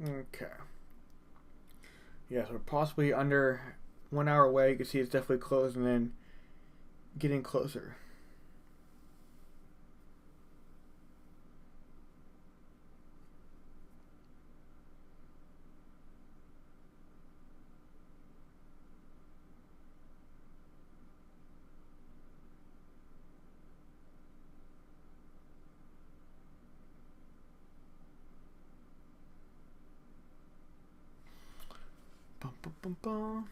Okay. Yeah, so possibly under 1 hour away. You can see it's definitely closing in, getting closer. Bum, bum, bum, bum.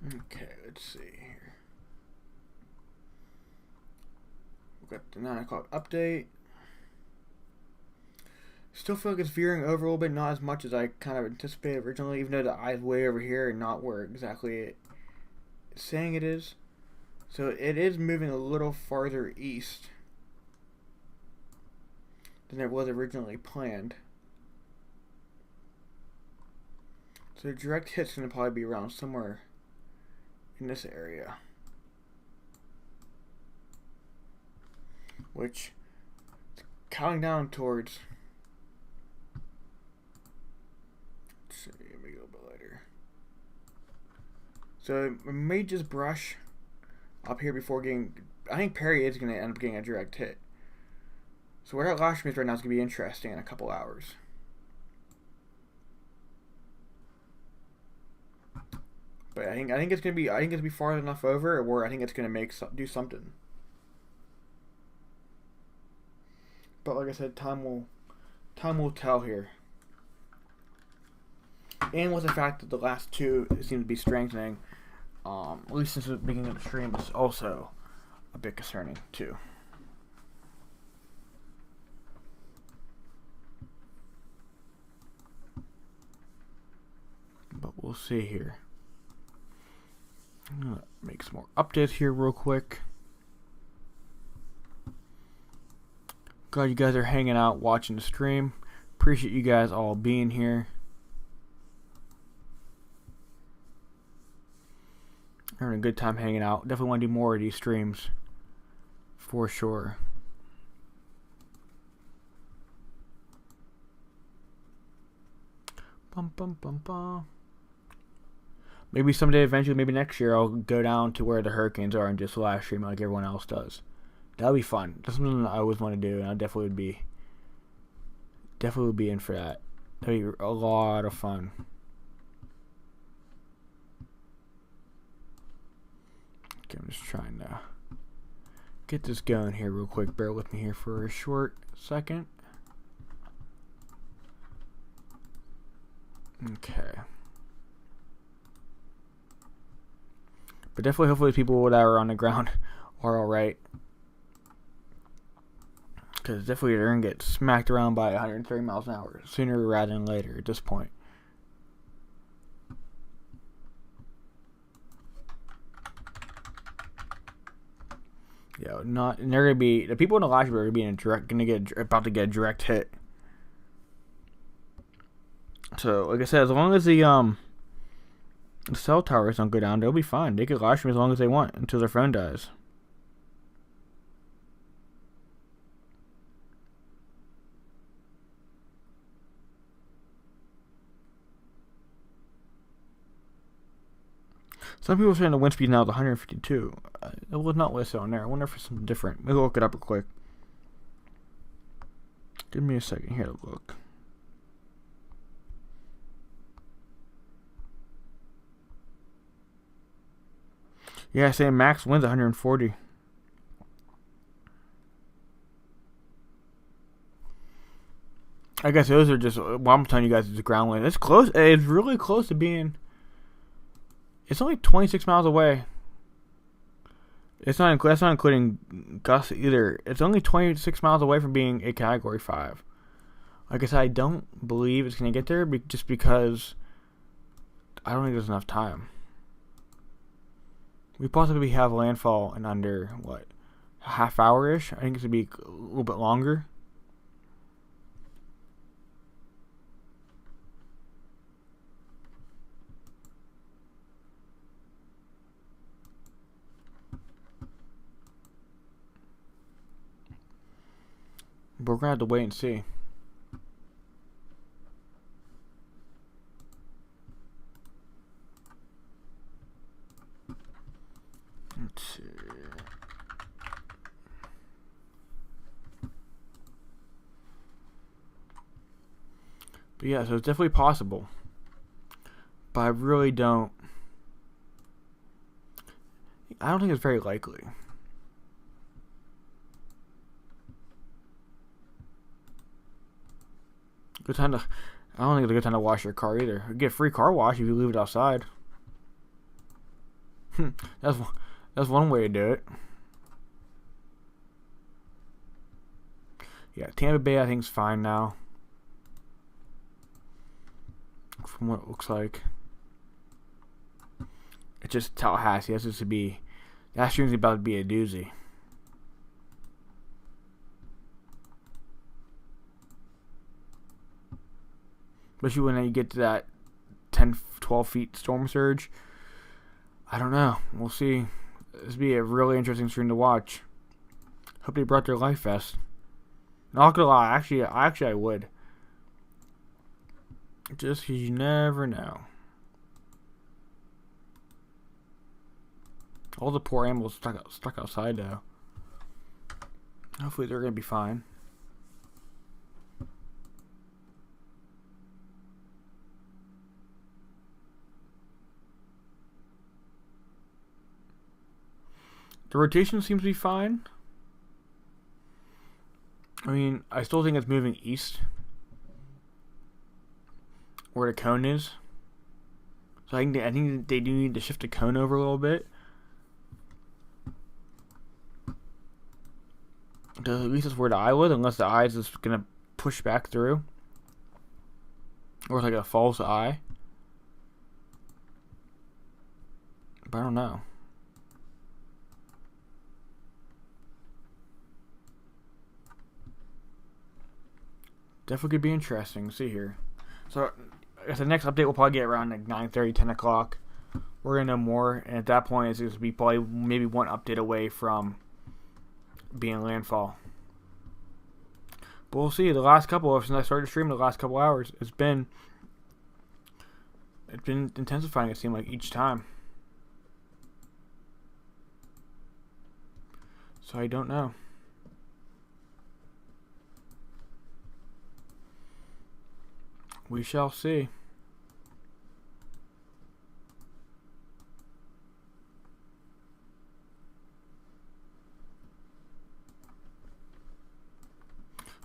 Okay, let's see here. We've got the 9 o'clock update. Still feel like it's veering over a little bit, not as much as I kind of anticipated originally, even though the eye's way over here and not where exactly it's saying it is. So it is moving a little farther east than it was originally planned. So the direct hit's going to probably be around somewhere in this area, which is counting down towards. Let's see, let me go a bit later. So it may just brush up here before getting. I think Perry is going to end up getting a direct hit. So where that last stream is right now is going to be interesting in a couple hours. But I think it's gonna be far enough over where I think it's gonna do something. But like I said, time will tell here. And with the fact that the last two seem to be strengthening, at least since the beginning of the stream, is also a bit concerning too. But we'll see here. I'm gonna make some more updates here real quick. Glad you guys are hanging out watching the stream. Appreciate you guys all being here. Having a good time hanging out. Definitely want to do more of these streams for sure. Bum bum bum bum. Maybe someday, eventually, maybe next year, I'll go down to where the hurricanes are and just live stream like everyone else does. That'll be fun. That's something I always want to do, and I definitely would be in for that. That'd be a lot of fun. Okay, I'm just trying to get this going here real quick. Bear with me here for a short second. Okay. But definitely, hopefully, people that are on the ground are alright. Because definitely they're going to get smacked around by 130 miles an hour sooner rather than later at this point. Yeah, not, and they're going to be, the people in the live are about to get a direct hit. So, like I said, as long as the cell towers don't go down, they'll be fine. They can live stream as long as they want until their phone dies. Some people are saying the wind speed now is 152. It was not listed on there. I wonder if it's something different. Maybe look it up real quick. Give me a second here to look. Yeah, saying max wind's 140. I guess those are just, well, I'm telling you guys, it's ground wind. It's close. It's really close to being. It's only 26 miles away. That's not including gusts either. It's only 26 miles away from being a Category 5. Like I said, I don't believe it's going to get there just because I don't think there's enough time. We possibly have landfall in under, what, a half hour-ish? I think it's going to be a little bit longer. But we're going to have to wait and see. Let's see. But yeah, so it's definitely possible. But I really don't. I don't think it's very likely. Good time to. I don't think it's a good time to wash your car either. You get free car wash if you leave it outside. that's that's one way to do it. Yeah, Tampa Bay I think is fine now, from what it looks like. It's just Tallahassee. That's just to be. That stream's about to be a doozy. Especially when you get to that 10, 12 feet storm surge. I don't know. We'll see. This will be a really interesting stream to watch. Hope they brought their life vest. Not gonna lie, actually I would. Just because you never know. All the poor animals stuck outside though. Hopefully they're gonna be fine. The rotation seems to be fine. I mean, I still think it's moving east, where the cone is. So I think they do need to shift the cone over a little bit. Because at least that's where the eye was, unless the eye is just gonna push back through, or it's like a false eye. But I don't know. Definitely could be interesting. See here. So, I guess the next update will probably get around like 9:30, 10 o'clock. We're going to know more. And at that point, it's going to be probably maybe one update away from being landfall. But we'll see. The last couple, since I started streaming the last couple hours, it's been intensifying, it seemed like, each time. So I don't know. We shall see.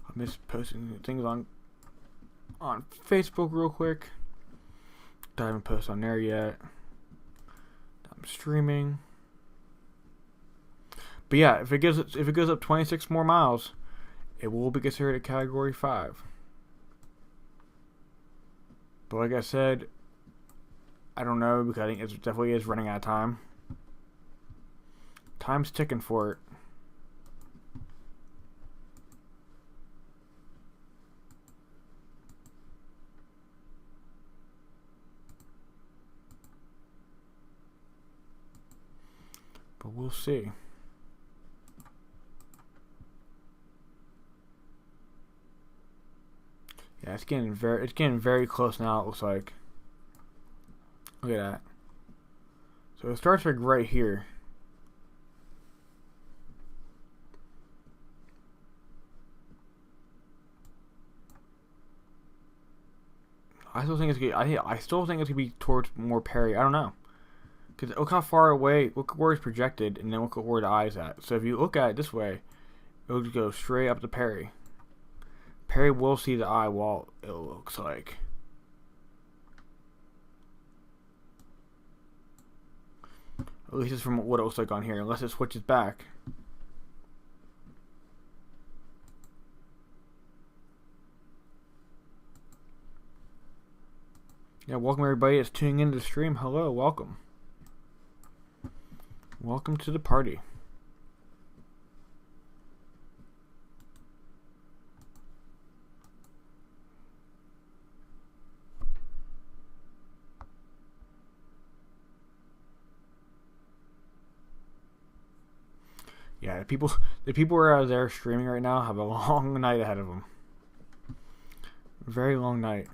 I'm just posting things on Facebook real quick. I haven't posted on there yet. I'm streaming. But yeah, if it goes up 26 more miles, it will be considered a Category 5. But like I said, I don't know, because I think it definitely is running out of time. Time's ticking for it. But we'll see. Yeah, it's getting very close now, it looks like. Look at that. So it starts like right here. I still think it's gonna be towards more Perry. I don't know. Because look how far away, look where it's projected, and then look at where the eye's at. So if you look at it this way, it'll just go straight up to Perry. Perry will see the eye wall, it looks like. At least it's from what it looks like on here, unless it switches back. Yeah, welcome everybody that's tuning into the stream. Hello, welcome. Welcome to the party. Yeah, the people who are out there streaming right now have a long night ahead of them. Very long night.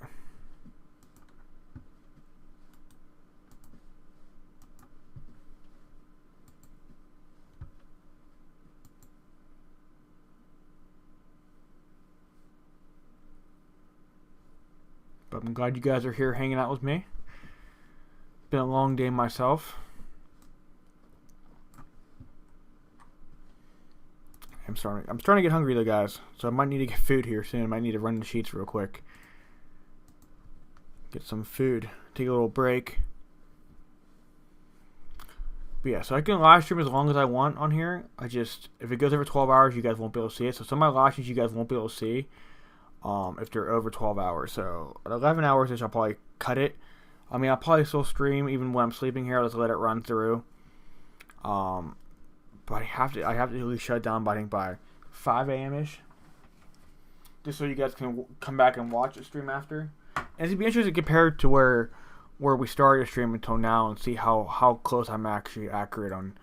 But I'm glad you guys are here hanging out with me. Been a long day myself. I'm starting to get hungry though, guys. So I might need to get food here soon. I might need to run the sheets real quick. Get some food. Take a little break. But yeah, so I can live stream as long as I want on here. If it goes over 12 hours, you guys won't be able to see it. So some of my live streams you guys won't be able to see if they're over 12 hours. So at 11 hours, I'll probably cut it. I mean, I'll probably still stream even when I'm sleeping here. I'll just let it run through. But I have to at least shut it down by 5 a.m. ish, just so you guys can come back and watch the stream after. And it'd be interesting to compare to where we started the stream until now and see how close I'm actually accurate on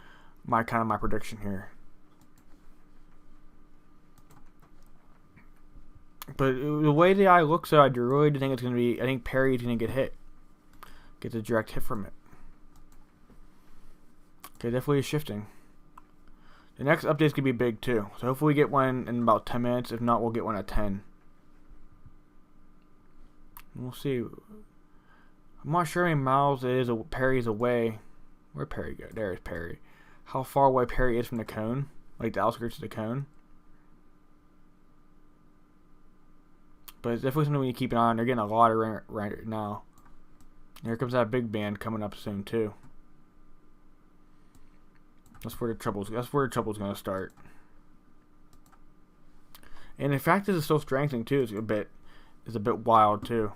my prediction here. But the way the eye looks, I really do think it's going to be. I think Perry's going to get hit. Gets a direct hit from it. Okay, definitely is shifting. The next update's going to be big too. So hopefully we get one in about 10 minutes. If not, we'll get one at 10. We'll see. I'm not sure how many miles it is. Perry's away. Where'd Perry go? There's Perry. How far away Perry is from the cone? Like the outskirts of the cone. But it's definitely something we need to keep an eye on. They're getting a lot of rain right now. And here comes that big band coming up soon too. That's where the trouble's going to start. And the fact this is still strengthening too is a bit wild too.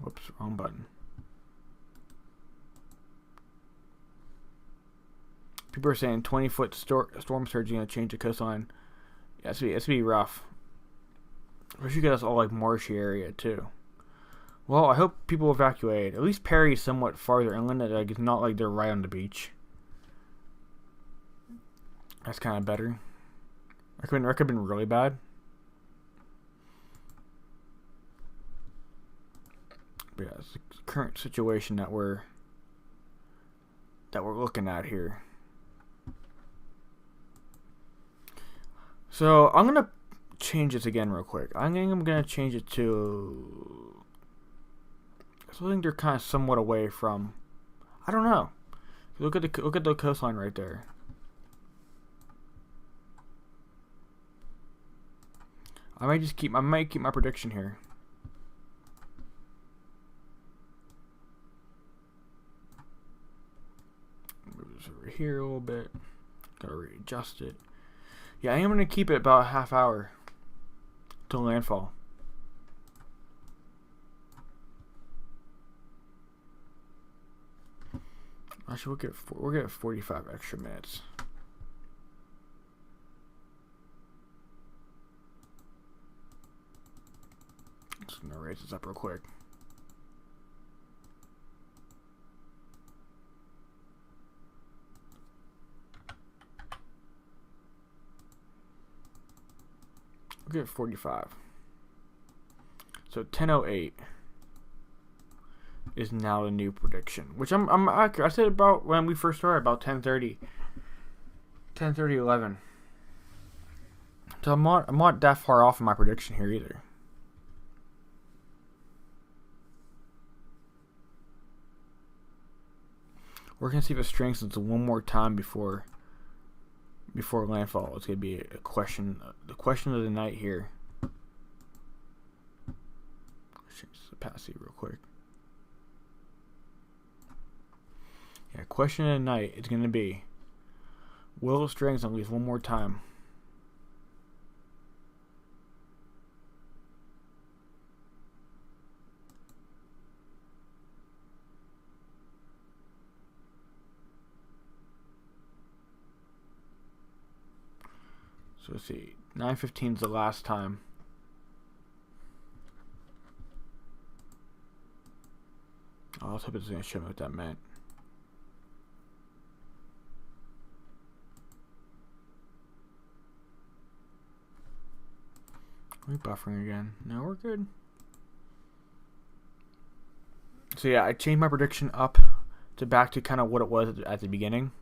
Whoops, wrong button. People are saying 20-foot storm surge is going to change the coastline. Yeah, it's going to be rough. I wish you guys all like marshy area too. Well, I hope people evacuate. At least Perry's somewhat farther inland. Like, it's not like they're right on the beach. That's kind of better. That could have been really bad. But yeah, it's the current situation that we're looking at here. So I'm gonna change this again real quick. I think I'm gonna change it to. So I think they're kind of somewhat away from. I don't know. Look at the coastline right there. I might keep my prediction here. Move this over here a little bit. Gotta readjust it. Yeah, I am gonna keep it about a half hour till landfall. Actually, we'll get 45 extra minutes. Just gonna raise this up real quick. We'll get 45. So 10:08 is now the new prediction, which I'm accurate. I said about when we first started about 10:30, 11. So I'm not that far off in my prediction here either. We're gonna see if it strengthens one more time before landfall. It's gonna be a question. The question of the night here. Let's change the opacity real quick. Yeah, question of the night is gonna be: will it strengthen at least one more time? So let's see, 9:15 is the last time. Oh, let's hope it's going to show me what that meant. Are we buffering again? No, we're good. So yeah, I changed my prediction up to back to kind of what it was at the beginning.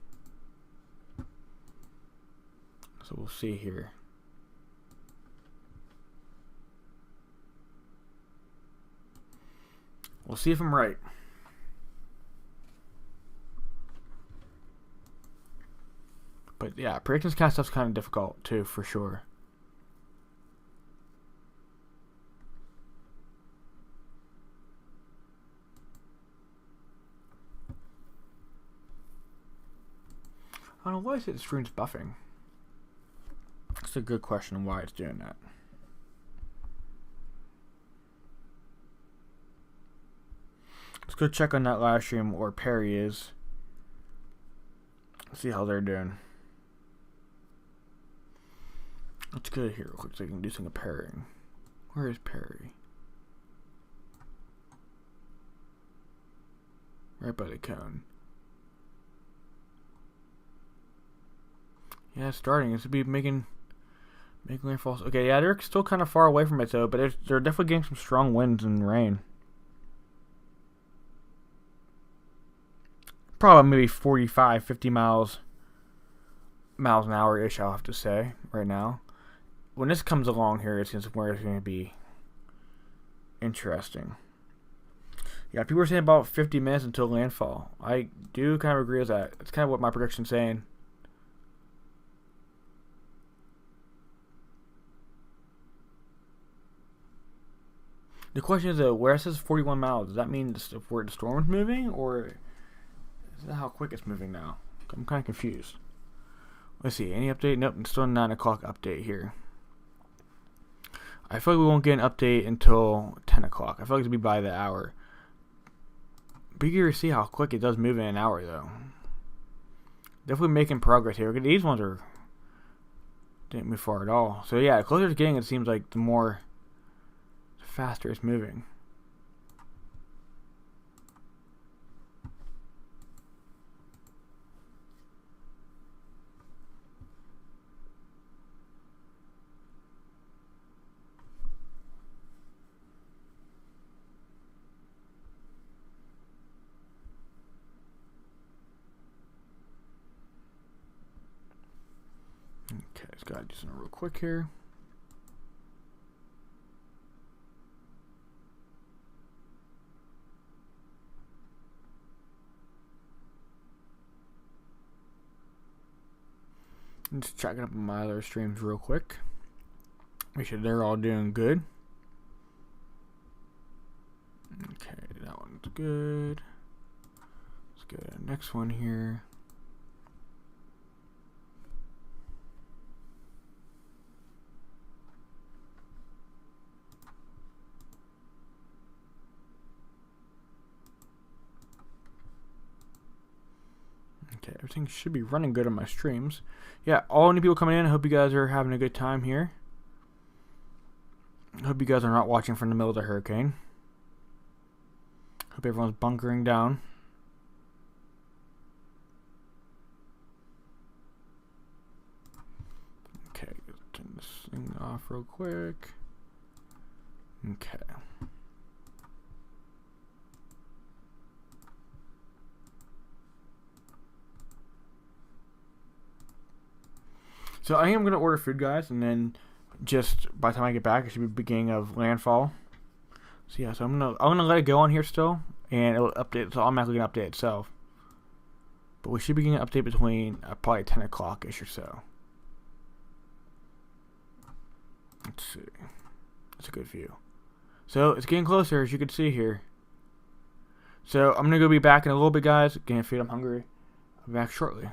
So we'll see here. We'll see if I'm right. But yeah, predictions kind of stuff's kind of difficult too, for sure. why is it the stream's buffing? That's a good question why it's doing that. Let's go check on that live stream where Perry is. See how they're doing. Let's go here real quick so I can do some comparing. Where is Perry? Right by the cone. Yeah, it's starting. It's to be making landfall. Okay, yeah, they're still kind of far away from it though, but they're definitely getting some strong winds and rain. Probably maybe 45, 50 miles an hour ish. I'll have to say right now. When this comes along here, it's where it's going to be interesting. Yeah, people are saying about 50 minutes until landfall. I do kind of agree with that. It's kind of what my prediction's saying. The question is, where it says 41 miles, does that mean where the storm is moving, or is that how quick it's moving now? I'm kind of confused. Let's see, any update? Nope, it's still a 9 o'clock update here. I feel like we won't get an update until 10 o'clock. I feel like it'll be by the hour. Be eager to see how quick it does move in an hour, though. Definitely making progress here. These ones didn't move far at all. So yeah, the closer it's getting, it seems like the faster it's moving. Okay, just gotta do something real quick here. Just checking up on my other streams real quick. Make sure they're all doing good. Okay, that one's good. Let's go to the next one here. Okay, everything should be running good on my streams. Yeah, all new people coming in, I hope you guys are having a good time here. I hope you guys are not watching from the middle of the hurricane. Hope everyone's bunkering down. Okay, let's turn this thing off real quick. Okay. So I am going to order food, guys, and then just by the time I get back, it should be beginning of landfall. So yeah, so I'm gonna let it go on here still, and it'll update. So automatically gonna update itself. But we should be getting an update between probably 10 o'clock ish or so. Let's see. That's a good view. So it's getting closer, as you can see here. So I'm gonna go be back in a little bit, guys. Getting food. I'm hungry. I'll be back shortly.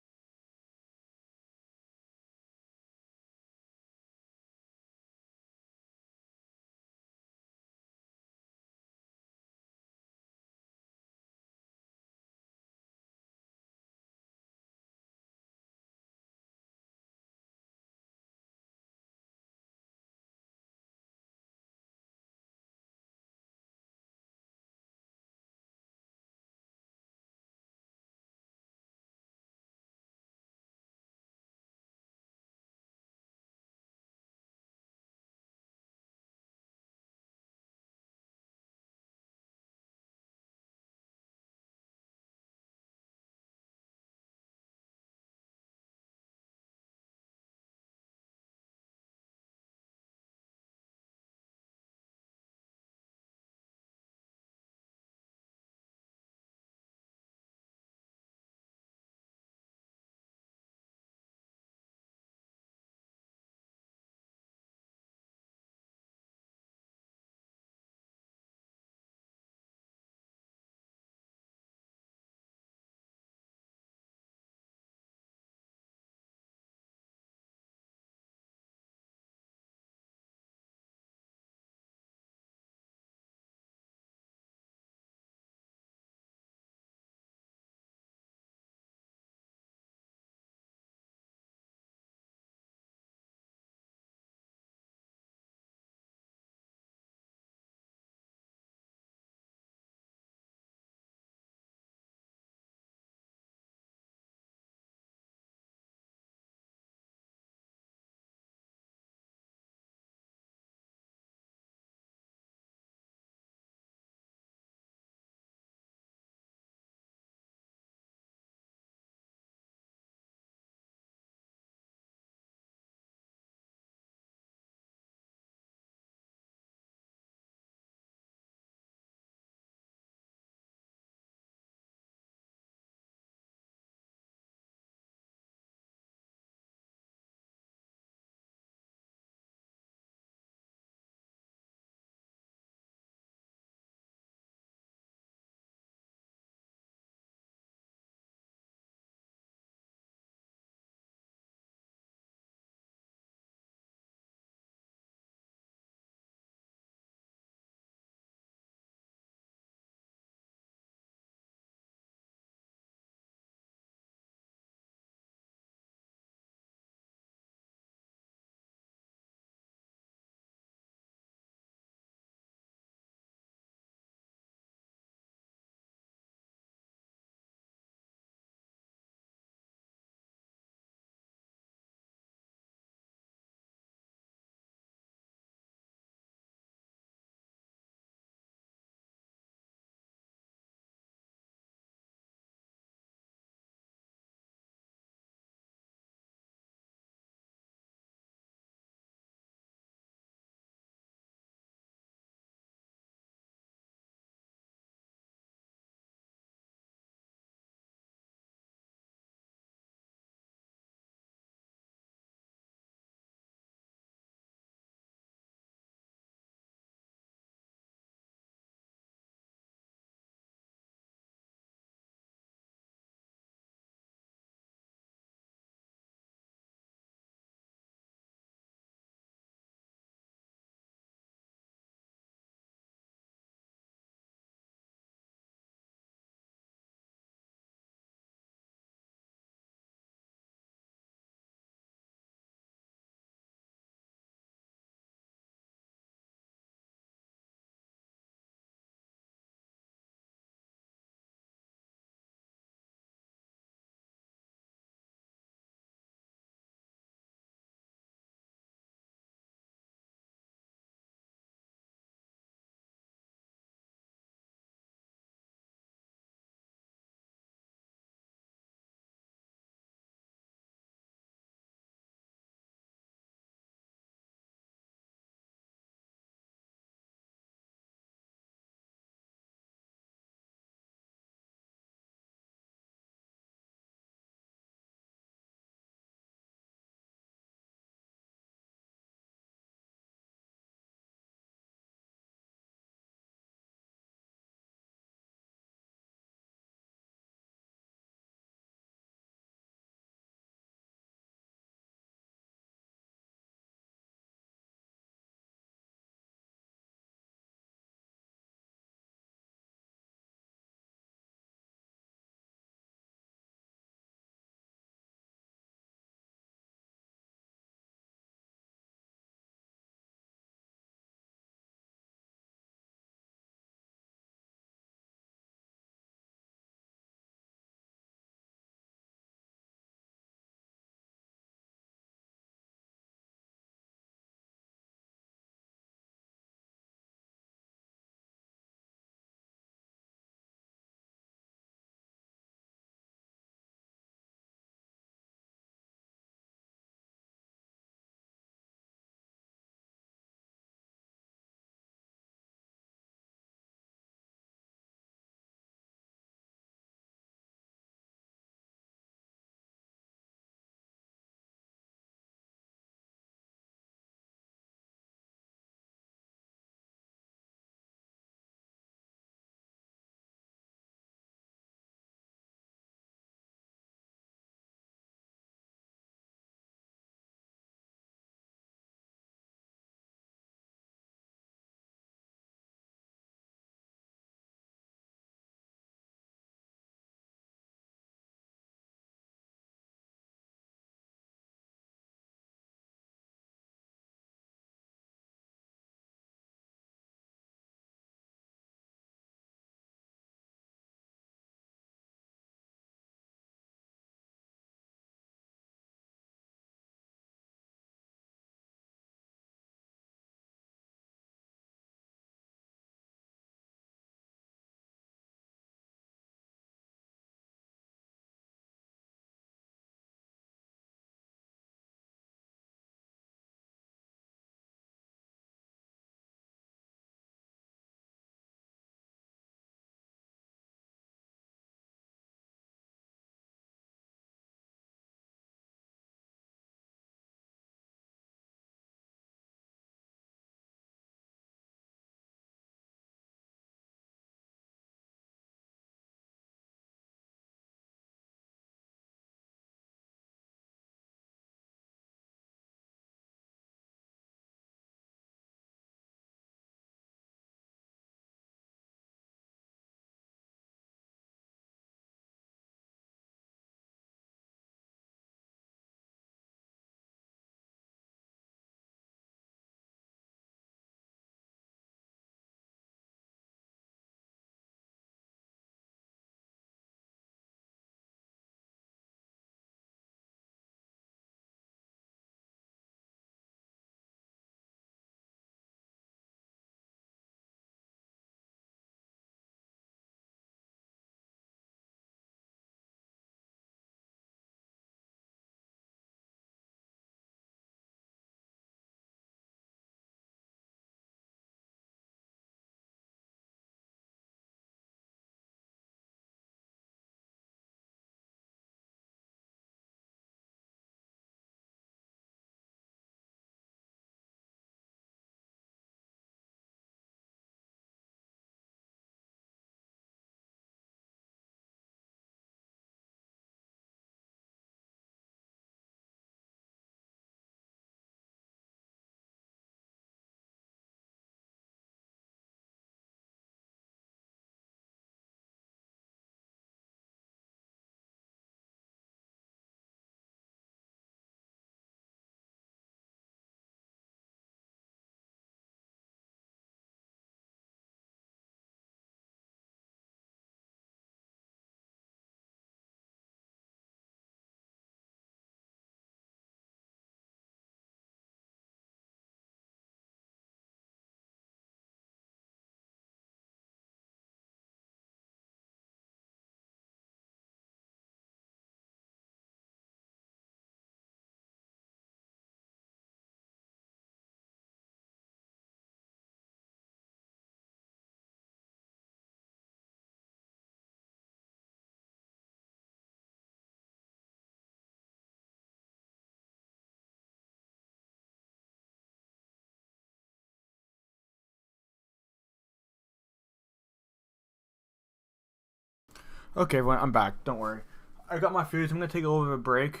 Okay, everyone, I'm back. Don't worry. I got my food. So I'm gonna take a little bit of a break,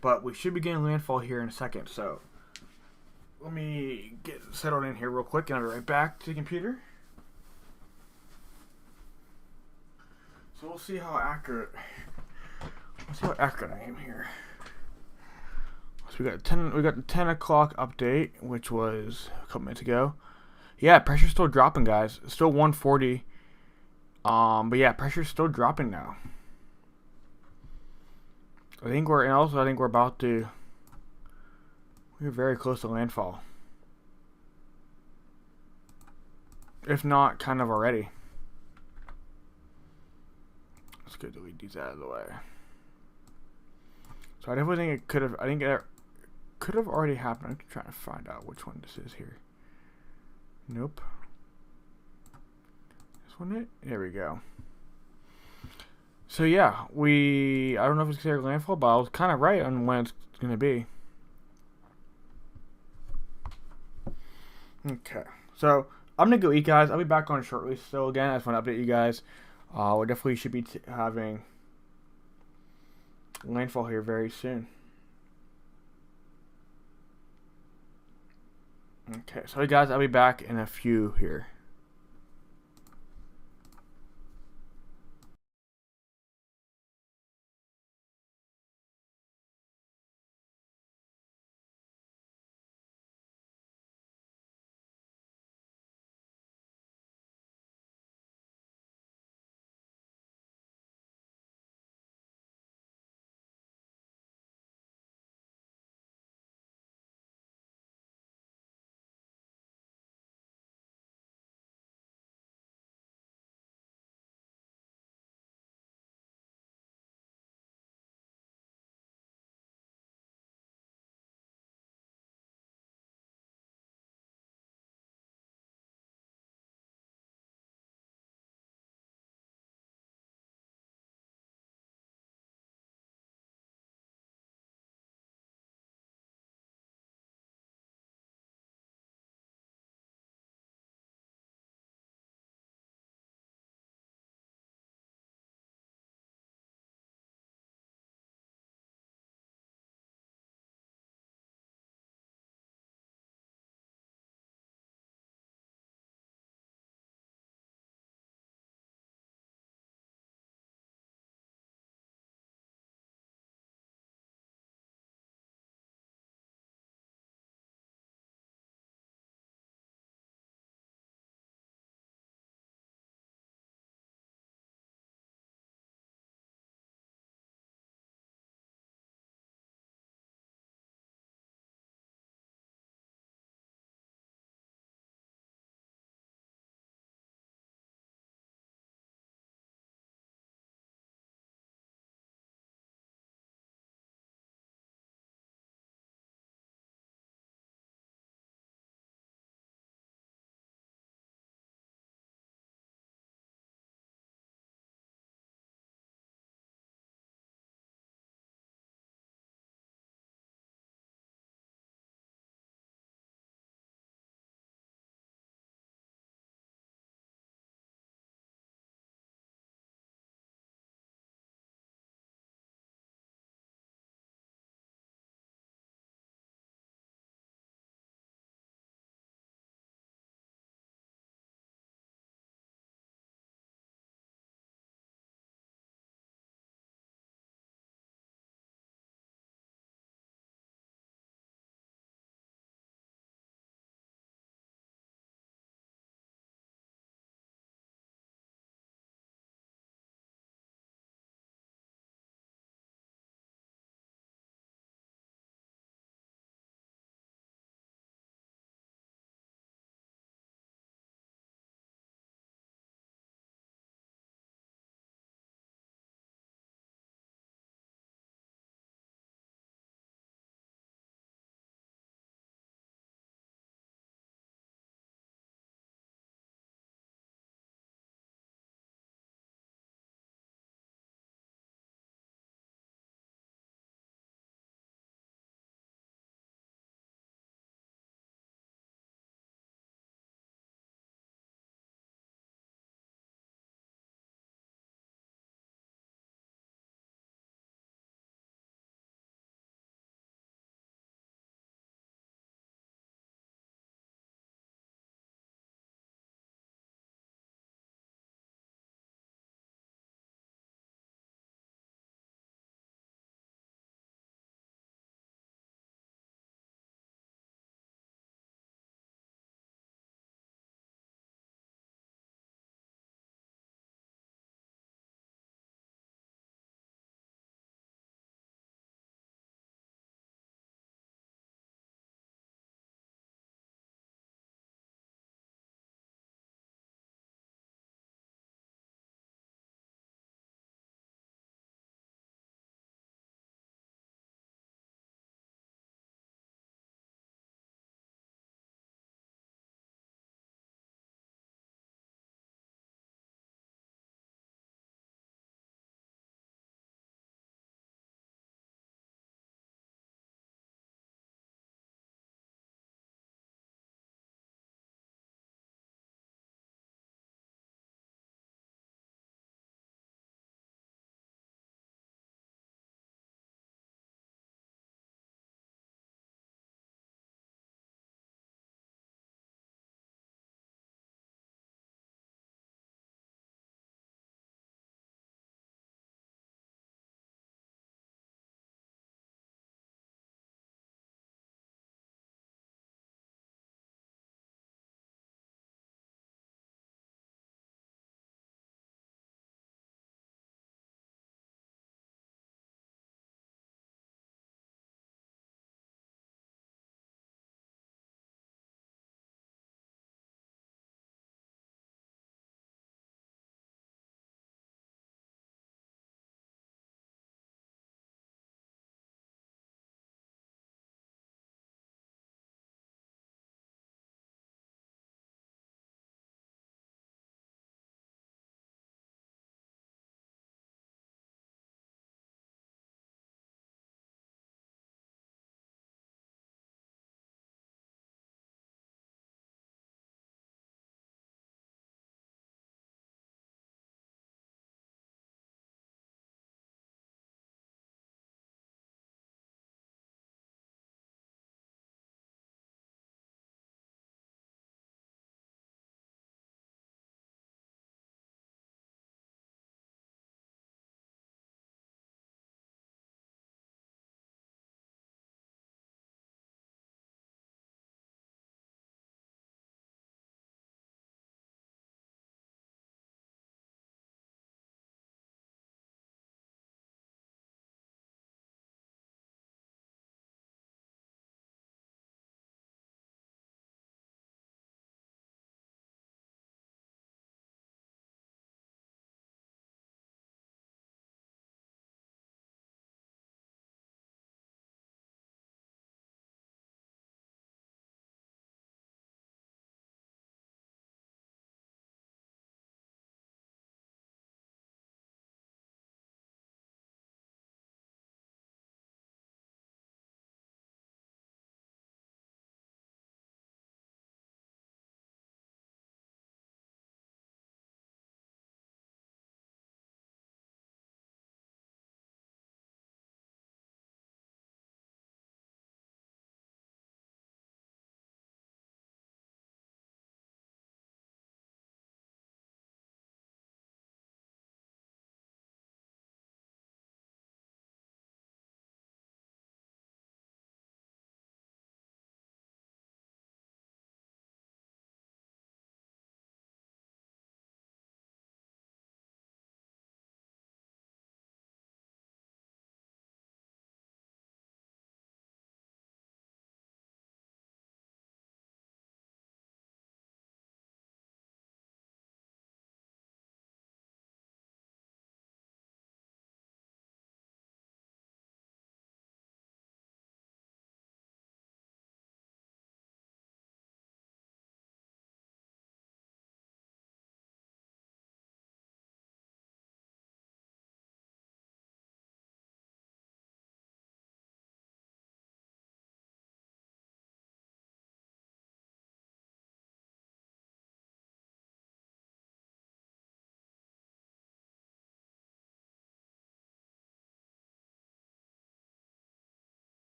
but we should be getting landfall here in a second. So let me get settled in here real quick, and I'll be right back to the computer. So we'll see how accurate. Let's see how accurate I am here. So we got the 10 o'clock update, which was a couple minutes ago. Yeah, pressure's still dropping, guys. It's still 140. But yeah, pressure's still dropping now. I think we're about to. We're very close to landfall. If not, kind of already. Let's go delete these out of the way. So I definitely think it could have. I think it could have already happened. I'm trying to find out which one this is here. Nope. This one it? There we go. So yeah, I don't know if it's considered landfall, but I was kind of right on when it's going to be. Okay. So I'm going to go eat, guys. I'll be back on shortly. So again, I just want to update you guys. We definitely should be having landfall here very soon. Okay. So guys, I'll be back in a few here.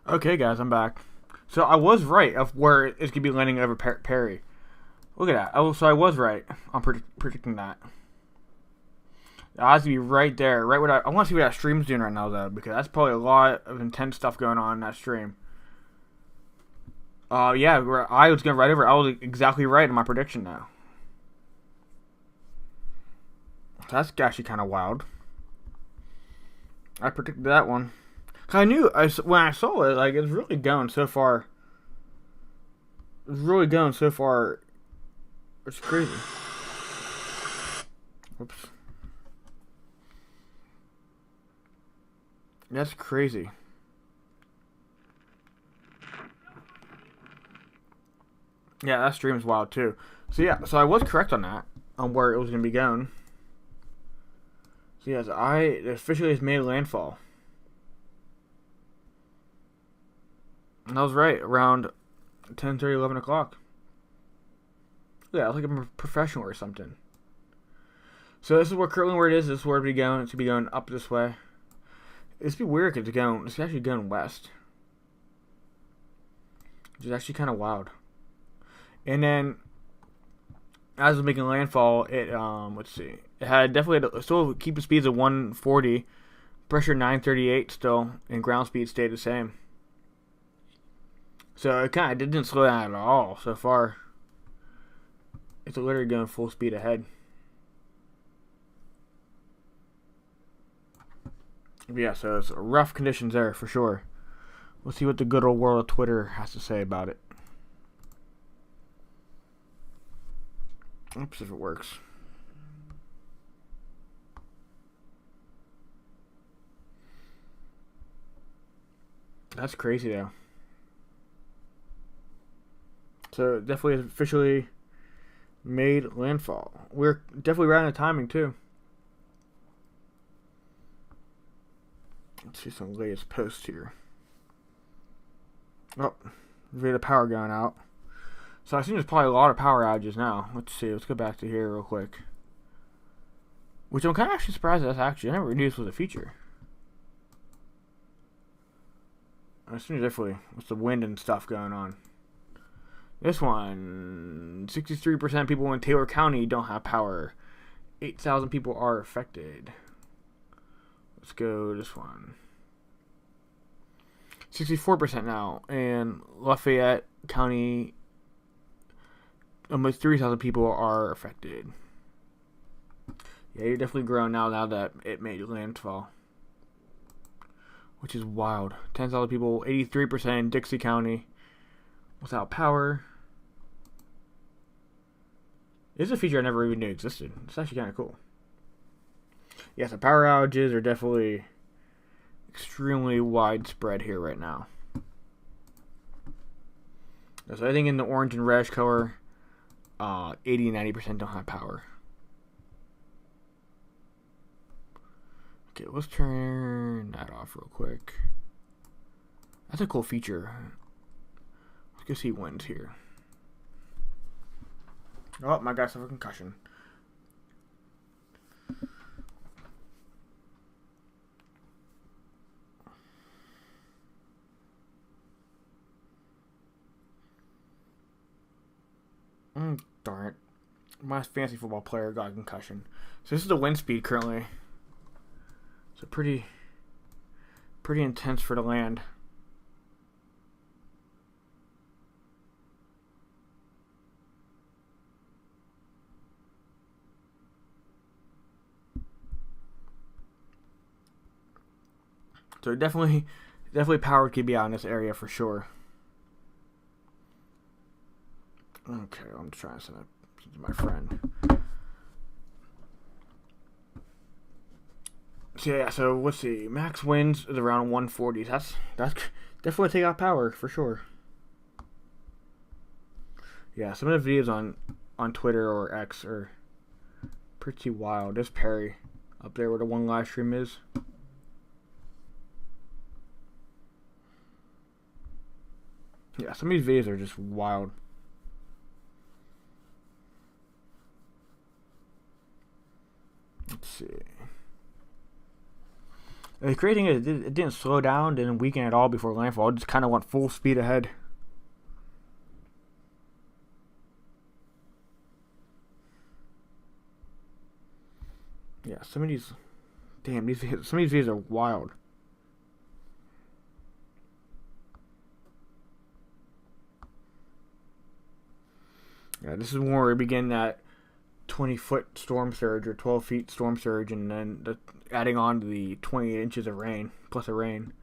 Okay, guys, I'm back. So I was right of where it's going to be landing over Perry. Look at that. Oh, so I was right on predicting that. It has to be right there. Right what I want to see what that stream's doing right now, though, because that's probably a lot of intense stuff going on in that stream. Yeah, I was going right over. I was exactly right in my prediction now. That's actually kind of wild. I predicted that one. I knew when I saw it, like, it's really going so far. It's really going so far. It's crazy. Whoops. That's crazy. Yeah, that stream is wild too. So yeah, so I was correct on that, on where it was going to be going. So yes, it officially has made landfall. And I was right, around 10:30, 11 o'clock. Yeah, like I'm a professional or something. So this is currently where it is. This is where it's going. It's going to be going up this way. It's be weird because it's actually going west. Which is actually kind of wild. And then, as it was making landfall, it, let's see. It had definitely still keep the speeds of 140. Pressure 938 still. And ground speed stayed the same. So it kind of didn't slow down at all so far. It's literally going full speed ahead. But yeah, so it's rough conditions there for sure. We'll see what the good old world of Twitter has to say about it. Oops, if it works. That's crazy though. So definitely officially made landfall. We're definitely right on the timing too. Let's see some latest posts here. Oh, there's the power going out. So I think there's probably a lot of power outages now. Let's see. Let's go back to here real quick. Which I'm kind of actually surprised that's actually. I never knew this was a feature. I assume definitely with the wind and stuff going on. This one, 63% people in Taylor County don't have power. 8,000 people are affected. Let's go this one. 64% now. And Lafayette County, almost 3,000 people are affected. Yeah, you're definitely growing now that it made landfall. Which is wild. 10,000 people, 83% in Dixie County without power. This is a feature I never even knew existed. It's actually kind of cool. Yeah, so power outages are definitely extremely widespread here right now. So I think in the orange and reddish color, 80-90% don't have power. Okay, let's turn that off real quick. That's a cool feature. Let's go see winds here. Oh, my guy suffered a concussion. Darn it. My fantasy football player got a concussion. So this is the wind speed currently. So pretty intense for the land. So definitely power could be out in this area for sure. Okay, I'm trying to send it to my friend. So yeah, so let's see. Max winds is around 140. That's definitely take out power for sure. Yeah, some of the videos on Twitter or X are pretty wild. There's Perry up there where the one live stream is. Yeah, some of these videos are just wild. Let's see. The crazy thing is, it didn't slow down, didn't weaken at all before landfall. It just kind of went full speed ahead. Yeah, some of these, damn, some of these views are wild. Yeah, this is where we begin that 20-foot storm surge or 12 feet storm surge, and then adding on to the 20 inches of rain plus a rain.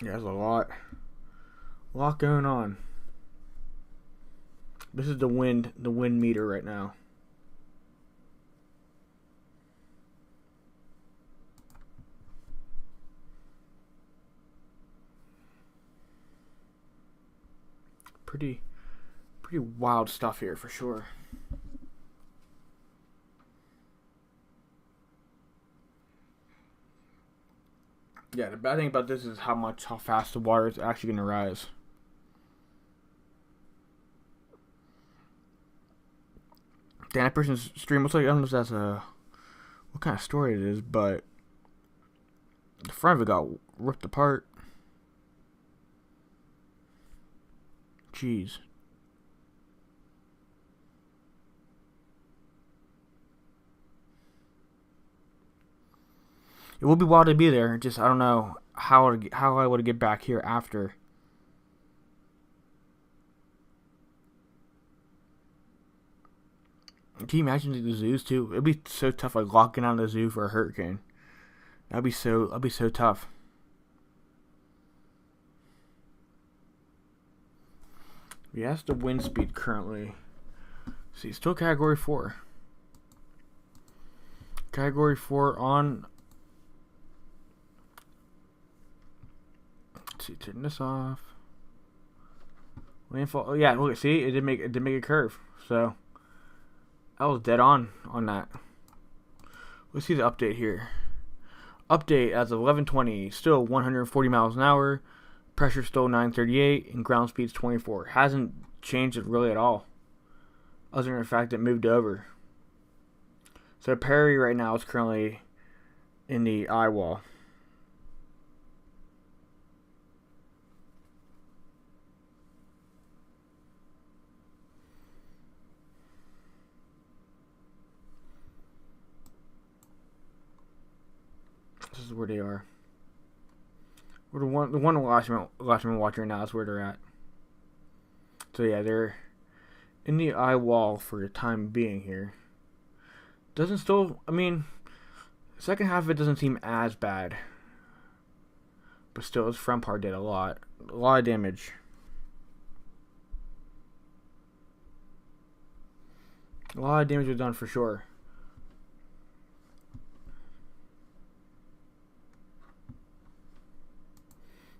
Yeah, there's a lot going on. This is the wind meter right now. Pretty wild stuff here for sure. Yeah, the bad thing about this is how fast the water is actually going to rise. Damn, that person's stream looks like, I don't know if that's what kind of story it is, but the front of it got ripped apart. Jeez. It will be wild to be there. Just I don't know how I would get back here after. Can you imagine the zoos too? It'd be so tough, like locking down the zoo for a hurricane. That'd be so tough. Yeah, that's the wind speed currently. See, still Category 4. Category 4 on. Let's see, turn this off. Landfall. Oh yeah, look, see, it did make a curve. So I was dead on that. Let's see the update here. Update as of 11:20, still 140 miles an hour. Pressure still 938 and ground speed's 24. Hasn't changed it really at all, other than the fact that it moved over. So Perry right now is currently in the eye wall. This is where they are. The one last one watching right now is where they're at. So yeah, they're in the eye wall for the time being here. Doesn't still, I mean, the second half of it doesn't seem as bad, but still, this front part did a lot of damage. A lot of damage was done for sure.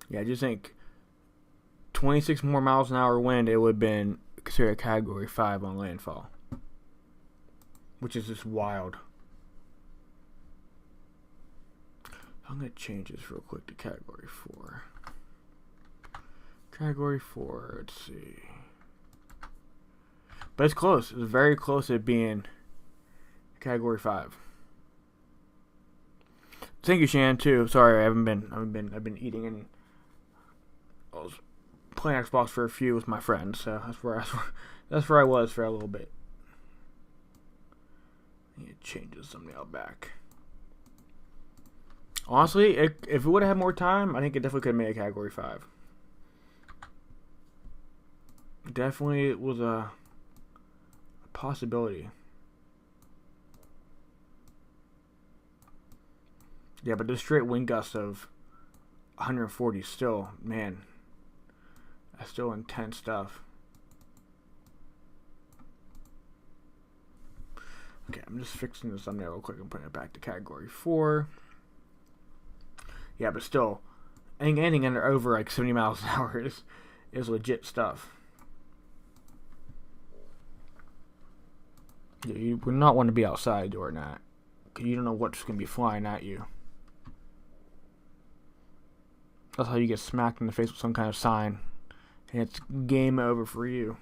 Yeah, I just think 26 more miles an hour wind, it would have been considered a Category 5 on landfall, which is just wild. I'm going to change this real quick to Category 4. Category 4, let's see. But it's close. It's very close to being Category 5. Thank you, Shan, too. Sorry, I've been eating and I was playing Xbox for a few with my friends, so that's where I was for a little bit. I need to change this thumbnail back. Honestly, if it would have had more time, I think it definitely could have made a Category 5. Definitely was a possibility. Yeah, but the straight wind gusts of 140 still, man, that's still intense stuff. Okay, I'm just fixing this thumbnail real quick and putting it back to Category 4. Yeah, but still, anything under over like 70 miles an hour is legit stuff. Yeah, you would not want to be outside doing that, because you don't know what's going to be flying at you. That's how you get smacked in the face with some kind of sign, and it's game over for you.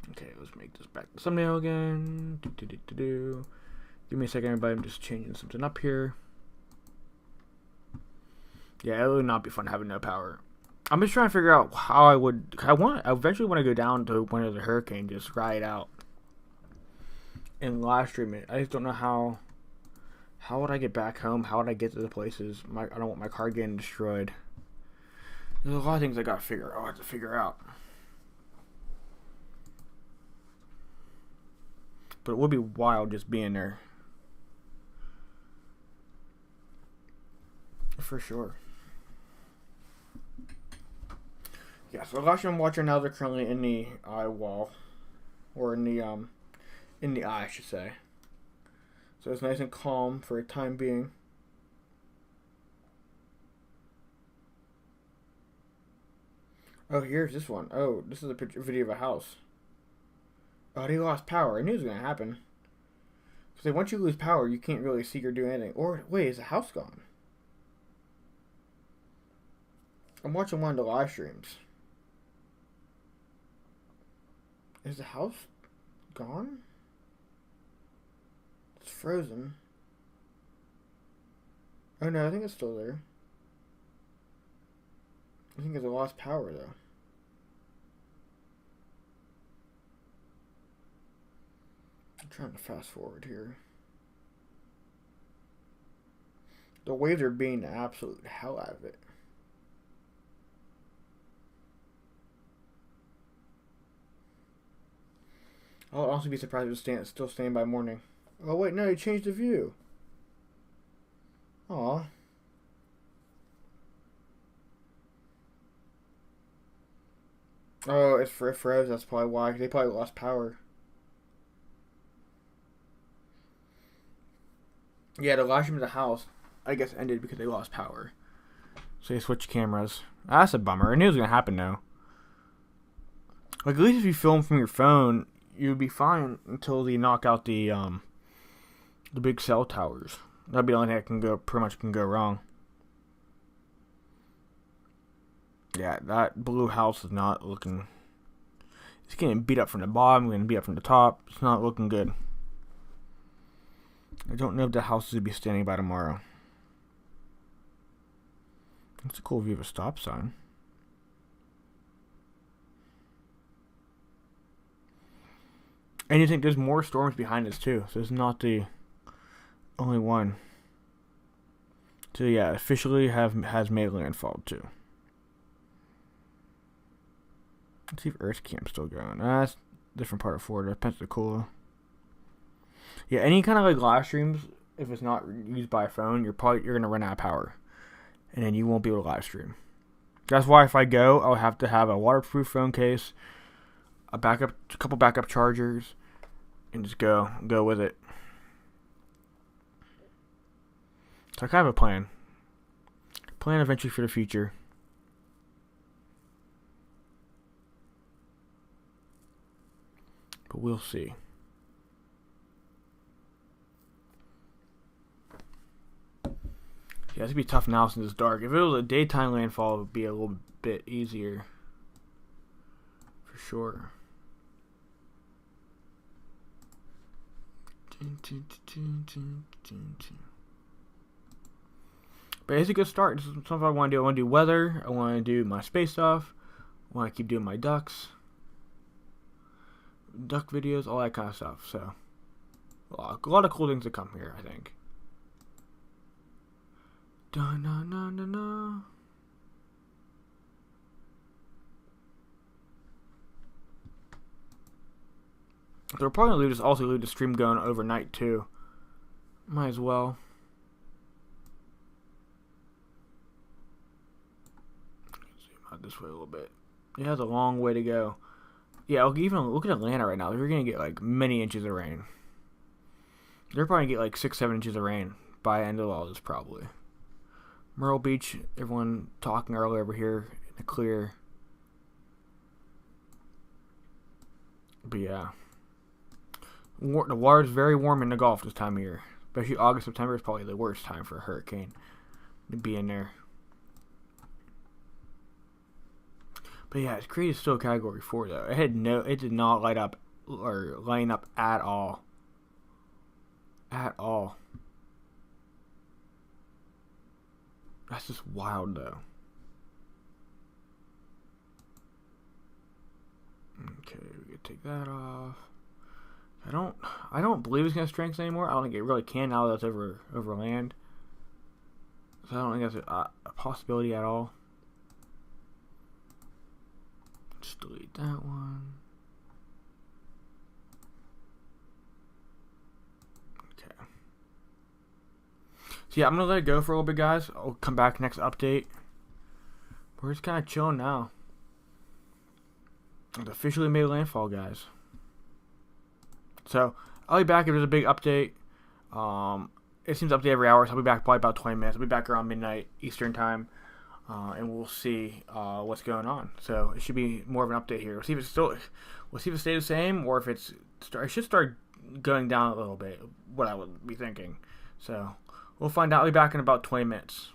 Okay, let's make this back to thumbnail again. Give me a second, everybody. I'm just changing something up here. Yeah, it would not be fun having no power. I'm just trying to figure out how I would. I eventually want to go down to one of the hurricane, just ride out and live stream it. I just don't know how. How would I get back home? How would I get to the places? I don't want my car getting destroyed. There's a lot of things I have to figure out. But it would be wild just being there. For sure. Yeah, so the last I'm watching now, they're currently in the eye wall. Or in the eye, I should say. So it's nice and calm for a time being. Oh, here's this one. Oh, this is a video of a house. Oh, they lost power. I knew it was going to happen. Because once you lose power, you can't really see or do anything. Or, wait, is the house gone? I'm watching one of the live streams. Is the house gone? It's frozen. Oh no, I think it's still there. I think it's lost power though. I'm trying to fast forward here. The waves are beating the absolute hell out of it. I'll also be surprised if it's still staying by morning. Oh wait, no, he changed the view. Aw. Oh, it froze. That's probably why. They probably lost power. Yeah, the live stream of the house, I guess, ended because they lost power. So they switched cameras. That's a bummer. I knew it was gonna happen though. Like at least if you film from your phone, you'd be fine until they knock out the big cell towers. That'd be the only thing that pretty much can go wrong. Yeah, that blue house is not looking. It's getting beat up from the bottom, getting beat up from the top. It's not looking good. I don't know if the houses will be standing by tomorrow. That's a cool view of a stop sign. And you think there's more storms behind us too, so it's not the only one. So yeah, officially has made landfall too. Let's see if Earth Camp's still going. That's a different part of Florida, Pensacola. Yeah, any kind of like live streams, if it's not used by a phone, you're gonna run out of power, and then you won't be able to live stream. That's why if I go, I'll have to have a waterproof phone case, a couple backup chargers, and just go with it. So I kind of have a plan. Plan eventually for the future. But we'll see. Yeah, it's gonna be tough now since it's dark. If it was a daytime landfall, it would be a little bit easier. For sure. But it's a good start. This is something I want to do. I want to do weather. I want to do my space stuff. I want to keep doing my duck videos, all that kind of stuff. So, a lot of cool things to come here, I think. Da-na-na-na-na. They're probably going to leave the stream going overnight too. Might as well. Zoom out this way a little bit. It has a long way to go. Yeah, even look at Atlanta right now. They're going to get like many inches of rain. They're probably going to get like 6-7 inches of rain by the end of all this probably. Myrtle Beach, everyone talking earlier over here in the clear. But yeah. The water is very warm in the Gulf this time of year. Especially August, September is probably the worst time for a hurricane to be in there. But yeah, it's created still Category 4 though. It did not light up or line up at all. at all. That's just wild, though. Okay, we can take that off. I don't believe it's gonna strengthen anymore. I don't think it really can now that it's over land. So I don't think that's a possibility at all. Just delete that one. Okay. So yeah, I'm gonna let it go for a little bit, guys. I'll come back next update. We're just kind of chilling now. It's officially made landfall, guys. So I'll be back if there's a big update. It seems to update every hour, so I'll be back probably about 20 minutes. I'll be back around midnight Eastern time, and we'll see what's going on. So it should be more of an update here. We'll see if it stays the same, or if it should start going down a little bit. What I would be thinking. So we'll find out. I'll be back in about 20 minutes.